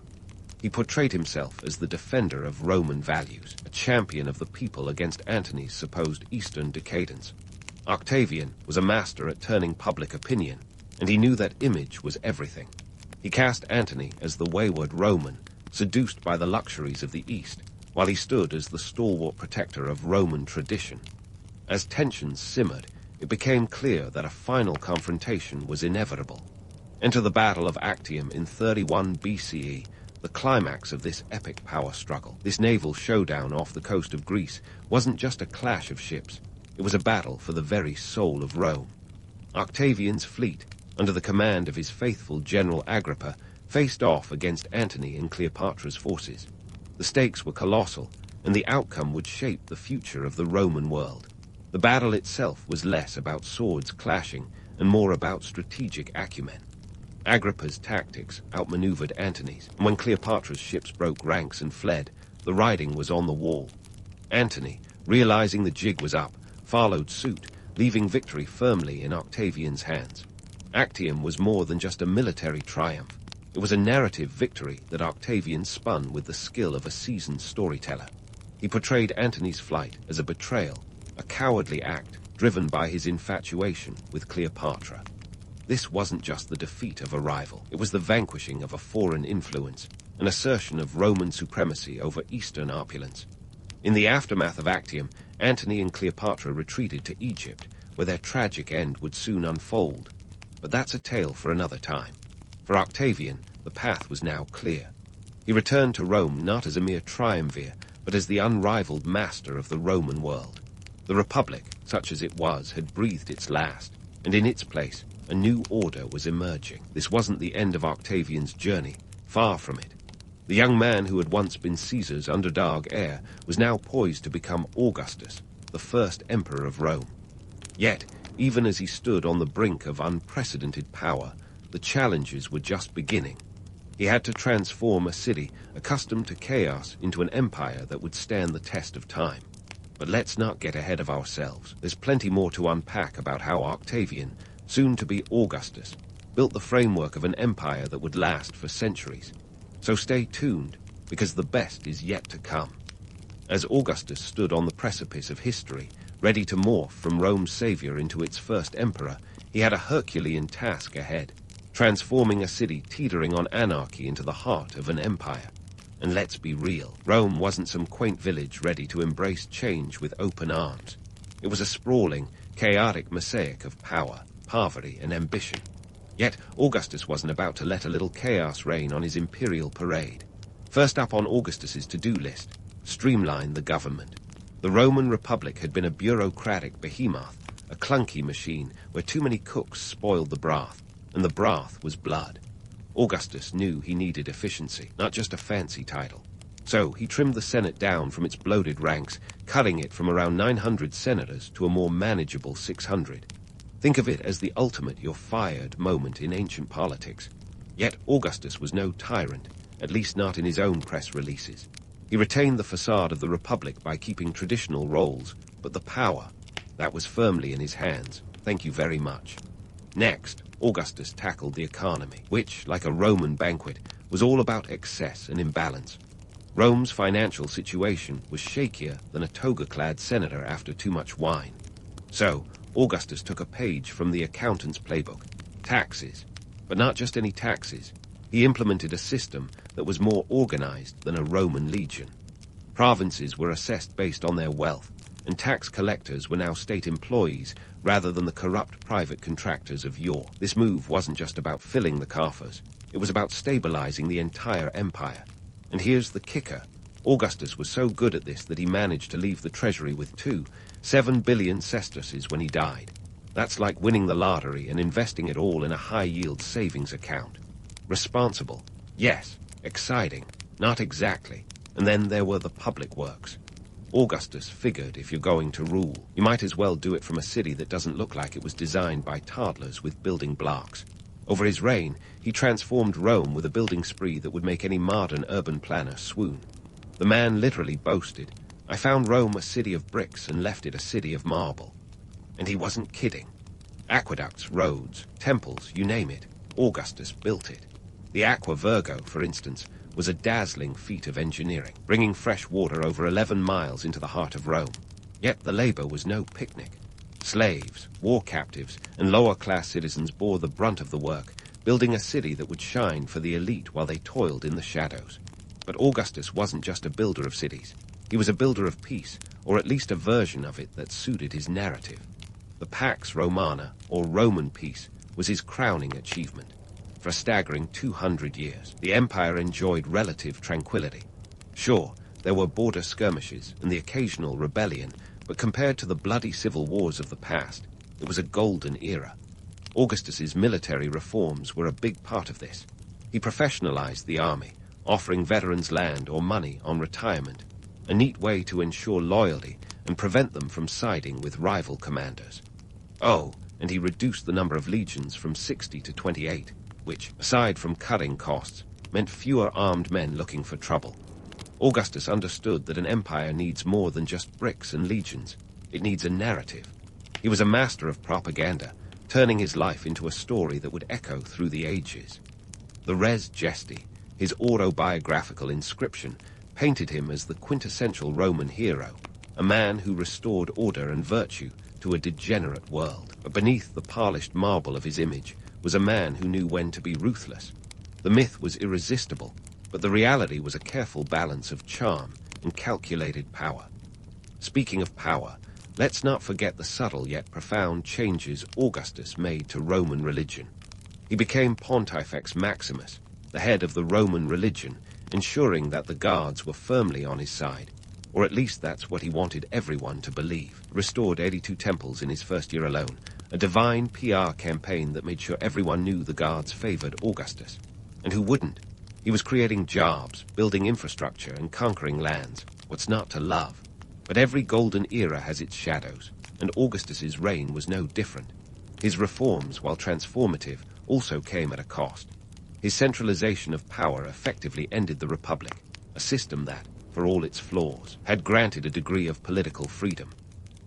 He portrayed himself as the defender of Roman values, a champion of the people against Antony's supposed Eastern decadence. Octavian was a master at turning public opinion, and he knew that image was everything. He cast Antony as the wayward Roman, seduced by the luxuries of the East, while he stood as the stalwart protector of Roman tradition. As tensions simmered, it became clear that a final confrontation was inevitable. Enter the Battle of Actium in 31 BCE, the climax of this epic power struggle. This naval showdown off the coast of Greece wasn't just a clash of ships. It was a battle for the very soul of Rome. Octavian's fleet, under the command of his faithful general Agrippa, faced off against Antony and Cleopatra's forces. The stakes were colossal, and the outcome would shape the future of the Roman world. The battle itself was less about swords clashing and more about strategic acumen. Agrippa's tactics outmaneuvered Antony's, and when Cleopatra's ships broke ranks and fled, the writing was on the wall. Antony, realizing the jig was up, followed suit, leaving victory firmly in Octavian's hands. Actium was more than just a military triumph. It was a narrative victory that Octavian spun with the skill of a seasoned storyteller. He portrayed Antony's flight as a betrayal, a cowardly act driven by his infatuation with Cleopatra. This wasn't just the defeat of a rival. It was the vanquishing of a foreign influence, an assertion of Roman supremacy over Eastern opulence. In the aftermath of Actium, Antony and Cleopatra retreated to Egypt, where their tragic end would soon unfold. But that's a tale for another time. For Octavian, the path was now clear. He returned to Rome not as a mere triumvir, but as the unrivaled master of the Roman world. The Republic, such as it was, had breathed its last, and in its place, a new order was emerging. This wasn't the end of Octavian's journey, far from it. The young man who had once been Caesar's underdog heir was now poised to become Augustus, the first emperor of Rome. Yet, even as he stood on the brink of unprecedented power, the challenges were just beginning. He had to transform a city accustomed to chaos into an empire that would stand the test of time. But let's not get ahead of ourselves. There's plenty more to unpack about how Octavian, soon to be Augustus, built the framework of an empire that would last for centuries. So stay tuned, because the best is yet to come. As Augustus stood on the precipice of history, ready to morph from Rome's savior into its first emperor, he had a Herculean task ahead, transforming a city teetering on anarchy into the heart of an empire. And let's be real, Rome wasn't some quaint village ready to embrace change with open arms. It was a sprawling, chaotic mosaic of power, poverty, and ambition. Yet Augustus wasn't about to let a little chaos reign on his imperial parade. First up on Augustus's to-do list streamline the government. The Roman Republic had been a bureaucratic behemoth, a clunky machine where too many cooks spoiled the broth, and the broth was blood. Augustus knew he needed efficiency, not just a fancy title. So he trimmed the Senate down from its bloated ranks, cutting it from around 900 senators to a more manageable 600. Think of it as the ultimate "you're fired" moment in ancient politics. Yet Augustus was no tyrant, at least not in his own press releases. He retained the facade of the Republic by keeping traditional roles, but the power, that was firmly in his hands. Thank you very much. Next, Augustus tackled the economy, which, like a Roman banquet, was all about excess and imbalance. Rome's financial situation was shakier than a toga-clad senator after too much wine. So, Augustus took a page from the accountant's playbook: taxes. But not just any taxes. He implemented a system that was more organized than a Roman legion. Provinces were assessed based on their wealth, and tax collectors were now state employees rather than the corrupt private contractors of yore. This move wasn't just about filling the coffers. It was about stabilizing the entire empire. And here's the kicker. Augustus was so good at this that he managed to leave the treasury with 7 billion sesterces when he died. That's like winning the lottery and investing it all in a high-yield savings account. Responsible, yes. Exciting, not exactly. And then there were the public works. Augustus figured if you're going to rule, you might as well do it from a city that doesn't look like it was designed by toddlers with building blocks. Over his reign, he transformed Rome with a building spree that would make any modern urban planner swoon. The man literally boasted, "I found Rome a city of bricks and left it a city of marble." And he wasn't kidding. Aqueducts, roads, temples, you name it, Augustus built it. The Aqua Virgo, for instance, was a dazzling feat of engineering, bringing fresh water over 11 miles into the heart of Rome. Yet the labor was no picnic. Slaves, war captives, and lower-class citizens bore the brunt of the work, building a city that would shine for the elite while they toiled in the shadows. But Augustus wasn't just a builder of cities. He was a builder of peace, or at least a version of it that suited his narrative. The Pax Romana, or Roman peace, was his crowning achievement. For a staggering 200 years, the empire enjoyed relative tranquility. Sure, there were border skirmishes and the occasional rebellion, but compared to the bloody civil wars of the past, it was a golden era. Augustus's military reforms were a big part of this. He professionalized the army, offering veterans land or money on retirement, a neat way to ensure loyalty and prevent them from siding with rival commanders. Oh, and he reduced the number of legions from 60 to 28, which, aside from cutting costs, meant fewer armed men looking for trouble. Augustus understood that an empire needs more than just bricks and legions. It needs a narrative. He was a master of propaganda, turning his life into a story that would echo through the ages. The Res Gesti, his autobiographical inscription, painted him as the quintessential Roman hero, a man who restored order and virtue to a degenerate world. But beneath the polished marble of his image was a man who knew when to be ruthless. The myth was irresistible, but the reality was a careful balance of charm and calculated power. Speaking of power, let's not forget the subtle yet profound changes Augustus made to Roman religion. He became Pontifex Maximus, the head of the Roman religion, ensuring that the guards were firmly on his side, or at least that's what he wanted everyone to believe. Restored 82 temples in his first year alone, a divine PR campaign that made sure everyone knew the guards favored Augustus. And who wouldn't? He was creating jobs, building infrastructure, and conquering lands. What's not to love? But every golden era has its shadows, and Augustus's reign was no different. His reforms, while transformative, also came at a cost. His centralization of power effectively ended the Republic, a system that, for all its flaws, had granted a degree of political freedom.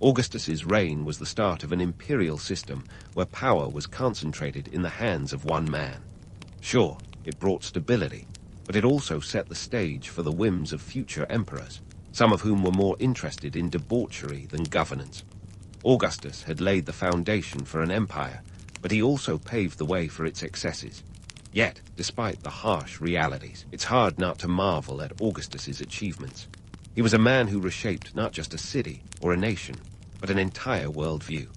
Augustus's reign was the start of an imperial system where power was concentrated in the hands of one man. Sure, it brought stability, but it also set the stage for the whims of future emperors, some of whom were more interested in debauchery than governance. Augustus had laid the foundation for an empire, but he also paved the way for its excesses. Yet, despite the harsh realities, it's hard not to marvel at Augustus's achievements. He was a man who reshaped not just a city or a nation, but an entire worldview.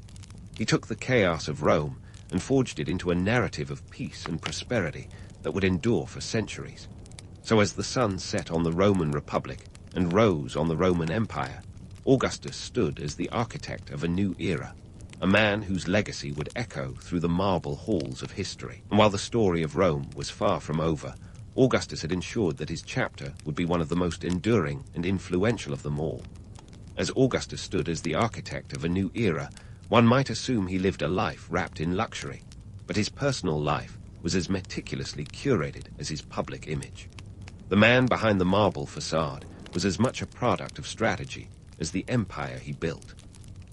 He took the chaos of Rome and forged it into a narrative of peace and prosperity that would endure for centuries. So as the sun set on the Roman Republic, and rose on the Roman Empire, Augustus stood as the architect of a new era, a man whose legacy would echo through the marble halls of history. And while the story of Rome was far from over, Augustus had ensured that his chapter would be one of the most enduring and influential of them all. As Augustus stood as the architect of a new era, one might assume he lived a life wrapped in luxury, but his personal life was as meticulously curated as his public image. The man behind the marble facade was as much a product of strategy as the empire he built.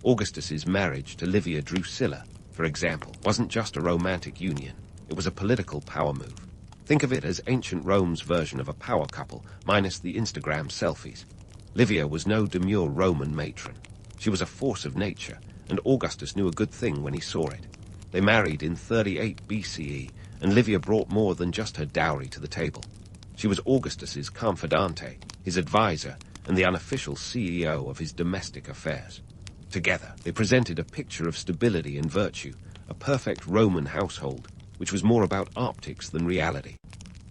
Augustus's marriage to Livia Drusilla, for example, wasn't just a romantic union, it was a political power move. Think of it as ancient Rome's version of a power couple, minus the Instagram selfies. Livia was no demure Roman matron. She was a force of nature, and Augustus knew a good thing when he saw it. They married in 38 BCE, and Livia brought more than just her dowry to the table. She was Augustus's confidante, his advisor, and the unofficial CEO of his domestic affairs. Together, they presented a picture of stability and virtue, a perfect Roman household, which was more about optics than reality.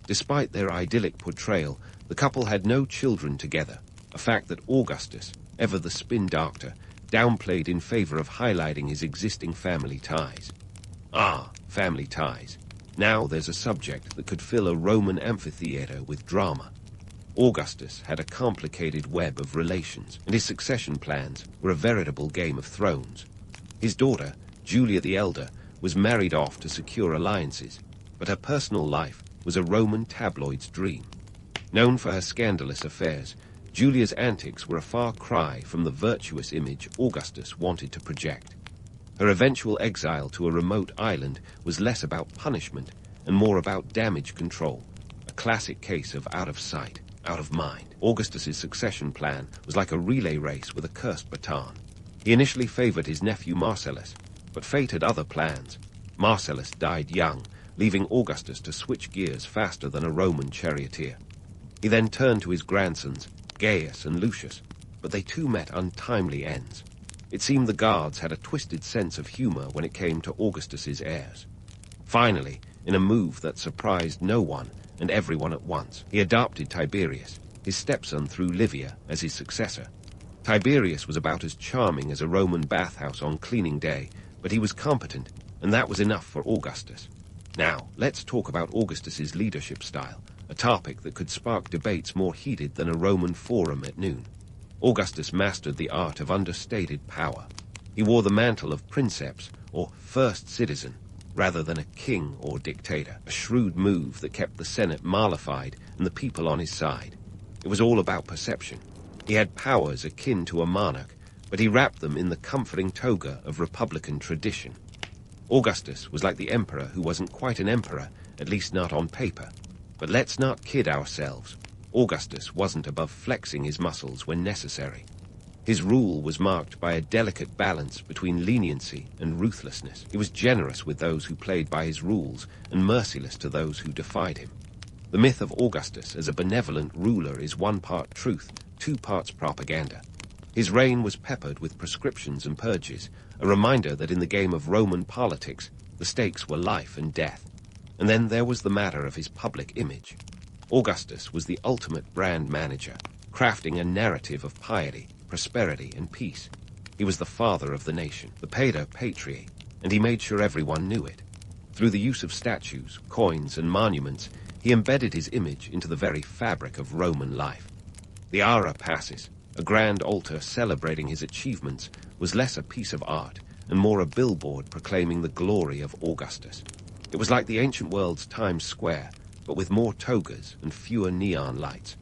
Despite their idyllic portrayal, the couple had no children together, a fact that Augustus, ever the spin doctor, downplayed in favor of highlighting his existing family ties. Ah, family ties. Now there's a subject that could fill a Roman amphitheater with drama. Augustus had a complicated web of relations, and his succession plans were a veritable Game of Thrones. His daughter, Julia the Elder, was married off to secure alliances, but her personal life was a Roman tabloid's dream. Known for her scandalous affairs, Julia's antics were a far cry from the virtuous image Augustus wanted to project. Her eventual exile to a remote island was less about punishment and more about damage control, a classic case of out of sight, out of mind. Augustus's succession plan was like a relay race with a cursed baton. He initially favored his nephew Marcellus, but fate had other plans. Marcellus died young, leaving Augustus to switch gears faster than a Roman charioteer. He then turned to his grandsons, Gaius and Lucius, but they too met untimely ends. It seemed the guards had a twisted sense of humor when it came to Augustus's heirs. Finally, in a move that surprised no one and everyone at once, he adopted Tiberius, his stepson through Livia, as his successor. Tiberius was about as charming as a Roman bathhouse on cleaning day, but he was competent, and that was enough for Augustus. Now, let's talk about Augustus's leadership style, a topic that could spark debates more heated than a Roman forum at noon. Augustus mastered the art of understated power. He wore the mantle of princeps, or first citizen, rather than a king or dictator, a shrewd move that kept the Senate mollified and the people on his side. It was all about perception. He had powers akin to a monarch, but he wrapped them in the comforting toga of republican tradition. Augustus was like the emperor who wasn't quite an emperor, at least not on paper. But let's not kid ourselves. Augustus wasn't above flexing his muscles when necessary. His rule was marked by a delicate balance between leniency and ruthlessness. He was generous with those who played by his rules and merciless to those who defied him. The myth of Augustus as a benevolent ruler is 1 part truth, 2 parts propaganda. His reign was peppered with proscriptions and purges, a reminder that in the game of Roman politics, the stakes were life and death. And then there was the matter of his public image. Augustus was the ultimate brand manager, crafting a narrative of piety, prosperity, and peace. He was the father of the nation, the pater patriae, and he made sure everyone knew it. Through the use of statues, coins, and monuments, he embedded his image into the very fabric of Roman life. The Ara Pacis, a grand altar celebrating his achievements, was less a piece of art and more a billboard proclaiming the glory of Augustus. It was like the ancient world's Times Square, but with more togas and fewer neon lights.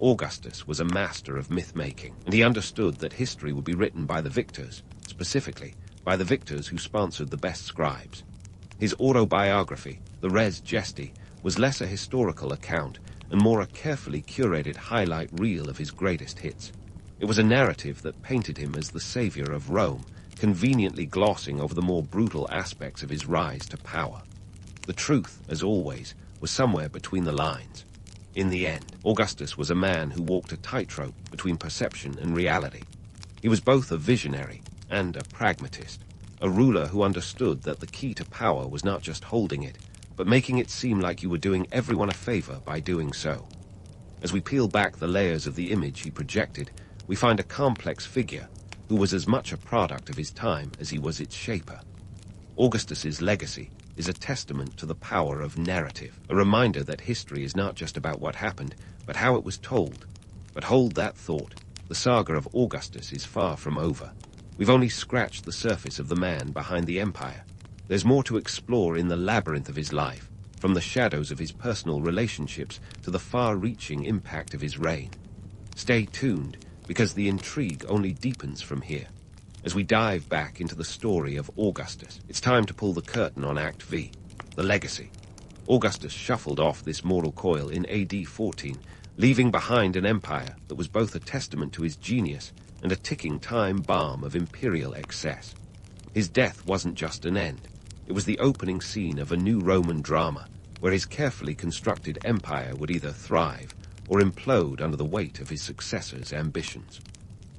Augustus was a master of myth-making, and he understood that history would be written by the victors, specifically by the victors who sponsored the best scribes. His autobiography, the Res Gesti, was less a historical account and more a carefully curated highlight reel of his greatest hits. It was a narrative that painted him as the savior of Rome, conveniently glossing over the more brutal aspects of his rise to power. The truth, as always, was somewhere between the lines. In the end, Augustus was a man who walked a tightrope between perception and reality. He was both a visionary and a pragmatist, a ruler who understood that the key to power was not just holding it, but making it seem like you were doing everyone a favor by doing so. As we peel back the layers of the image he projected, we find a complex figure who was as much a product of his time as he was its shaper. Augustus's legacy is a testament to the power of narrative, a reminder that history is not just about what happened, but how it was told. But hold that thought. The saga of Augustus is far from over. We've only scratched the surface of the man behind the empire. There's more to explore in the labyrinth of his life, from the shadows of his personal relationships to the far-reaching impact of his reign. Stay tuned, because the intrigue only deepens from here. As we dive back into the story of Augustus, it's time to pull the curtain on Act V, the legacy. Augustus shuffled off this mortal coil in AD 14, leaving behind an empire that was both a testament to his genius and a ticking time bomb of imperial excess. His death wasn't just an end. It was the opening scene of a new Roman drama, where his carefully constructed empire would either thrive or implode under the weight of his successor's ambitions.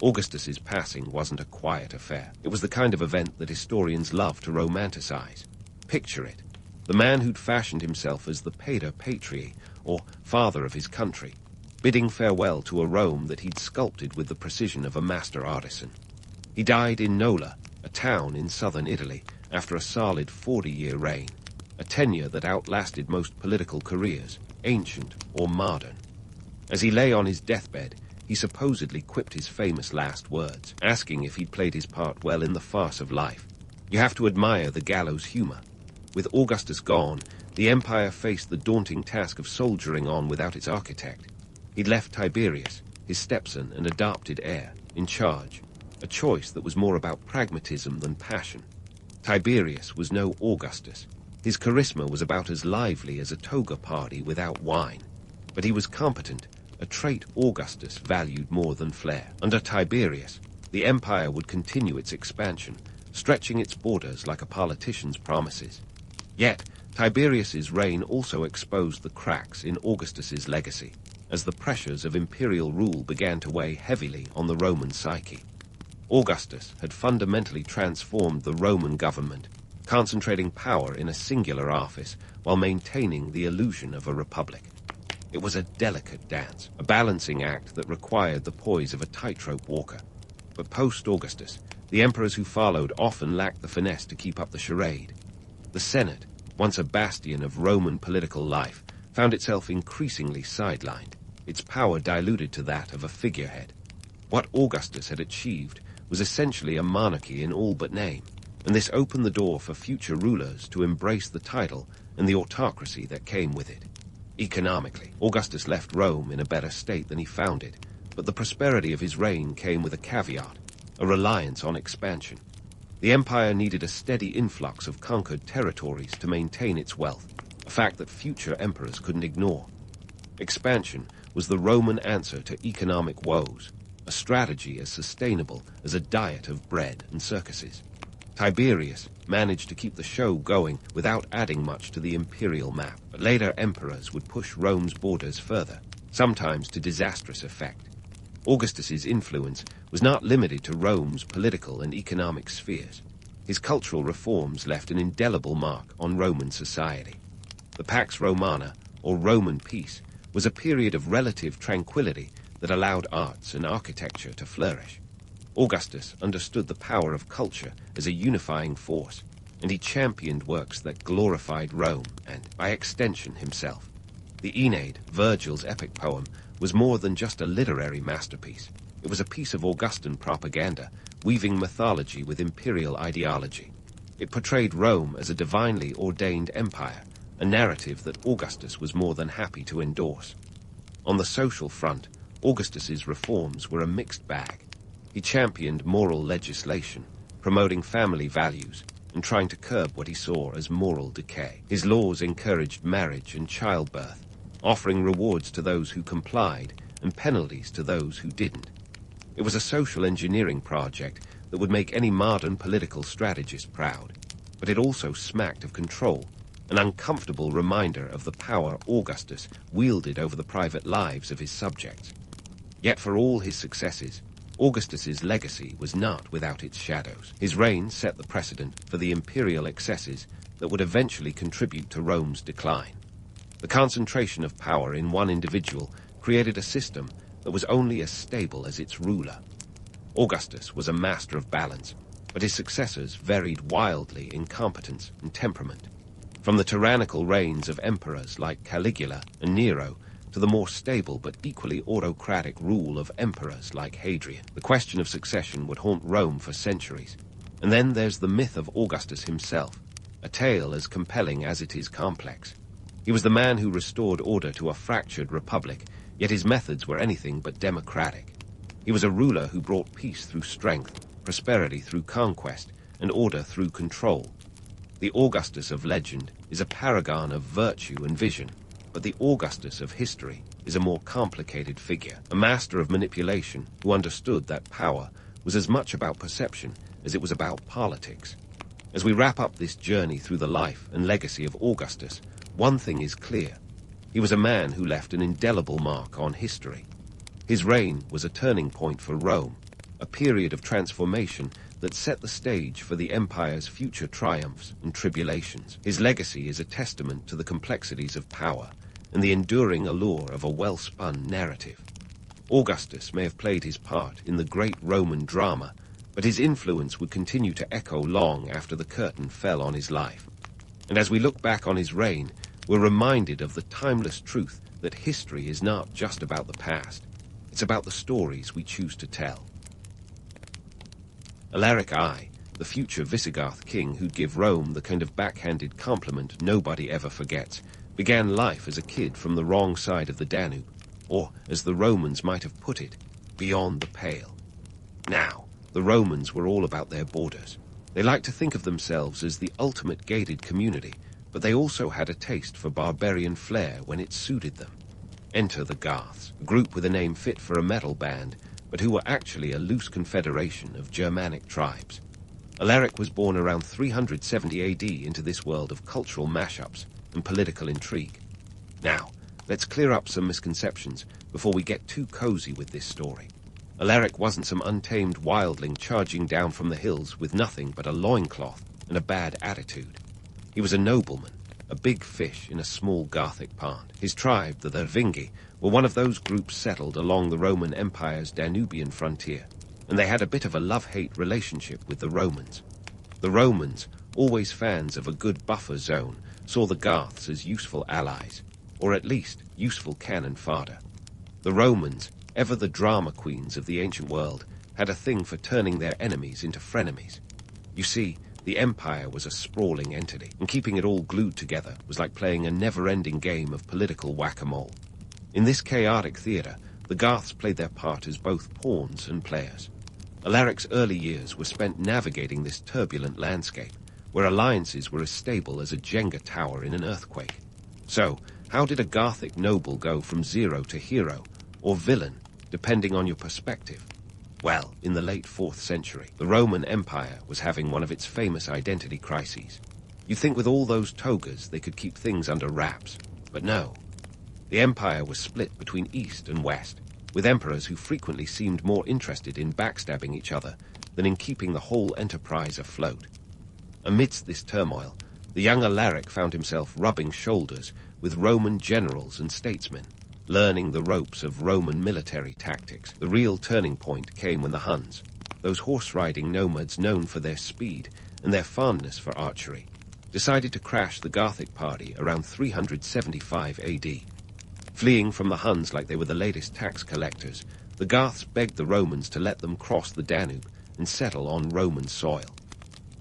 Augustus's passing wasn't a quiet affair. It was the kind of event that historians love to romanticize. Picture it. The man who'd fashioned himself as the Pater Patriae, or father of his country, bidding farewell to a Rome that he'd sculpted with the precision of a master artisan. He died in Nola, a town in southern Italy, after a solid 40-year reign, a tenure that outlasted most political careers, ancient or modern. As he lay on his deathbed, he supposedly quipped his famous last words, asking if he'd played his part well in the farce of life. You have to admire the gallows humor. With Augustus gone, the empire faced the daunting task of soldiering on without its architect. He'd left Tiberius, his stepson and adopted heir, in charge, a choice that was more about pragmatism than passion. Tiberius was no Augustus. His charisma was about as lively as a toga party without wine. But he was competent, a trait Augustus valued more than flair. Under Tiberius, the empire would continue its expansion, stretching its borders like a politician's promises. Yet, Tiberius's reign also exposed the cracks in Augustus's legacy, as the pressures of imperial rule began to weigh heavily on the Roman psyche. Augustus had fundamentally transformed the Roman government, concentrating power in a singular office while maintaining the illusion of a republic. It was a delicate dance, a balancing act that required the poise of a tightrope walker. But post-Augustus, the emperors who followed often lacked the finesse to keep up the charade. The Senate, once a bastion of Roman political life, found itself increasingly sidelined, its power diluted to that of a figurehead. What Augustus had achieved was essentially a monarchy in all but name, and this opened the door for future rulers to embrace the title and the autocracy that came with it. Economically, Augustus left Rome in a better state than he found it, but the prosperity of his reign came with a caveat, a reliance on expansion. The empire needed a steady influx of conquered territories to maintain its wealth, a fact that future emperors couldn't ignore. Expansion was the Roman answer to economic woes, a strategy as sustainable as a diet of bread and circuses. Tiberius managed to keep the show going without adding much to the imperial map, but later emperors would push Rome's borders further, sometimes to disastrous effect. Augustus's influence was not limited to Rome's political and economic spheres. His cultural reforms left an indelible mark on Roman society. The Pax Romana, or Roman peace, was a period of relative tranquility that allowed arts and architecture to flourish. Augustus understood the power of culture as a unifying force, and he championed works that glorified Rome and, by extension, himself. The Aeneid, Virgil's epic poem, was more than just a literary masterpiece. It was a piece of Augustan propaganda, weaving mythology with imperial ideology. It portrayed Rome as a divinely ordained empire, a narrative that Augustus was more than happy to endorse. On the social front, Augustus's reforms were a mixed bag. He championed moral legislation, promoting family values, and trying to curb what he saw as moral decay. His laws encouraged marriage and childbirth, offering rewards to those who complied and penalties to those who didn't. It was a social engineering project that would make any modern political strategist proud, but it also smacked of control, an uncomfortable reminder of the power Augustus wielded over the private lives of his subjects. Yet for all his successes, Augustus's legacy was not without its shadows. His reign set the precedent for the imperial excesses that would eventually contribute to Rome's decline. The concentration of power in one individual created a system that was only as stable as its ruler. Augustus was a master of balance, but his successors varied wildly in competence and temperament. From the tyrannical reigns of emperors like Caligula and Nero to the more stable but equally autocratic rule of emperors like Hadrian, the question of succession would haunt Rome for centuries. And then there's the myth of Augustus himself, a tale as compelling as it is complex. He was the man who restored order to a fractured republic, yet his methods were anything but democratic. He was a ruler who brought peace through strength, prosperity through conquest, and order through control. The Augustus of legend is a paragon of virtue and vision, but the Augustus of history is a more complicated figure, a master of manipulation who understood that power was as much about perception as it was about politics. As we wrap up this journey through the life and legacy of Augustus, one thing is clear. He was a man who left an indelible mark on history. His reign was a turning point for Rome, a period of transformation that set the stage for the empire's future triumphs and tribulations. His legacy is a testament to the complexities of power and the enduring allure of a well-spun narrative. Augustus may have played his part in the great Roman drama, but his influence would continue to echo long after the curtain fell on his life. And as we look back on his reign, we're reminded of the timeless truth that history is not just about the past. It's about the stories we choose to tell. Alaric I, the future Visigoth king who'd give Rome the kind of backhanded compliment nobody ever forgets, began life as a kid from the wrong side of the Danube, or, as the Romans might have put it, beyond the pale. Now, the Romans were all about their borders. They liked to think of themselves as the ultimate gated community, but they also had a taste for barbarian flair when it suited them. Enter the Goths, a group with a name fit for a metal band, but who were actually a loose confederation of Germanic tribes. Alaric was born around 370 AD into this world of cultural mashups and political intrigue. Now, let's clear up some misconceptions before we get too cozy with this story. Alaric wasn't some untamed wildling charging down from the hills with nothing but a loincloth and a bad attitude. He was a nobleman, a big fish in a small Gothic pond. His tribe, the Vingi, were one of those groups settled along the Roman Empire's Danubian frontier, and they had a bit of a love-hate relationship with the Romans. The Romans, always fans of a good buffer zone, saw the Goths as useful allies, or at least useful cannon fodder. The Romans, ever the drama queens of the ancient world, had a thing for turning their enemies into frenemies. You see, the empire was a sprawling entity, and keeping it all glued together was like playing a never-ending game of political whack-a-mole. In this chaotic theater, the Goths played their part as both pawns and players. Alaric's early years were spent navigating this turbulent landscape, where alliances were as stable as a Jenga tower in an earthquake. So, how did a Gothic noble go from zero to hero, or villain, depending on your perspective? Well, in the late 4th century, the Roman Empire was having one of its famous identity crises. You'd think with all those togas they could keep things under wraps, but no. The empire was split between East and West, with emperors who frequently seemed more interested in backstabbing each other than in keeping the whole enterprise afloat. Amidst this turmoil, the young Alaric found himself rubbing shoulders with Roman generals and statesmen, learning the ropes of Roman military tactics. The real turning point came when the Huns, those horse-riding nomads known for their speed and their fondness for archery, decided to crash the Gothic party around 375 AD. Fleeing from the Huns like they were the latest tax collectors, the Goths begged the Romans to let them cross the Danube and settle on Roman soil.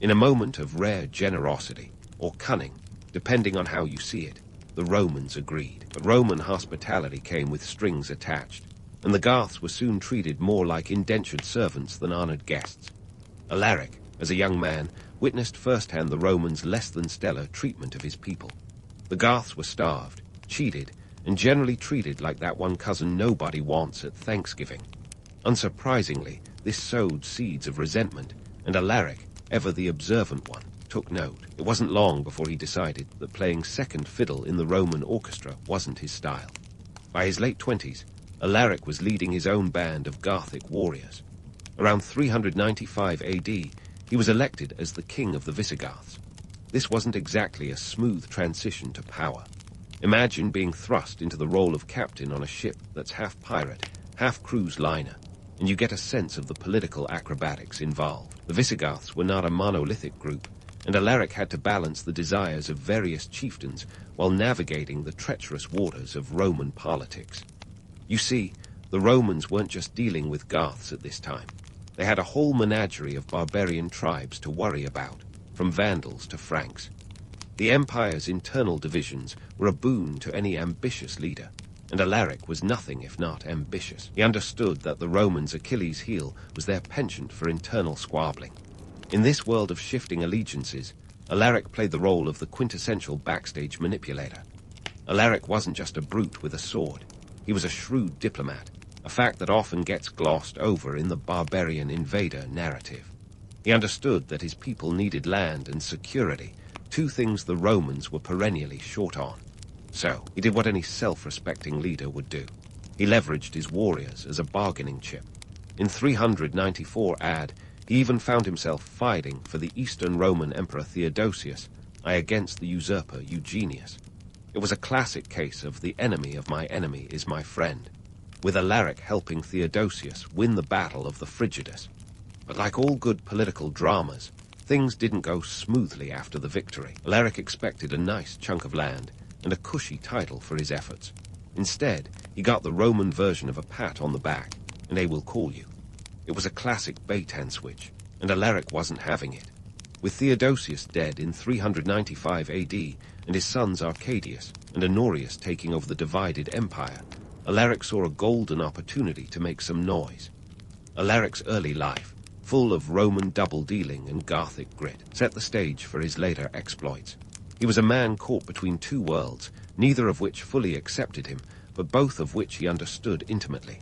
In a moment of rare generosity, or cunning, depending on how you see it, the Romans agreed. But Roman hospitality came with strings attached, and the Goths were soon treated more like indentured servants than honored guests. Alaric, as a young man, witnessed firsthand the Romans' less-than-stellar treatment of his people. The Goths were starved, cheated, and generally treated like that one cousin nobody wants at Thanksgiving. Unsurprisingly, this sowed seeds of resentment, and Alaric, ever the observant one, took note. It wasn't long before he decided that playing second fiddle in the Roman orchestra wasn't his style. By his late 20s, Alaric was leading his own band of Gothic warriors. Around 395 AD, he was elected as the king of the Visigoths. This wasn't exactly a smooth transition to power. Imagine being thrust into the role of captain on a ship that's half pirate, half cruise liner, and you get a sense of the political acrobatics involved. The Visigoths were not a monolithic group, and Alaric had to balance the desires of various chieftains while navigating the treacherous waters of Roman politics. You see, the Romans weren't just dealing with Goths at this time. They had a whole menagerie of barbarian tribes to worry about, from Vandals to Franks. The empire's internal divisions were a boon to any ambitious leader, and Alaric was nothing if not ambitious. He understood that the Romans' Achilles' heel was their penchant for internal squabbling. In this world of shifting allegiances, Alaric played the role of the quintessential backstage manipulator. Alaric wasn't just a brute with a sword. He was a shrewd diplomat, a fact that often gets glossed over in the barbarian invader narrative. He understood that his people needed land and security, two things the Romans were perennially short on. So, he did what any self-respecting leader would do. He leveraged his warriors as a bargaining chip. In 394 AD, he even found himself fighting for the Eastern Roman Emperor Theodosius against the usurper Eugenius. It was a classic case of the enemy of my enemy is my friend, with Alaric helping Theodosius win the Battle of the Frigidus. But like all good political dramas, things didn't go smoothly after the victory. Alaric expected a nice chunk of land and a cushy title for his efforts. Instead, he got the Roman version of a pat on the back, and they will call you. It was a classic bait and switch, and Alaric wasn't having it. With Theodosius dead in 395 AD and his sons Arcadius and Honorius taking over the divided empire, Alaric saw a golden opportunity to make some noise. Alaric's early life, full of Roman double-dealing and Gothic grit, set the stage for his later exploits. He was a man caught between two worlds, neither of which fully accepted him, but both of which he understood intimately.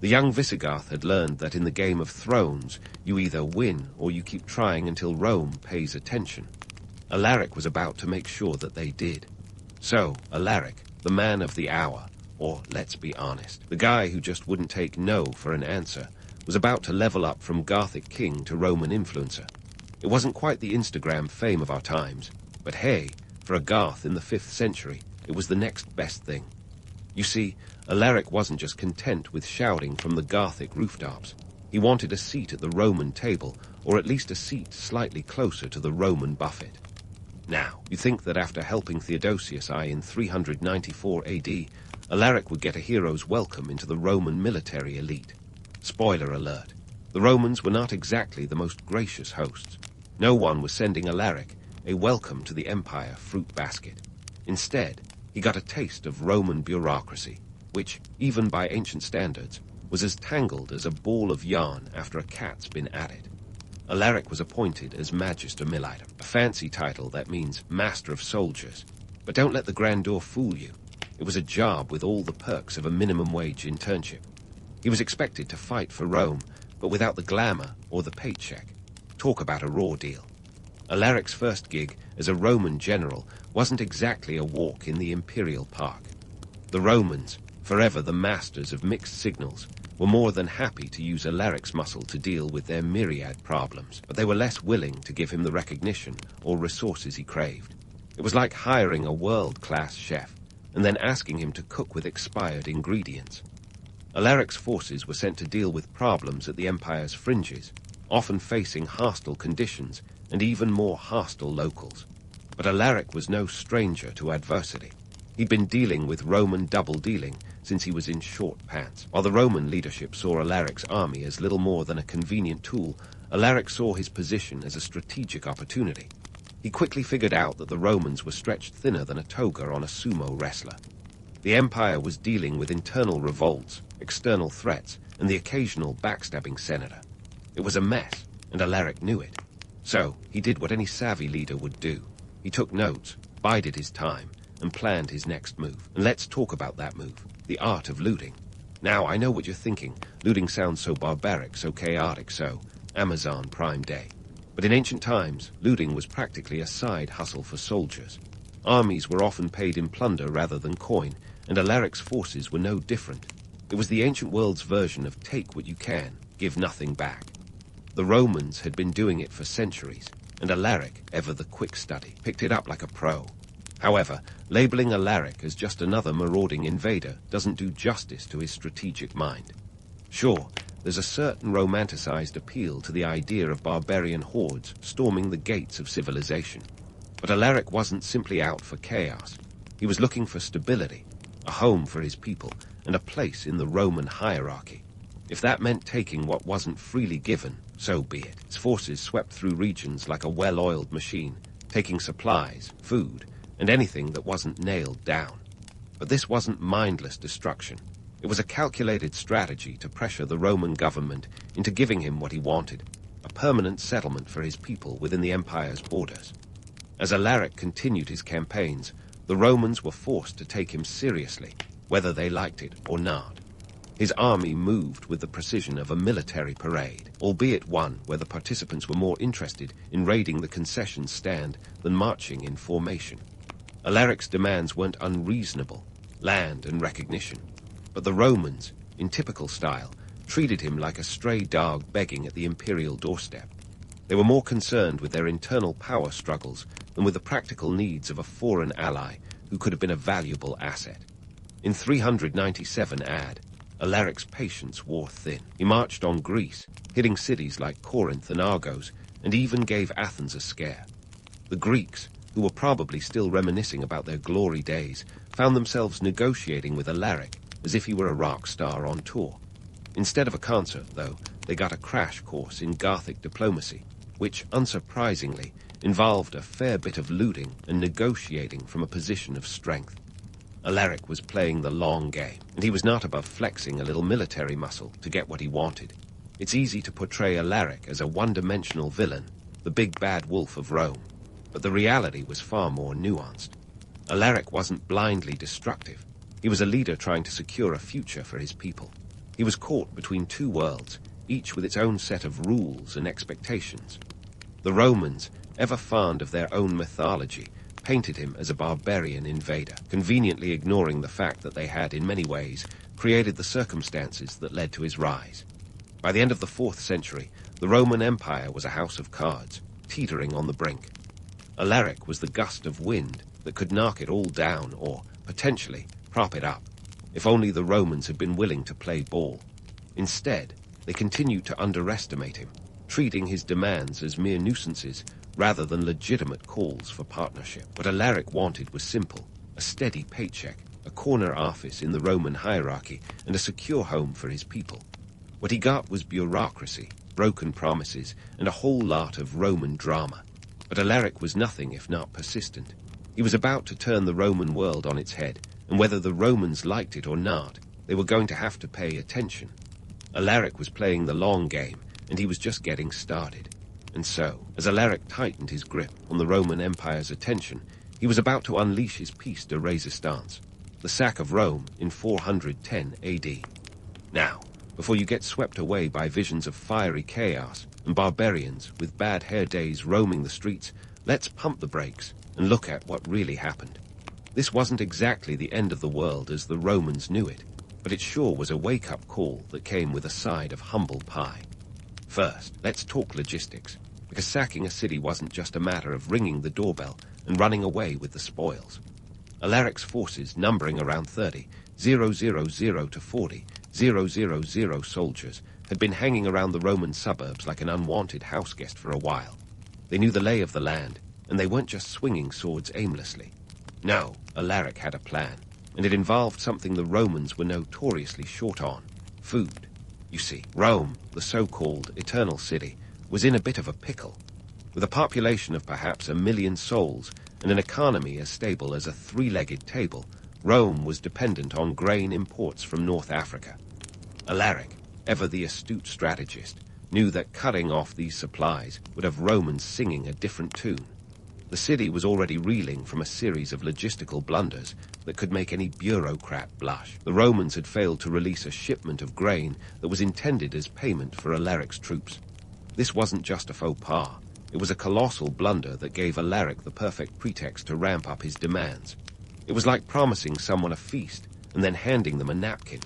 The young Visigoth had learned that in the Game of Thrones, you either win or you keep trying until Rome pays attention. Alaric was about to make sure that they did. So, Alaric, the man of the hour, or let's be honest, the guy who just wouldn't take no for an answer, was about to level up from Gothic king to Roman influencer. It wasn't quite the Instagram fame of our times, but hey, for a Goth in the 5th century, it was the next best thing. You see, Alaric wasn't just content with shouting from the Gothic rooftops. He wanted a seat at the Roman table, or at least a seat slightly closer to the Roman buffet. Now, you think that after helping Theodosius in 394 AD, Alaric would get a hero's welcome into the Roman military elite. Spoiler alert, the Romans were not exactly the most gracious hosts. No one was sending Alaric a welcome to the empire fruit basket. Instead, he got a taste of Roman bureaucracy, which, even by ancient standards, was as tangled as a ball of yarn after a cat's been at it. Alaric was appointed as Magister Militum, a fancy title that means Master of Soldiers. But don't let the grandeur fool you. It was a job with all the perks of a minimum wage internship. He was expected to fight for Rome, but without the glamour or the paycheck. Talk about a raw deal. Alaric's first gig as a Roman general wasn't exactly a walk in the imperial park. The Romans, forever the masters of mixed signals, were more than happy to use Alaric's muscle to deal with their myriad problems, but they were less willing to give him the recognition or resources he craved. It was like hiring a world-class chef and then asking him to cook with expired ingredients. Alaric's forces were sent to deal with problems at the empire's fringes, often facing hostile conditions and even more hostile locals. But Alaric was no stranger to adversity. He'd been dealing with Roman double-dealing since he was in short pants. While the Roman leadership saw Alaric's army as little more than a convenient tool, Alaric saw his position as a strategic opportunity. He quickly figured out that the Romans were stretched thinner than a toga on a sumo wrestler. The empire was dealing with internal revolts, external threats, and the occasional backstabbing senator. It was a mess, and Alaric knew it. So, he did what any savvy leader would do. He took notes, bided his time, and planned his next move. And let's talk about that move, the art of looting. Now, I know what you're thinking. Looting sounds so barbaric, so chaotic, so Amazon Prime Day. But in ancient times, looting was practically a side hustle for soldiers. Armies were often paid in plunder rather than coin, and Alaric's forces were no different. It was the ancient world's version of take what you can, give nothing back. The Romans had been doing it for centuries, and Alaric, ever the quick study, picked it up like a pro. However, labeling Alaric as just another marauding invader doesn't do justice to his strategic mind. Sure, there's a certain romanticized appeal to the idea of barbarian hordes storming the gates of civilization. But Alaric wasn't simply out for chaos. He was looking for stability, a home for his people, and a place in the Roman hierarchy. If that meant taking what wasn't freely given, so be it. His forces swept through regions like a well-oiled machine, taking supplies, food, and anything that wasn't nailed down. But this wasn't mindless destruction. It was a calculated strategy to pressure the Roman government into giving him what he wanted, a permanent settlement for his people within the empire's borders. As Alaric continued his campaigns, the Romans were forced to take him seriously, whether they liked it or not. His army moved with the precision of a military parade, albeit one where the participants were more interested in raiding the concession stand than marching in formation. Alaric's demands weren't unreasonable, land and recognition, but the Romans, in typical style, treated him like a stray dog begging at the imperial doorstep. They were more concerned with their internal power struggles than with the practical needs of a foreign ally who could have been a valuable asset. In 397 AD, Alaric's patience wore thin. He marched on Greece, hitting cities like Corinth and Argos, and even gave Athens a scare. The Greeks, who were probably still reminiscing about their glory days, found themselves negotiating with Alaric as if he were a rock star on tour. Instead of a concert, though, they got a crash course in Gothic diplomacy, which, unsurprisingly, involved a fair bit of looting and negotiating from a position of strength. Alaric was playing the long game, and he was not above flexing a little military muscle to get what he wanted. It's easy to portray Alaric as a one-dimensional villain, the big bad wolf of Rome, but the reality was far more nuanced. Alaric wasn't blindly destructive. He was a leader trying to secure a future for his people. He was caught between two worlds, each with its own set of rules and expectations. The Romans, ever fond of their own mythology, painted him as a barbarian invader, conveniently ignoring the fact that they had, in many ways, created the circumstances that led to his rise. By the end of the 4th century, the Roman Empire was a house of cards, teetering on the brink. Alaric was the gust of wind that could knock it all down or, potentially, prop it up, if only the Romans had been willing to play ball. Instead, they continued to underestimate him, treating his demands as mere nuisances rather than legitimate calls for partnership. What Alaric wanted was simple: a steady paycheck, a corner office in the Roman hierarchy, and a secure home for his people. What he got was bureaucracy, broken promises, and a whole lot of Roman drama. But Alaric was nothing if not persistent. He was about to turn the Roman world on its head, and whether the Romans liked it or not, they were going to have to pay attention. Alaric was playing the long game, and he was just getting started. And so, as Alaric tightened his grip on the Roman Empire's attention, he was about to unleash his piece de resistance, the sack of Rome in 410 AD. Now, before you get swept away by visions of fiery chaos and barbarians with bad hair days roaming the streets, let's pump the brakes and look at what really happened. This wasn't exactly the end of the world as the Romans knew it, but it sure was a wake-up call that came with a side of humble pie. First, let's talk logistics, because sacking a city wasn't just a matter of ringing the doorbell and running away with the spoils. Alaric's forces, numbering around 30, 000 to 40, 000 soldiers, had been hanging around the Roman suburbs like an unwanted houseguest for a while. They knew the lay of the land, and they weren't just swinging swords aimlessly. No, Alaric had a plan, and it involved something the Romans were notoriously short on: food. You see, Rome, the so-called Eternal City, was in a bit of a pickle. With a population of perhaps 1 million souls and an economy as stable as a three-legged table, Rome was dependent on grain imports from North Africa. Alaric, ever the astute strategist, knew that cutting off these supplies would have Romans singing a different tune. The city was already reeling from a series of logistical blunders that could make any bureaucrat blush. The Romans had failed to release a shipment of grain that was intended as payment for Alaric's troops. This wasn't just a faux pas. It was a colossal blunder that gave Alaric the perfect pretext to ramp up his demands. It was like promising someone a feast and then handing them a napkin.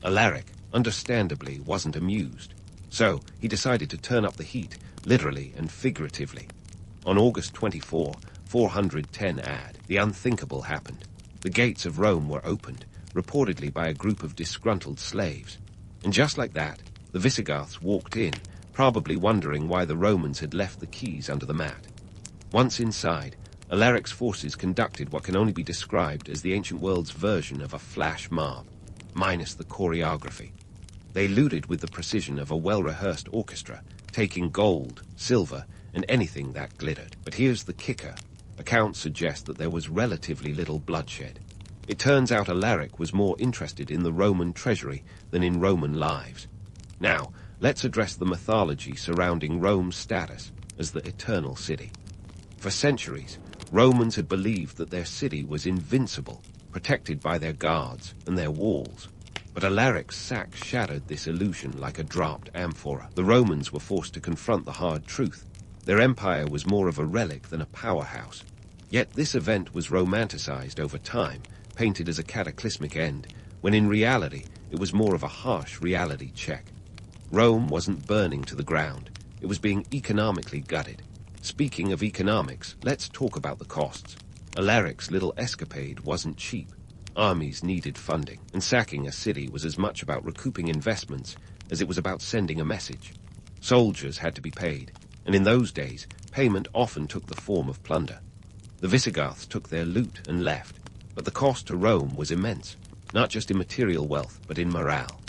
Alaric, understandably, wasn't amused. So he decided to turn up the heat, literally and figuratively. On August 24, 410 AD, the unthinkable happened. The gates of Rome were opened, reportedly by a group of disgruntled slaves. And just like that, the Visigoths walked in, probably wondering why the Romans had left the keys under the mat. Once inside, Alaric's forces conducted what can only be described as the ancient world's version of a flash mob, minus the choreography. They looted with the precision of a well-rehearsed orchestra, taking gold, silver, and anything that glittered. But here's the kicker. Accounts suggest that there was relatively little bloodshed. It turns out Alaric was more interested in the Roman treasury than in Roman lives. Now, let's address the mythology surrounding Rome's status as the eternal city. For centuries, Romans had believed that their city was invincible, protected by their guards and their walls. But Alaric's sack shattered this illusion like a dropped amphora. The Romans were forced to confront the hard truth. Their empire was more of a relic than a powerhouse. Yet this event was romanticized over time, painted as a cataclysmic end, when in reality it was more of a harsh reality check. Rome wasn't burning to the ground. It was being economically gutted. Speaking of economics, let's talk about the costs. Alaric's little escapade wasn't cheap. Armies needed funding, and sacking a city was as much about recouping investments as it was about sending a message. Soldiers had to be paid, and in those days, payment often took the form of plunder. The Visigoths took their loot and left, but the cost to Rome was immense, not just in material wealth, but in morale.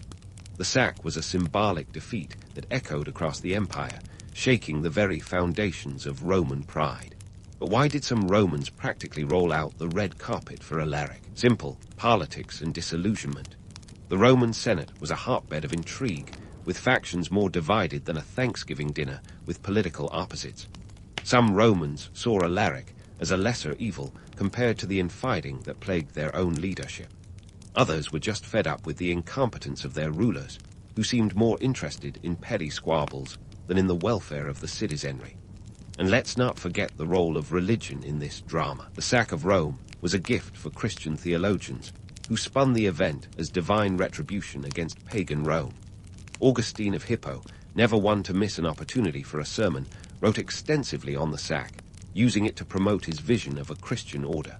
The sack was a symbolic defeat that echoed across the empire, shaking the very foundations of Roman pride. But why did some Romans practically roll out the red carpet for Alaric? Simple: politics and disillusionment. The Roman Senate was a hotbed of intrigue, with factions more divided than a Thanksgiving dinner with political opposites. Some Romans saw Alaric as a lesser evil compared to the infighting that plagued their own leadership. Others were just fed up with the incompetence of their rulers, who seemed more interested in petty squabbles than in the welfare of the citizenry. And let's not forget the role of religion in this drama. The sack of Rome was a gift for Christian theologians, who spun the event as divine retribution against pagan Rome. Augustine of Hippo, never one to miss an opportunity for a sermon, wrote extensively on the sack, using it to promote his vision of a Christian order.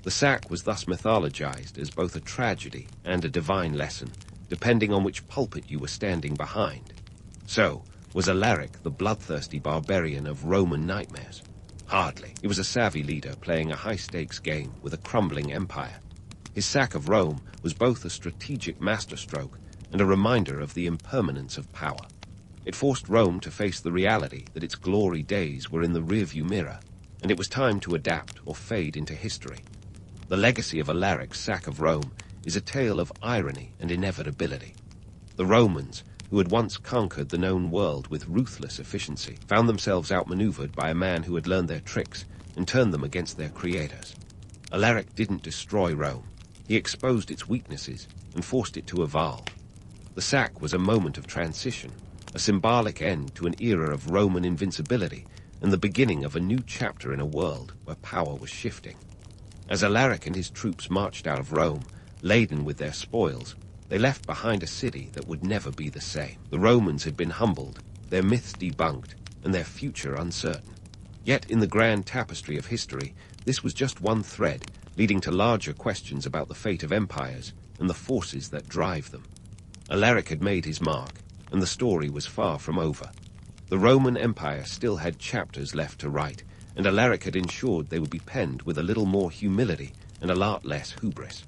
The sack was thus mythologized as both a tragedy and a divine lesson, depending on which pulpit you were standing behind. So, was Alaric the bloodthirsty barbarian of Roman nightmares? Hardly. He was a savvy leader playing a high-stakes game with a crumbling empire. His sack of Rome was both a strategic masterstroke and a reminder of the impermanence of power. It forced Rome to face the reality that its glory days were in the rearview mirror, and it was time to adapt or fade into history. The legacy of Alaric's sack of Rome is a tale of irony and inevitability. The Romans, who had once conquered the known world with ruthless efficiency, found themselves outmaneuvered by a man who had learned their tricks and turned them against their creators. Alaric didn't destroy Rome. He exposed its weaknesses and forced it to evolve. The sack was a moment of transition, a symbolic end to an era of Roman invincibility and the beginning of a new chapter in a world where power was shifting. As Alaric and his troops marched out of Rome, laden with their spoils, they left behind a city that would never be the same. The Romans had been humbled, their myths debunked, and their future uncertain. Yet in the grand tapestry of history, this was just one thread, leading to larger questions about the fate of empires and the forces that drive them. Alaric had made his mark, and the story was far from over. The Roman Empire still had chapters left to write, and Alaric had ensured they would be penned with a little more humility and a lot less hubris.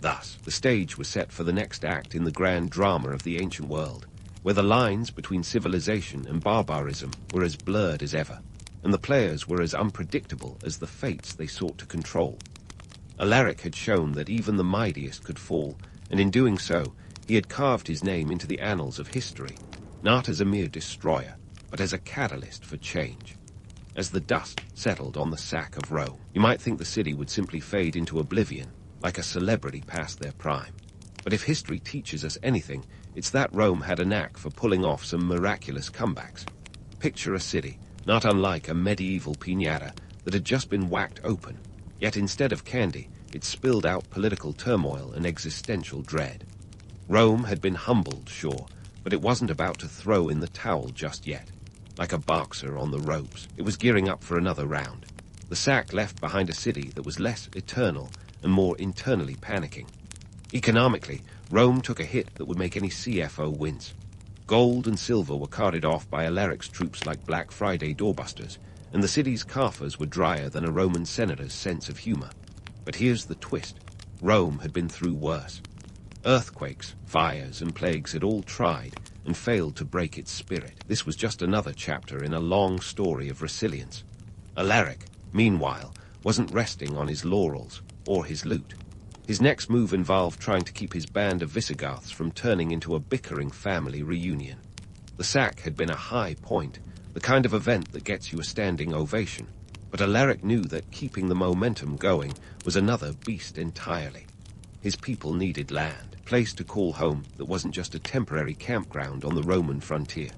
Thus, the stage was set for the next act in the grand drama of the ancient world, where the lines between civilization and barbarism were as blurred as ever, and the players were as unpredictable as the fates they sought to control. Alaric had shown that even the mightiest could fall, and in doing so, he had carved his name into the annals of history, not as a mere destroyer, but as a catalyst for change. As the dust settled on the sack of Rome, you might think the city would simply fade into oblivion, like a celebrity past their prime. But if history teaches us anything, it's that Rome had a knack for pulling off some miraculous comebacks. Picture a city, not unlike a medieval piñata that had just been whacked open, yet instead of candy, it spilled out political turmoil and existential dread. Rome had been humbled, sure, but it wasn't about to throw in the towel just yet. Like a boxer on the ropes, it was gearing up for another round. The sack left behind a city that was less eternal and more internally panicking. Economically, Rome took a hit that would make any CFO wince. Gold and silver were carted off by Alaric's troops like Black Friday doorbusters, and the city's coffers were drier than a Roman senator's sense of humor. But here's the twist. Rome had been through worse. Earthquakes, fires, and plagues had all tried and failed to break its spirit. This was just another chapter in a long story of resilience. Alaric, meanwhile, wasn't resting on his laurels or his loot. His next move involved trying to keep his band of Visigoths from turning into a bickering family reunion. The sack had been a high point, the kind of event that gets you a standing ovation, but Alaric knew that keeping the momentum going was another beast entirely. His people needed land, a place to call home that wasn't just a temporary campground on the Roman frontier.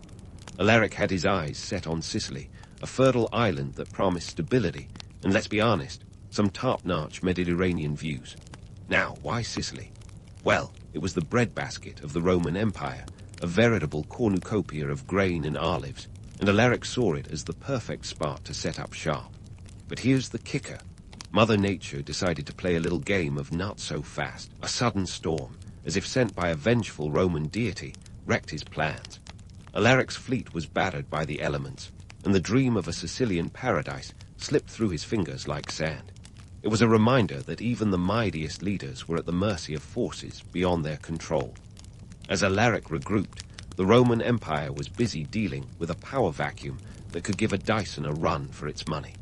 Alaric had his eyes set on Sicily, a fertile island that promised stability, and let's be honest, some top-notch Mediterranean views. Now, why Sicily? Well, it was the breadbasket of the Roman Empire, a veritable cornucopia of grain and olives, and Alaric saw it as the perfect spot to set up shop. But here's the kicker. Mother Nature decided to play a little game of not so fast. A sudden storm, as if sent by a vengeful Roman deity, wrecked his plans. Alaric's fleet was battered by the elements, and the dream of a Sicilian paradise slipped through his fingers like sand. It was a reminder that even the mightiest leaders were at the mercy of forces beyond their control. As Alaric regrouped, the Roman Empire was busy dealing with a power vacuum that could give a Dyson a run for its money.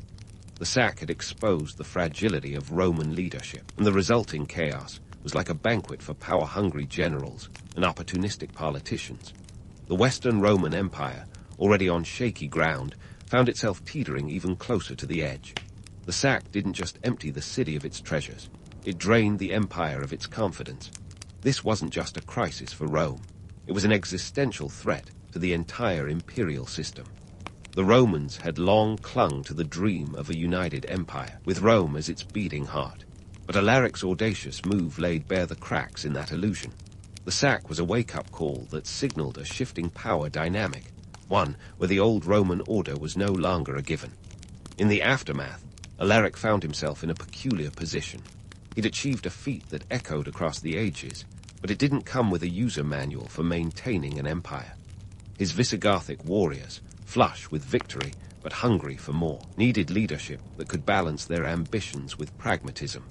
The sack had exposed the fragility of Roman leadership, and the resulting chaos was like a banquet for power-hungry generals and opportunistic politicians. The Western Roman Empire, already on shaky ground, found itself teetering even closer to the edge. The sack didn't just empty the city of its treasures, it drained the empire of its confidence. This wasn't just a crisis for Rome, it was an existential threat to the entire imperial system. The Romans had long clung to the dream of a united empire, with Rome as its beating heart. But Alaric's audacious move laid bare the cracks in that illusion. The sack was a wake-up call that signaled a shifting power dynamic, one where the old Roman order was no longer a given. In the aftermath, Alaric found himself in a peculiar position. He'd achieved a feat that echoed across the ages, but it didn't come with a user manual for maintaining an empire. His Visigothic warriors, flush with victory but hungry for more, needed leadership that could balance their ambitions with pragmatism.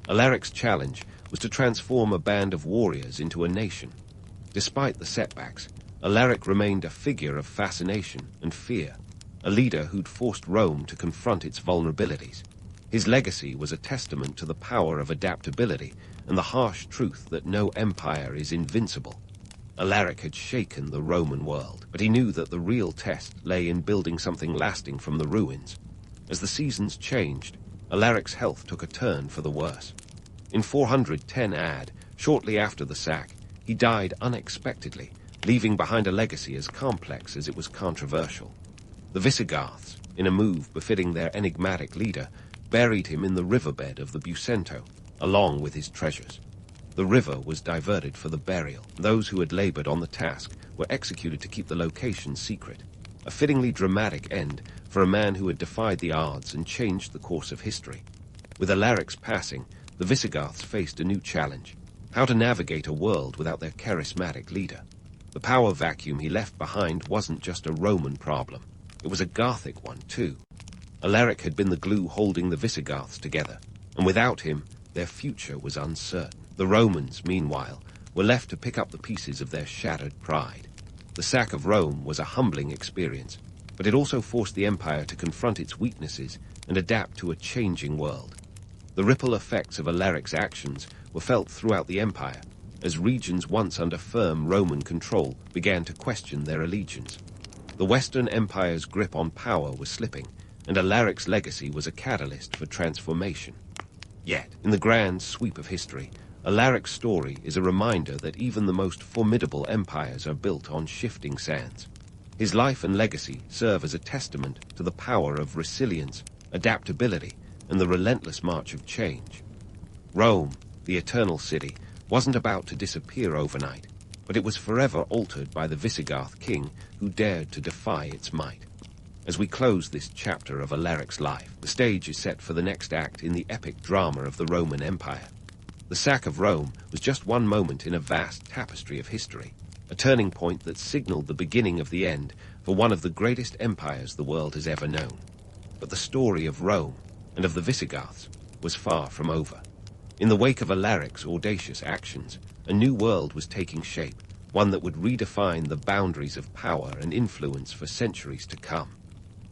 Alaric's challenge was to transform a band of warriors into a nation. Despite the setbacks, Alaric remained a figure of fascination and fear, a leader who'd forced Rome to confront its vulnerabilities. His legacy was a testament to the power of adaptability and the harsh truth that no empire is invincible. Alaric had shaken the Roman world, but he knew that the real test lay in building something lasting from the ruins. As the seasons changed, Alaric's health took a turn for the worse. In 410 AD, shortly after the sack, he died unexpectedly, leaving behind a legacy as complex as it was controversial. The Visigoths, in a move befitting their enigmatic leader, buried him in the riverbed of the Bucento, along with his treasures. The river was diverted for the burial. Those who had labored on the task were executed to keep the location secret, a fittingly dramatic end for a man who had defied the odds and changed the course of history. With Alaric's passing, the Visigoths faced a new challenge: how to navigate a world without their charismatic leader. The power vacuum he left behind wasn't just a Roman problem. It was a Gothic one, too. Alaric had been the glue holding the Visigoths together, and without him, their future was uncertain. The Romans, meanwhile, were left to pick up the pieces of their shattered pride. The sack of Rome was a humbling experience, but it also forced the empire to confront its weaknesses and adapt to a changing world. The ripple effects of Alaric's actions were felt throughout the empire, as regions once under firm Roman control began to question their allegiance. The Western Empire's grip on power was slipping, and Alaric's legacy was a catalyst for transformation. Yet, in the grand sweep of history, Alaric's story is a reminder that even the most formidable empires are built on shifting sands. His life and legacy serve as a testament to the power of resilience, adaptability, and the relentless march of change. Rome, the eternal city, wasn't about to disappear overnight, but it was forever altered by the Visigoth king who dared to defy its might. As we close this chapter of Alaric's life, the stage is set for the next act in the epic drama of the Roman Empire. The sack of Rome was just one moment in a vast tapestry of history, a turning point that signaled the beginning of the end for one of the greatest empires the world has ever known. But the story of Rome and of the Visigoths was far from over. In the wake of Alaric's audacious actions, a new world was taking shape, one that would redefine the boundaries of power and influence for centuries to come.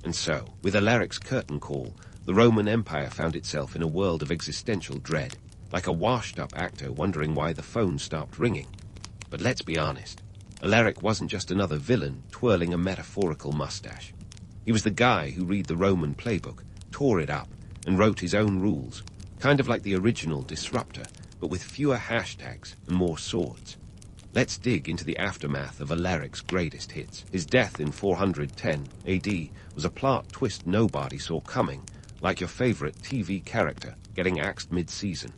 And so, with Alaric's curtain call, the Roman Empire found itself in a world of existential dread, like a washed-up actor wondering why the phone stopped ringing. But let's be honest, Alaric wasn't just another villain twirling a metaphorical mustache. He was the guy who read the Roman playbook, tore it up, and wrote his own rules, kind of like the original Disruptor, but with fewer hashtags and more swords. Let's dig into the aftermath of Alaric's greatest hits. His death in 410 AD was a plot twist nobody saw coming, like your favorite TV character getting axed mid-season.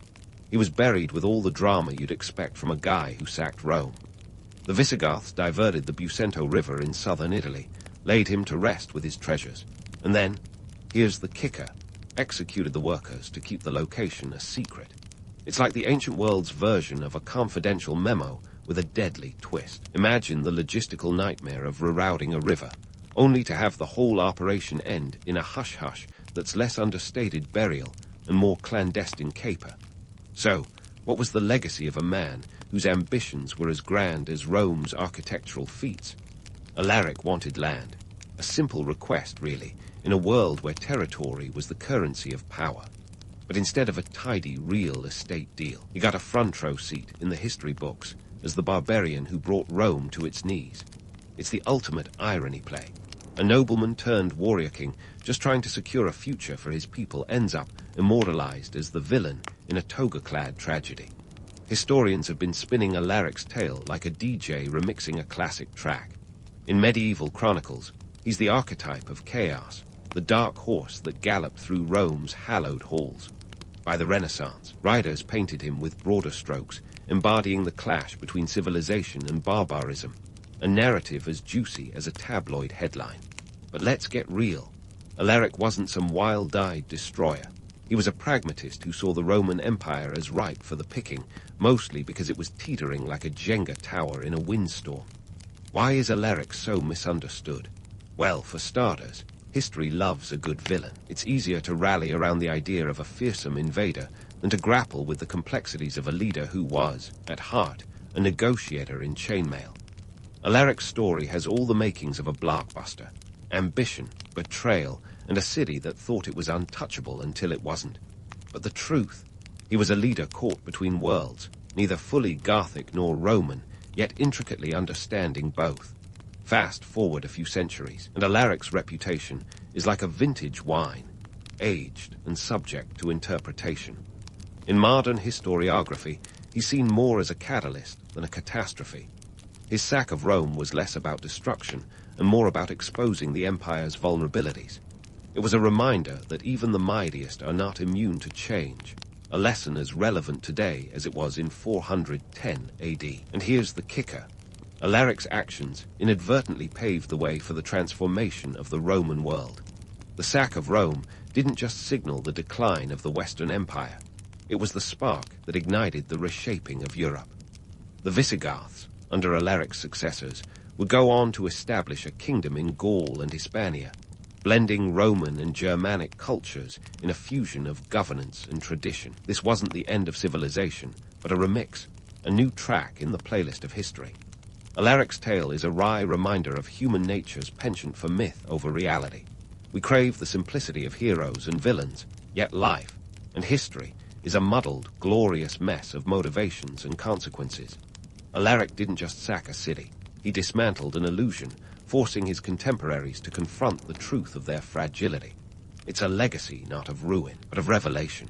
He was buried with all the drama you'd expect from a guy who sacked Rome. The Visigoths diverted the Busento River in southern Italy, laid him to rest with his treasures, and then, here's the kicker, executed the workers to keep the location a secret. It's like the ancient world's version of a confidential memo with a deadly twist. Imagine the logistical nightmare of rerouting a river, only to have the whole operation end in a hush-hush that's less understated burial and more clandestine caper. So, what was the legacy of a man whose ambitions were as grand as Rome's architectural feats? Alaric wanted land. A simple request, really, in a world where territory was the currency of power. But instead of a tidy real estate deal, he got a front row seat in the history books as the barbarian who brought Rome to its knees. It's the ultimate irony play. A nobleman turned warrior king, just trying to secure a future for his people, ends up immortalized as the villain in a toga-clad tragedy. Historians have been spinning Alaric's tale like a DJ remixing a classic track. In medieval chronicles, he's the archetype of chaos, the dark horse that galloped through Rome's hallowed halls. By the Renaissance, writers painted him with broader strokes, embodying the clash between civilization and barbarism, a narrative as juicy as a tabloid headline. But let's get real. Alaric wasn't some wild-eyed destroyer. He was a pragmatist who saw the Roman Empire as ripe for the picking, mostly because it was teetering like a Jenga tower in a windstorm. Why is Alaric so misunderstood? Well, for starters, history loves a good villain. It's easier to rally around the idea of a fearsome invader than to grapple with the complexities of a leader who was, at heart, a negotiator in chainmail. Alaric's story has all the makings of a blockbuster: ambition, betrayal, and a city that thought it was untouchable until it wasn't. But the truth, he was a leader caught between worlds, neither fully Gothic nor Roman, yet intricately understanding both. Fast forward a few centuries, and Alaric's reputation is like a vintage wine, aged and subject to interpretation. In modern historiography, he's seen more as a catalyst than a catastrophe. His sack of Rome was less about destruction and more about exposing the empire's vulnerabilities. It was a reminder that even the mightiest are not immune to change, a lesson as relevant today as it was in 410 AD. And here's the kicker. Alaric's actions inadvertently paved the way for the transformation of the Roman world. The sack of Rome didn't just signal the decline of the Western Empire. It was the spark that ignited the reshaping of Europe. The Visigoths, under Alaric's successors, would go on to establish a kingdom in Gaul and Hispania, blending Roman and Germanic cultures in a fusion of governance and tradition. This wasn't the end of civilization, but a remix, a new track in the playlist of history. Alaric's tale is a wry reminder of human nature's penchant for myth over reality. We crave the simplicity of heroes and villains, yet life and history is a muddled, glorious mess of motivations and consequences. Alaric didn't just sack a city. He dismantled an illusion, forcing his contemporaries to confront the truth of their fragility. It's a legacy not of ruin, but of revelation.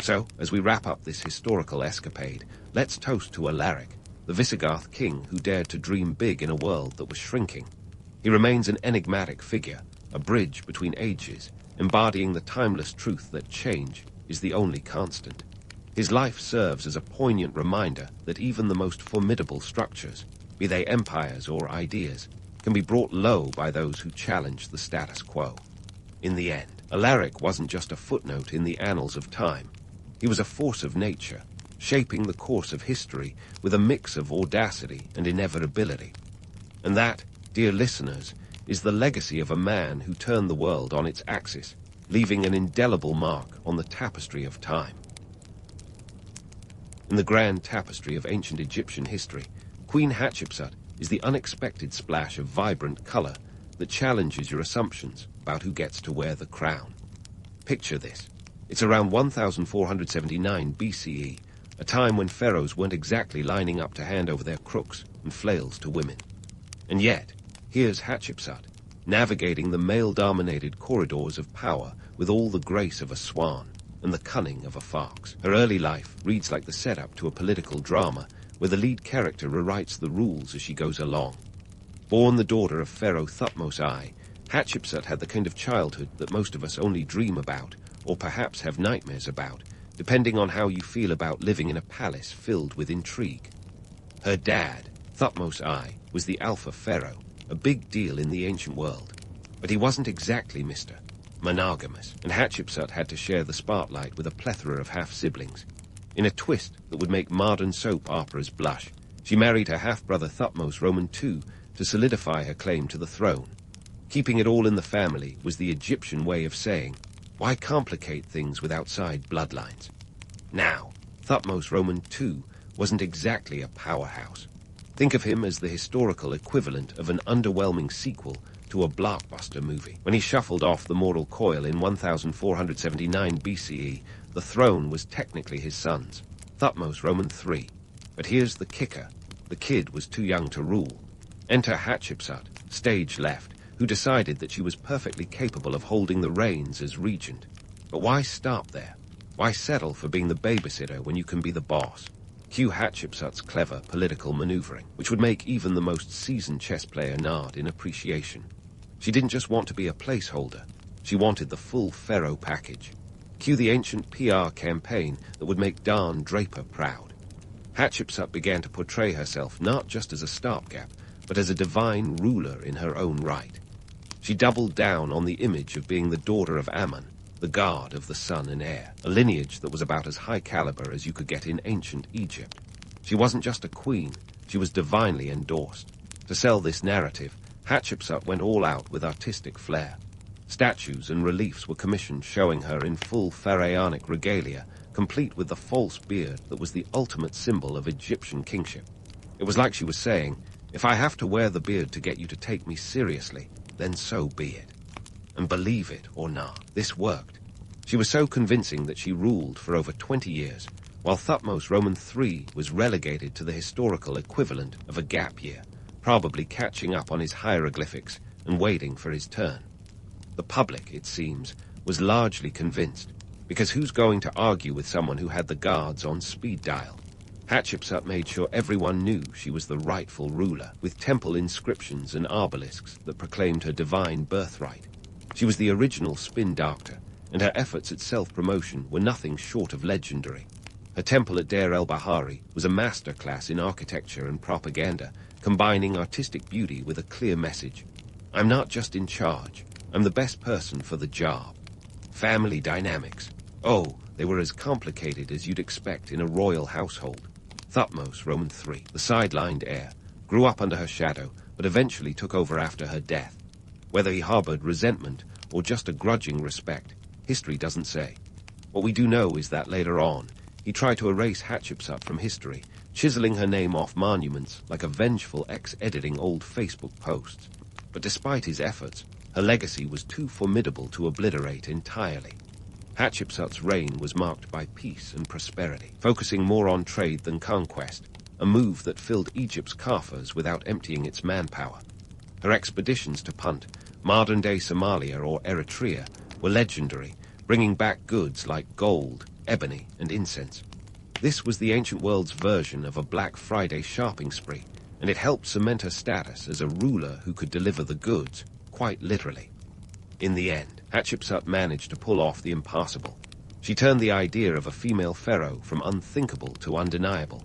So, as we wrap up this historical escapade, let's toast to Alaric, the Visigoth king who dared to dream big in a world that was shrinking. He remains an enigmatic figure, a bridge between ages, embodying the timeless truth that change is the only constant. His life serves as a poignant reminder that even the most formidable structures, be they empires or ideas, can be brought low by those who challenge the status quo. In the end, Alaric wasn't just a footnote in the annals of time. He was a force of nature, shaping the course of history with a mix of audacity and inevitability. And that, dear listeners, is the legacy of a man who turned the world on its axis, leaving an indelible mark on the tapestry of time. In the grand tapestry of ancient Egyptian history, Queen Hatshepsut is the unexpected splash of vibrant color that challenges your assumptions about who gets to wear the crown. Picture this. It's around 1479 BCE, a time when pharaohs weren't exactly lining up to hand over their crooks and flails to women. And yet, here's Hatshepsut, navigating the male-dominated corridors of power with all the grace of a swan and the cunning of a fox. Her early life reads like the setup to a political drama where the lead character rewrites the rules as she goes along. Born the daughter of Pharaoh Thutmose I, Hatshepsut had the kind of childhood that most of us only dream about, or perhaps have nightmares about, depending on how you feel about living in a palace filled with intrigue. Her dad, Thutmose I, was the Alpha Pharaoh, a big deal in the ancient world. But he wasn't exactly Mr. Monogamous, and Hatshepsut had to share the spotlight with a plethora of half-siblings. In a twist that would make modern soap operas blush, she married her half-brother Thutmose Roman II to solidify her claim to the throne. Keeping it all in the family was the Egyptian way of saying, why complicate things with outside bloodlines? Now, Thutmose Roman II wasn't exactly a powerhouse. Think of him as the historical equivalent of an underwhelming sequel to a blockbuster movie. When he shuffled off the mortal coil in 1479 BCE, the throne was technically his son's, Thutmose Roman III. But here's the kicker. The kid was too young to rule. Enter Hatshepsut, stage left, who decided that she was perfectly capable of holding the reins as regent. But why stop there? Why settle for being the babysitter when you can be the boss? Cue Hatshepsut's clever political maneuvering, which would make even the most seasoned chess player nod in appreciation. She didn't just want to be a placeholder. She wanted the full pharaoh package. Cue the ancient PR campaign that would make Don Draper proud. Hatshepsut began to portray herself not just as a stopgap, but as a divine ruler in her own right. She doubled down on the image of being the daughter of Ammon, the god of the sun and air, a lineage that was about as high caliber as you could get in ancient Egypt. She wasn't just a queen, she was divinely endorsed. To sell this narrative, Hatshepsut went all out with artistic flair. Statues and reliefs were commissioned showing her in full pharaonic regalia, complete with the false beard that was the ultimate symbol of Egyptian kingship. It was like she was saying, if I have to wear the beard to get you to take me seriously, then so be it. And believe it or not, this worked. She was so convincing that she ruled for over 20 years, while Thutmose Roman III was relegated to the historical equivalent of a gap year, probably catching up on his hieroglyphics and waiting for his turn. The public, it seems, was largely convinced, because who's going to argue with someone who had the guards on speed dial? Hatshepsut made sure everyone knew she was the rightful ruler, with temple inscriptions and obelisks that proclaimed her divine birthright. She was the original spin doctor, and her efforts at self-promotion were nothing short of legendary. Her temple at Deir el-Bahari was a masterclass in architecture and propaganda, combining artistic beauty with a clear message. I'm not just in charge, I'm the best person for the job. Family dynamics. Oh, they were as complicated as you'd expect in a royal household. Thutmose Roman III, the sidelined heir, grew up under her shadow, but eventually took over after her death. Whether he harbored resentment or just a grudging respect, history doesn't say. What we do know is that later on, he tried to erase Hatshepsut from history, chiseling her name off monuments like a vengeful ex-editing old Facebook posts. But despite his efforts, her legacy was too formidable to obliterate entirely. Hatshepsut's reign was marked by peace and prosperity, focusing more on trade than conquest, a move that filled Egypt's coffers without emptying its manpower. Her expeditions to Punt, modern-day Somalia or Eritrea, were legendary, bringing back goods like gold, ebony, and incense. This was the ancient world's version of a Black Friday shopping spree, and it helped cement her status as a ruler who could deliver the goods, quite literally. In the end, Hatshepsut managed to pull off the impossible. She turned the idea of a female pharaoh from unthinkable to undeniable.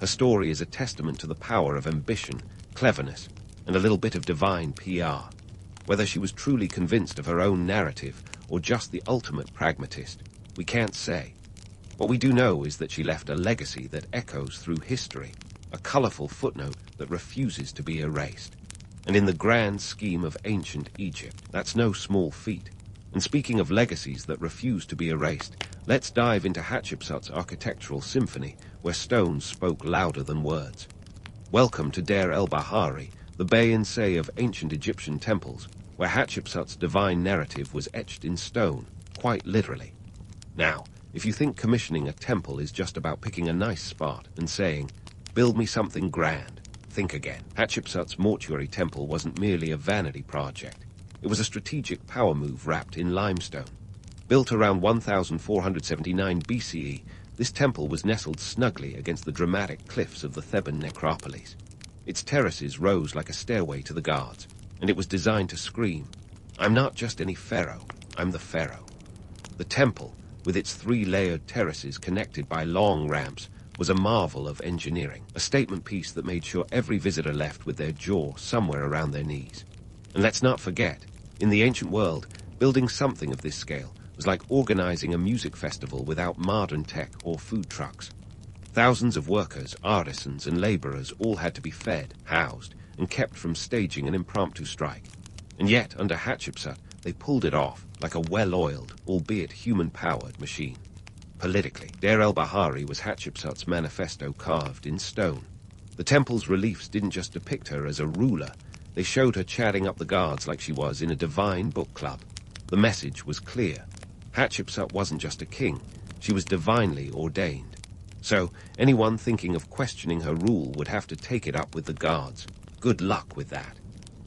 Her story is a testament to the power of ambition, cleverness, and a little bit of divine PR. Whether she was truly convinced of her own narrative or just the ultimate pragmatist, we can't say. What we do know is that she left a legacy that echoes through history, a colorful footnote that refuses to be erased. And in the grand scheme of ancient Egypt, that's no small feat. And speaking of legacies that refuse to be erased, let's dive into Hatshepsut's architectural symphony, where stones spoke louder than words. Welcome to Deir el-Bahari, the bay and say of ancient Egyptian temples, where Hatshepsut's divine narrative was etched in stone, quite literally. Now, if you think commissioning a temple is just about picking a nice spot and saying, "Build me something grand," think again. Hatshepsut's mortuary temple wasn't merely a vanity project. It was a strategic power move wrapped in limestone. Built around 1479 BCE, this temple was nestled snugly against the dramatic cliffs of the Theban necropolis. Its terraces rose like a stairway to the gods, and it was designed to scream, "I'm not just any pharaoh, I'm the pharaoh." The temple, with its 3-layered terraces connected by long ramps, was a marvel of engineering, a statement piece that made sure every visitor left with their jaw somewhere around their knees. And let's not forget, in the ancient world, building something of this scale was like organizing a music festival without modern tech or food trucks. Thousands of workers, artisans, and laborers all had to be fed, housed, and kept from staging an impromptu strike. And yet, under Hatshepsut, they pulled it off like a well-oiled, albeit human-powered machine. Politically, Deir el-Bahari was Hatshepsut's manifesto carved in stone. The temple's reliefs didn't just depict her as a ruler, they showed her chatting up the guards like she was in a divine book club. The message was clear. Hatshepsut wasn't just a king, she was divinely ordained. So, anyone thinking of questioning her rule would have to take it up with the gods. Good luck with that.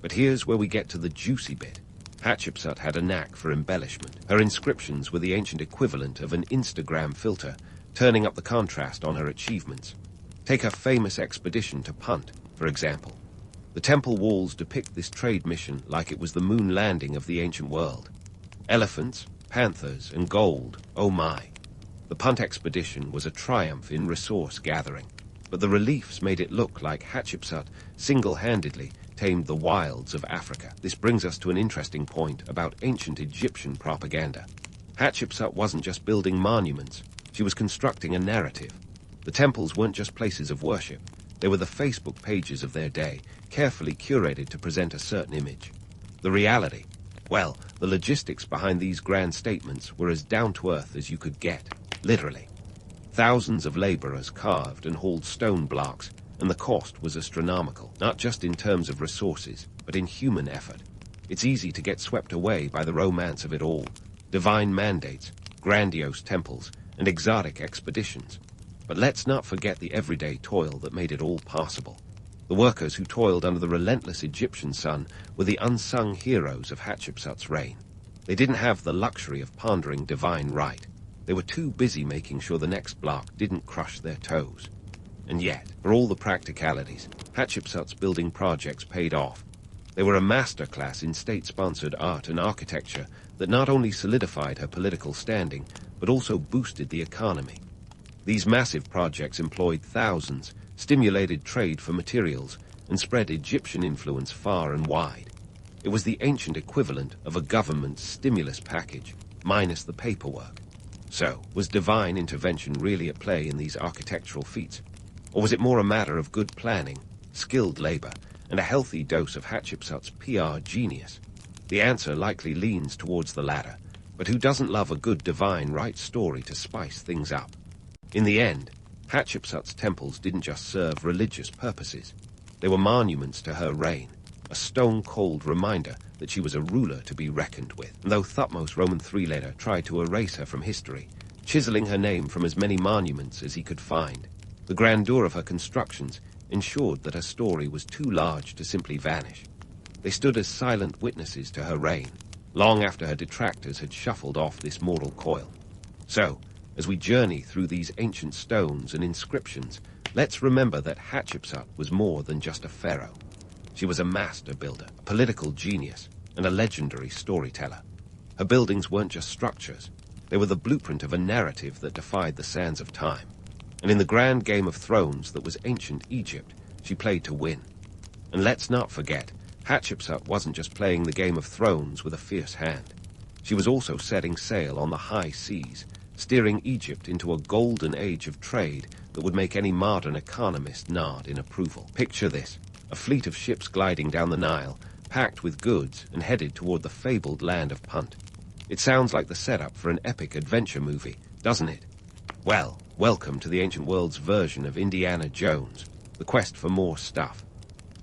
But here's where we get to the juicy bit. Hatshepsut had a knack for embellishment. Her inscriptions were the ancient equivalent of an Instagram filter, turning up the contrast on her achievements. Take her famous expedition to Punt, for example. The temple walls depict this trade mission like it was the moon landing of the ancient world. Elephants, panthers, and gold, oh my. The Punt expedition was a triumph in resource gathering, but the reliefs made it look like Hatshepsut single-handedly tamed the wilds of Africa. This brings us to an interesting point about ancient Egyptian propaganda. Hatshepsut wasn't just building monuments, she was constructing a narrative. The temples weren't just places of worship, they were the Facebook pages of their day, carefully curated to present a certain image. The reality, well, the logistics behind these grand statements were as down-to-earth as you could get, literally. Thousands of laborers carved and hauled stone blocks, and the cost was astronomical, not just in terms of resources, but in human effort. It's easy to get swept away by the romance of it all, divine mandates, grandiose temples, and exotic expeditions. But let's not forget the everyday toil that made it all possible. The workers who toiled under the relentless Egyptian sun were the unsung heroes of Hatshepsut's reign. They didn't have the luxury of pondering divine right. They were too busy making sure the next block didn't crush their toes. And yet, for all the practicalities, Hatshepsut's building projects paid off. They were a masterclass in state-sponsored art and architecture that not only solidified her political standing, but also boosted the economy. These massive projects employed thousands, stimulated trade for materials, and spread Egyptian influence far and wide. It was the ancient equivalent of a government stimulus package, minus the paperwork. So, was divine intervention really at play in these architectural feats? Or was it more a matter of good planning, skilled labor, and a healthy dose of Hatshepsut's PR genius? The answer likely leans towards the latter, but who doesn't love a good divine right story to spice things up? In the end, Hatshepsut's temples didn't just serve religious purposes. They were monuments to her reign, a stone-cold reminder that she was a ruler to be reckoned with. And though Thutmose Roman III later tried to erase her from history, chiseling her name from as many monuments as he could find, the grandeur of her constructions ensured that her story was too large to simply vanish. They stood as silent witnesses to her reign, long after her detractors had shuffled off this mortal coil. So, as we journey through these ancient stones and inscriptions, let's remember that Hatshepsut was more than just a pharaoh. She was a master builder, a political genius, and a legendary storyteller. Her buildings weren't just structures. They were the blueprint of a narrative that defied the sands of time. And in the grand game of thrones that was ancient Egypt, she played to win. And let's not forget, Hatshepsut wasn't just playing the Game of Thrones with a fierce hand. She was also setting sail on the high seas, steering Egypt into a golden age of trade that would make any modern economist nod in approval. Picture this, a fleet of ships gliding down the Nile, packed with goods and headed toward the fabled land of Punt. It sounds like the setup for an epic adventure movie, doesn't it? Well, welcome to the ancient world's version of Indiana Jones, the quest for more stuff.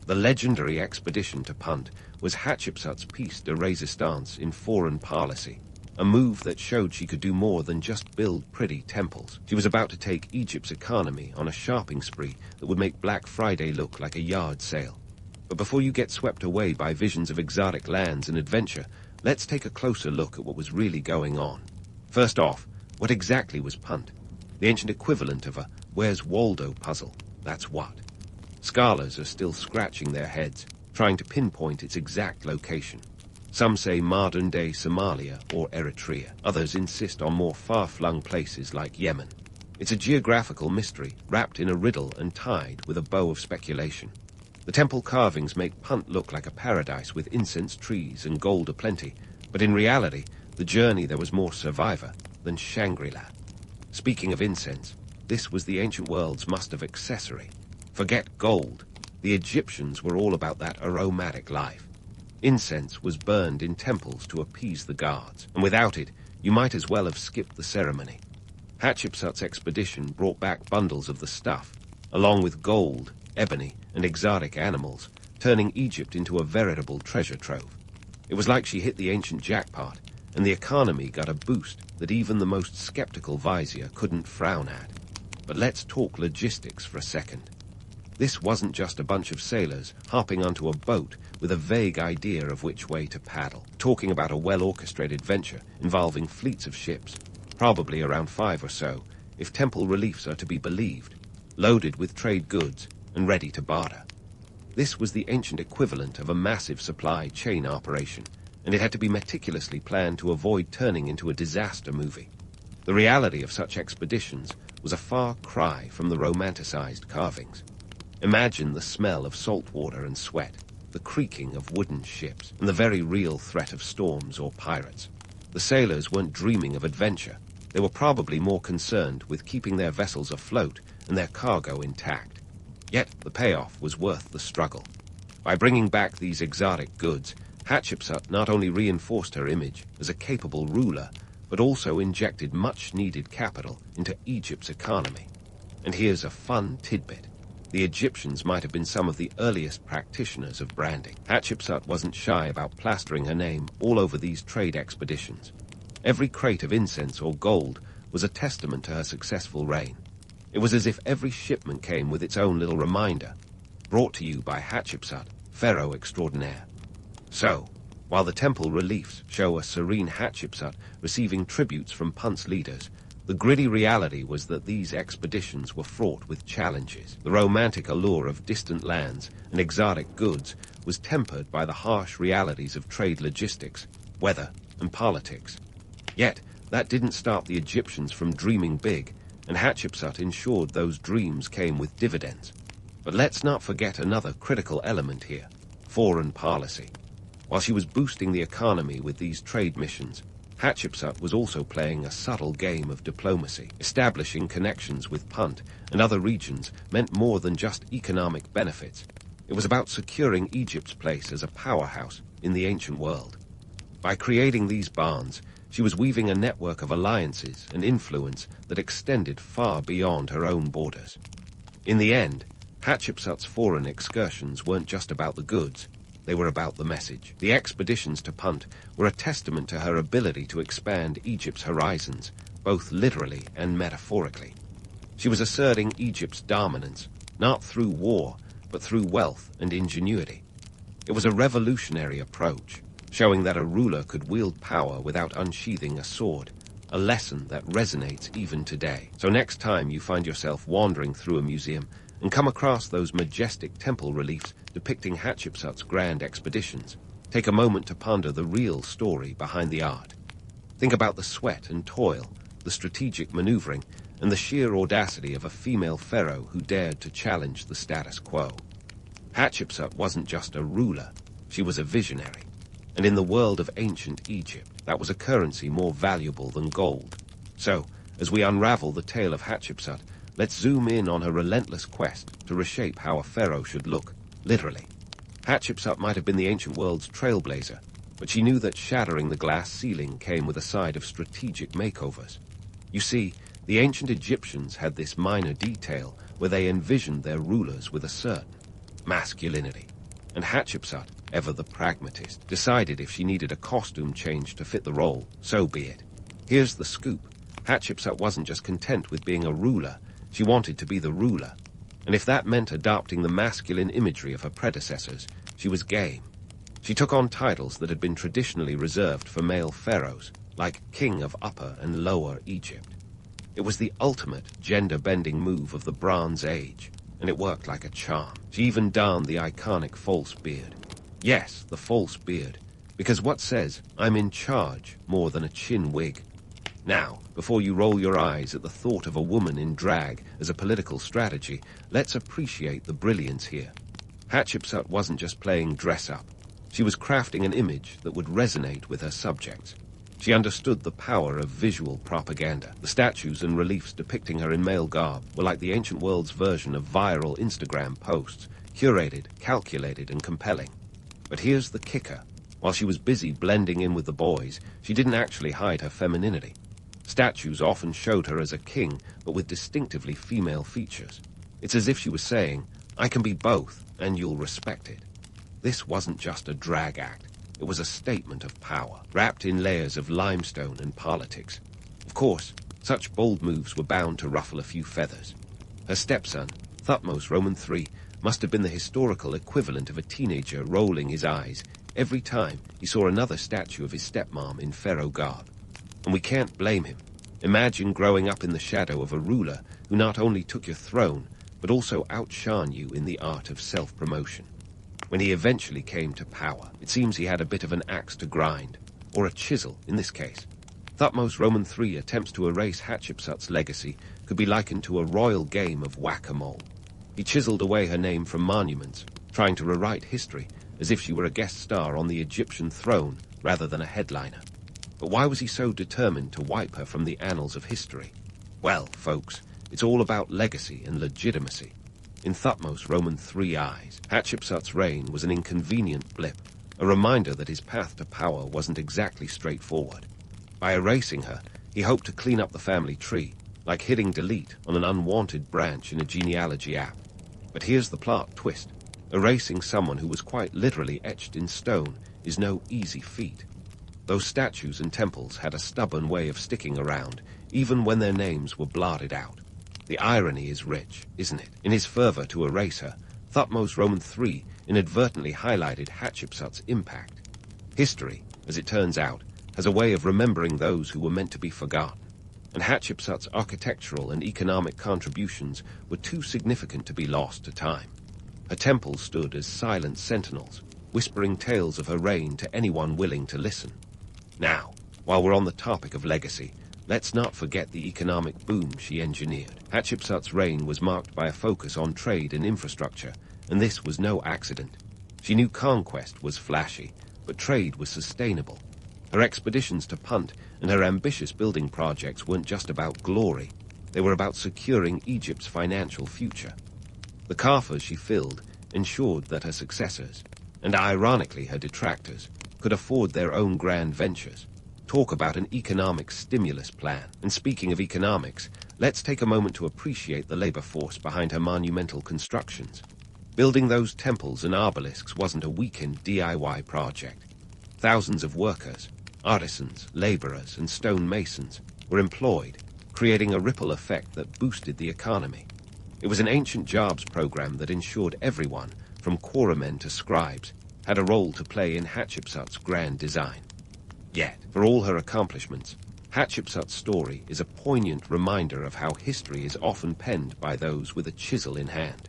The legendary expedition to Punt was Hatshepsut's piece de resistance in foreign policy, a move that showed she could do more than just build pretty temples. She was about to take Egypt's economy on a shopping spree that would make Black Friday look like a yard sale. But before you get swept away by visions of exotic lands and adventure, let's take a closer look at what was really going on. First off, what exactly was Punt? The ancient equivalent of a Where's Waldo puzzle, that's what. Scholars are still scratching their heads, trying to pinpoint its exact location. Some say modern-day Somalia or Eritrea. Others insist on more far-flung places like Yemen. It's a geographical mystery, wrapped in a riddle and tied with a bow of speculation. The temple carvings make Punt look like a paradise with incense trees and gold aplenty, but in reality, the journey there was more Survivor than Shangri-La. Speaking of incense, this was the ancient world's must-have accessory. Forget gold. The Egyptians were all about that aromatic life. Incense was burned in temples to appease the gods, and without it, you might as well have skipped the ceremony. Hatshepsut's expedition brought back bundles of the stuff, along with gold, ebony, and exotic animals, turning Egypt into a veritable treasure trove. It was like she hit the ancient jackpot, and the economy got a boost that even the most skeptical vizier couldn't frown at. But let's talk logistics for a second. This wasn't just a bunch of sailors hopping onto a boat with a vague idea of which way to paddle. Talking about a well-orchestrated venture involving fleets of ships, probably around 5 or so, if temple reliefs are to be believed, loaded with trade goods and ready to barter. This was the ancient equivalent of a massive supply chain operation, and it had to be meticulously planned to avoid turning into a disaster movie. The reality of such expeditions was a far cry from the romanticized carvings. Imagine the smell of salt water and sweat, the creaking of wooden ships, and the very real threat of storms or pirates. The sailors weren't dreaming of adventure. They were probably more concerned with keeping their vessels afloat and their cargo intact. Yet the payoff was worth the struggle. By bringing back these exotic goods, Hatshepsut not only reinforced her image as a capable ruler, but also injected much-needed capital into Egypt's economy. And here's a fun tidbit. The Egyptians might have been some of the earliest practitioners of branding. Hatshepsut wasn't shy about plastering her name all over these trade expeditions. Every crate of incense or gold was a testament to her successful reign. It was as if every shipment came with its own little reminder, brought to you by Hatshepsut, Pharaoh extraordinaire. So, while the temple reliefs show a serene Hatshepsut receiving tributes from Punt's leaders, the gritty reality was that these expeditions were fraught with challenges. The romantic allure of distant lands and exotic goods was tempered by the harsh realities of trade logistics, weather, and politics. Yet, that didn't stop the Egyptians from dreaming big, and Hatshepsut ensured those dreams came with dividends. But let's not forget another critical element here, foreign policy. While she was boosting the economy with these trade missions, Hatshepsut was also playing a subtle game of diplomacy. Establishing connections with Punt and other regions meant more than just economic benefits. It was about securing Egypt's place as a powerhouse in the ancient world. By creating these bonds, she was weaving a network of alliances and influence that extended far beyond her own borders. In the end, Hatshepsut's foreign excursions weren't just about the goods. They were about the message. The expeditions to Punt were a testament to her ability to expand Egypt's horizons, both literally and metaphorically. She was asserting Egypt's dominance, not through war, but through wealth and ingenuity. It was a revolutionary approach, showing that a ruler could wield power without unsheathing a sword, a lesson that resonates even today. So next time you find yourself wandering through a museum and come across those majestic temple reliefs depicting Hatshepsut's grand expeditions, take a moment to ponder the real story behind the art. Think about the sweat and toil, the strategic maneuvering, and the sheer audacity of a female pharaoh who dared to challenge the status quo. Hatshepsut wasn't just a ruler, she was a visionary. And in the world of ancient Egypt, that was a currency more valuable than gold. So, as we unravel the tale of Hatshepsut, let's zoom in on her relentless quest to reshape how a pharaoh should look, literally. Hatshepsut might have been the ancient world's trailblazer, but she knew that shattering the glass ceiling came with a side of strategic makeovers. You see, the ancient Egyptians had this minor detail where they envisioned their rulers with a certain masculinity. And Hatshepsut, ever the pragmatist, decided if she needed a costume change to fit the role, so be it. Here's the scoop. Hatshepsut wasn't just content with being a ruler, she wanted to be the ruler. And if that meant adopting the masculine imagery of her predecessors, she was game. She took on titles that had been traditionally reserved for male pharaohs, like King of Upper and Lower Egypt. It was the ultimate gender-bending move of the Bronze Age, and it worked like a charm. She even donned the iconic false beard. Yes, the false beard, because what says, "I'm in charge," more than a chin wig? Now, before you roll your eyes at the thought of a woman in drag as a political strategy, let's appreciate the brilliance here. Hatshepsut wasn't just playing dress-up. She was crafting an image that would resonate with her subjects. She understood the power of visual propaganda. The statues and reliefs depicting her in male garb were like the ancient world's version of viral Instagram posts, curated, calculated, and compelling. But here's the kicker. While she was busy blending in with the boys, she didn't actually hide her femininity. Statues often showed her as a king, but with distinctively female features. It's as if she was saying, "I can be both, and you'll respect it." This wasn't just a drag act. It was a statement of power, wrapped in layers of limestone and politics. Of course, such bold moves were bound to ruffle a few feathers. Her stepson, Thutmose Roman III, must have been the historical equivalent of a teenager rolling his eyes every time he saw another statue of his stepmom in pharaoh garb. And we can't blame him. Imagine growing up in the shadow of a ruler who not only took your throne, but also outshone you in the art of self-promotion. When he eventually came to power, it seems he had a bit of an axe to grind, or a chisel in this case. Thutmose Roman III attempts to erase Hatshepsut's legacy could be likened to a royal game of whack-a-mole. He chiseled away her name from monuments, trying to rewrite history as if she were a guest star on the Egyptian throne rather than a headliner. But why was he so determined to wipe her from the annals of history? Well, folks, it's all about legacy and legitimacy. In Thutmose Roman III's eyes, Hatshepsut's reign was an inconvenient blip, a reminder that his path to power wasn't exactly straightforward. By erasing her, he hoped to clean up the family tree, like hitting delete on an unwanted branch in a genealogy app. But here's the plot twist. Erasing someone who was quite literally etched in stone is no easy feat. Those statues and temples had a stubborn way of sticking around, even when their names were blotted out. The irony is rich, isn't it? In his fervor to erase her, Thutmose Roman III inadvertently highlighted Hatshepsut's impact. History, as it turns out, has a way of remembering those who were meant to be forgotten, and Hatshepsut's architectural and economic contributions were too significant to be lost to time. Her temples stood as silent sentinels, whispering tales of her reign to anyone willing to listen. Now, while we're on the topic of legacy, let's not forget the economic boom she engineered. Hatshepsut's reign was marked by a focus on trade and infrastructure, and this was no accident. She knew conquest was flashy, but trade was sustainable. Her expeditions to Punt and her ambitious building projects weren't just about glory. They were about securing Egypt's financial future. The coffers she filled ensured that her successors, and ironically her detractors, could afford their own grand ventures. Talk about an economic stimulus plan. And speaking of economics, let's take a moment to appreciate the labor force behind her monumental constructions. Building those temples and obelisks wasn't a weekend DIY project. Thousands of workers, artisans, laborers, and stone masons were employed, creating a ripple effect that boosted the economy. It was an ancient jobs program that ensured everyone, from quarrymen to scribes, had a role to play in Hatshepsut's grand design. Yet, for all her accomplishments, Hatshepsut's story is a poignant reminder of how history is often penned by those with a chisel in hand.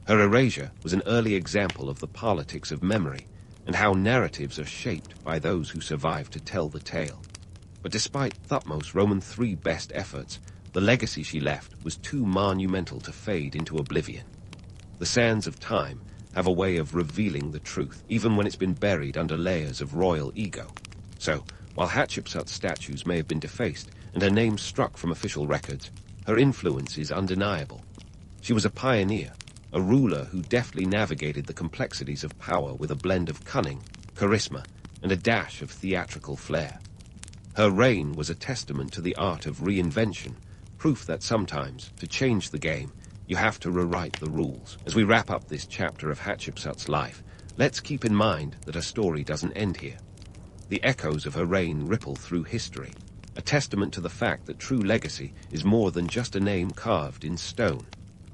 Her erasure was an early example of the politics of memory and how narratives are shaped by those who survive to tell the tale. But despite Thutmose Roman III's best efforts, the legacy she left was too monumental to fade into oblivion. The sands of time have a way of revealing the truth, even when it's been buried under layers of royal ego. So, while Hatshepsut's statues may have been defaced and her name struck from official records, her influence is undeniable. She was a pioneer, a ruler who deftly navigated the complexities of power with a blend of cunning, charisma, and a dash of theatrical flair. Her reign was a testament to the art of reinvention, proof that sometimes, to change the game, you have to rewrite the rules. As we wrap up this chapter of Hatshepsut's life, let's keep in mind that her story doesn't end here. The echoes of her reign ripple through history, a testament to the fact that true legacy is more than just a name carved in stone.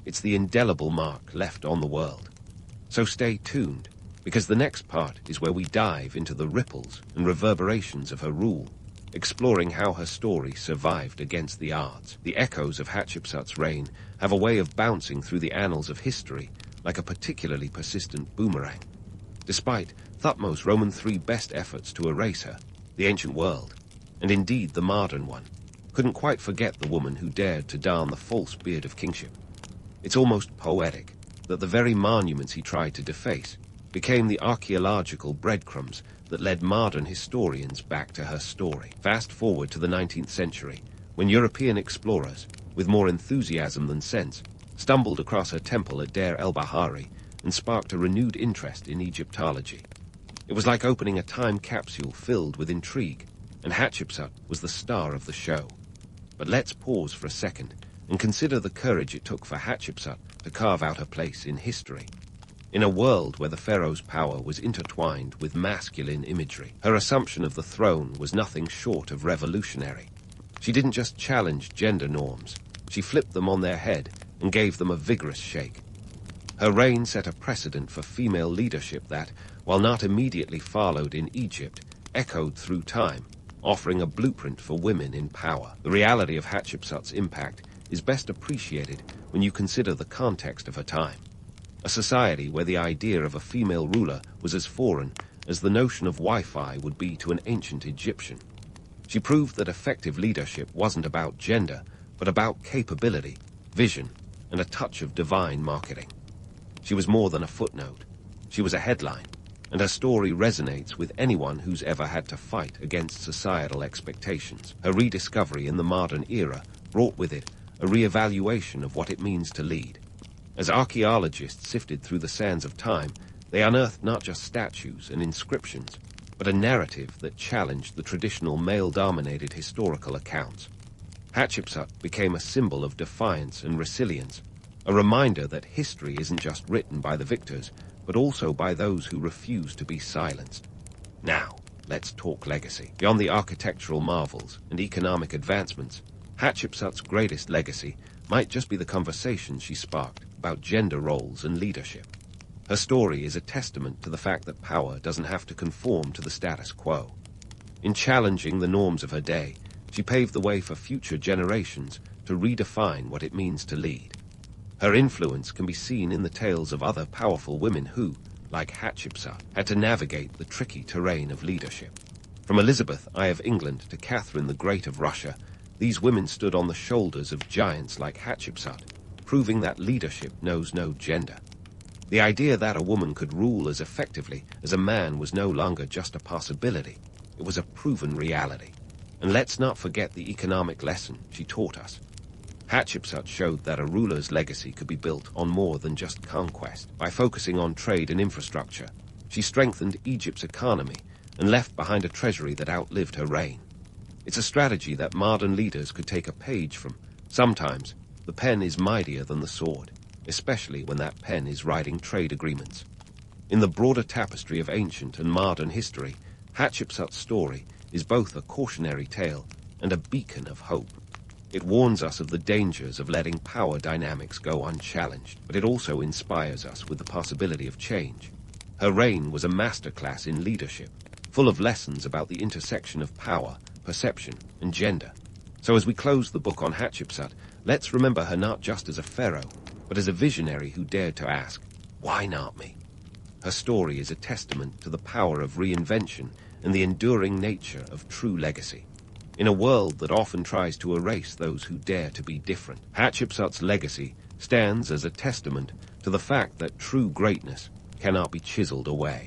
It's the indelible mark left on the world. So stay tuned, because the next part is where we dive into the ripples and reverberations of her rule, exploring how her story survived against the odds. The echoes of Hatshepsut's reign have a way of bouncing through the annals of history like a particularly persistent boomerang. Despite Thutmose's Roman III's best efforts to erase her, the ancient world, and indeed the modern one, couldn't quite forget the woman who dared to don the false beard of kingship. It's almost poetic that the very monuments he tried to deface became the archaeological breadcrumbs that led modern historians back to her story. Fast forward to the 19th century, when European explorers, with more enthusiasm than sense, stumbled across her temple at Deir el-Bahari and sparked a renewed interest in Egyptology. It was like opening a time capsule filled with intrigue, and Hatshepsut was the star of the show. But let's pause for a second and consider the courage it took for Hatshepsut to carve out her place in history. In a world where the pharaoh's power was intertwined with masculine imagery, her assumption of the throne was nothing short of revolutionary. She didn't just challenge gender norms, she flipped them on their head and gave them a vigorous shake. Her reign set a precedent for female leadership that, while not immediately followed in Egypt, echoed through time, offering a blueprint for women in power. The reality of Hatshepsut's impact is best appreciated when you consider the context of her time. A society where the idea of a female ruler was as foreign as the notion of Wi-Fi would be to an ancient Egyptian. She proved that effective leadership wasn't about gender, but about capability, vision, and a touch of divine marketing. She was more than a footnote. She was a headline, and her story resonates with anyone who's ever had to fight against societal expectations. Her rediscovery in the modern era brought with it a re-evaluation of what it means to lead. As archaeologists sifted through the sands of time, they unearthed not just statues and inscriptions, but a narrative that challenged the traditional male-dominated historical accounts. Hatshepsut became a symbol of defiance and resilience, a reminder that history isn't just written by the victors, but also by those who refuse to be silenced. Now, let's talk legacy. Beyond the architectural marvels and economic advancements, Hatshepsut's greatest legacy might just be the conversations she sparked about gender roles and leadership. Her story is a testament to the fact that power doesn't have to conform to the status quo. In challenging the norms of her day, she paved the way for future generations to redefine what it means to lead. Her influence can be seen in the tales of other powerful women who, like Hatshepsut, had to navigate the tricky terrain of leadership. From Elizabeth I of England to Catherine the Great of Russia, these women stood on the shoulders of giants like Hatshepsut, proving that leadership knows no gender. The idea that a woman could rule as effectively as a man was no longer just a possibility. It was a proven reality. And let's not forget the economic lesson she taught us. Hatshepsut showed that a ruler's legacy could be built on more than just conquest. By focusing on trade and infrastructure, she strengthened Egypt's economy and left behind a treasury that outlived her reign. It's a strategy that modern leaders could take a page from. Sometimes, the pen is mightier than the sword, especially when that pen is writing trade agreements. In the broader tapestry of ancient and modern history, Hatshepsut's story is both a cautionary tale and a beacon of hope. It warns us of the dangers of letting power dynamics go unchallenged, but it also inspires us with the possibility of change. Her reign was a masterclass in leadership, full of lessons about the intersection of power, perception, and gender. So as we close the book on Hatshepsut, let's remember her not just as a pharaoh, but as a visionary who dared to ask, why not me? Her story is a testament to the power of reinvention and the enduring nature of true legacy. In a world that often tries to erase those who dare to be different, Hatshepsut's legacy stands as a testament to the fact that true greatness cannot be chiseled away.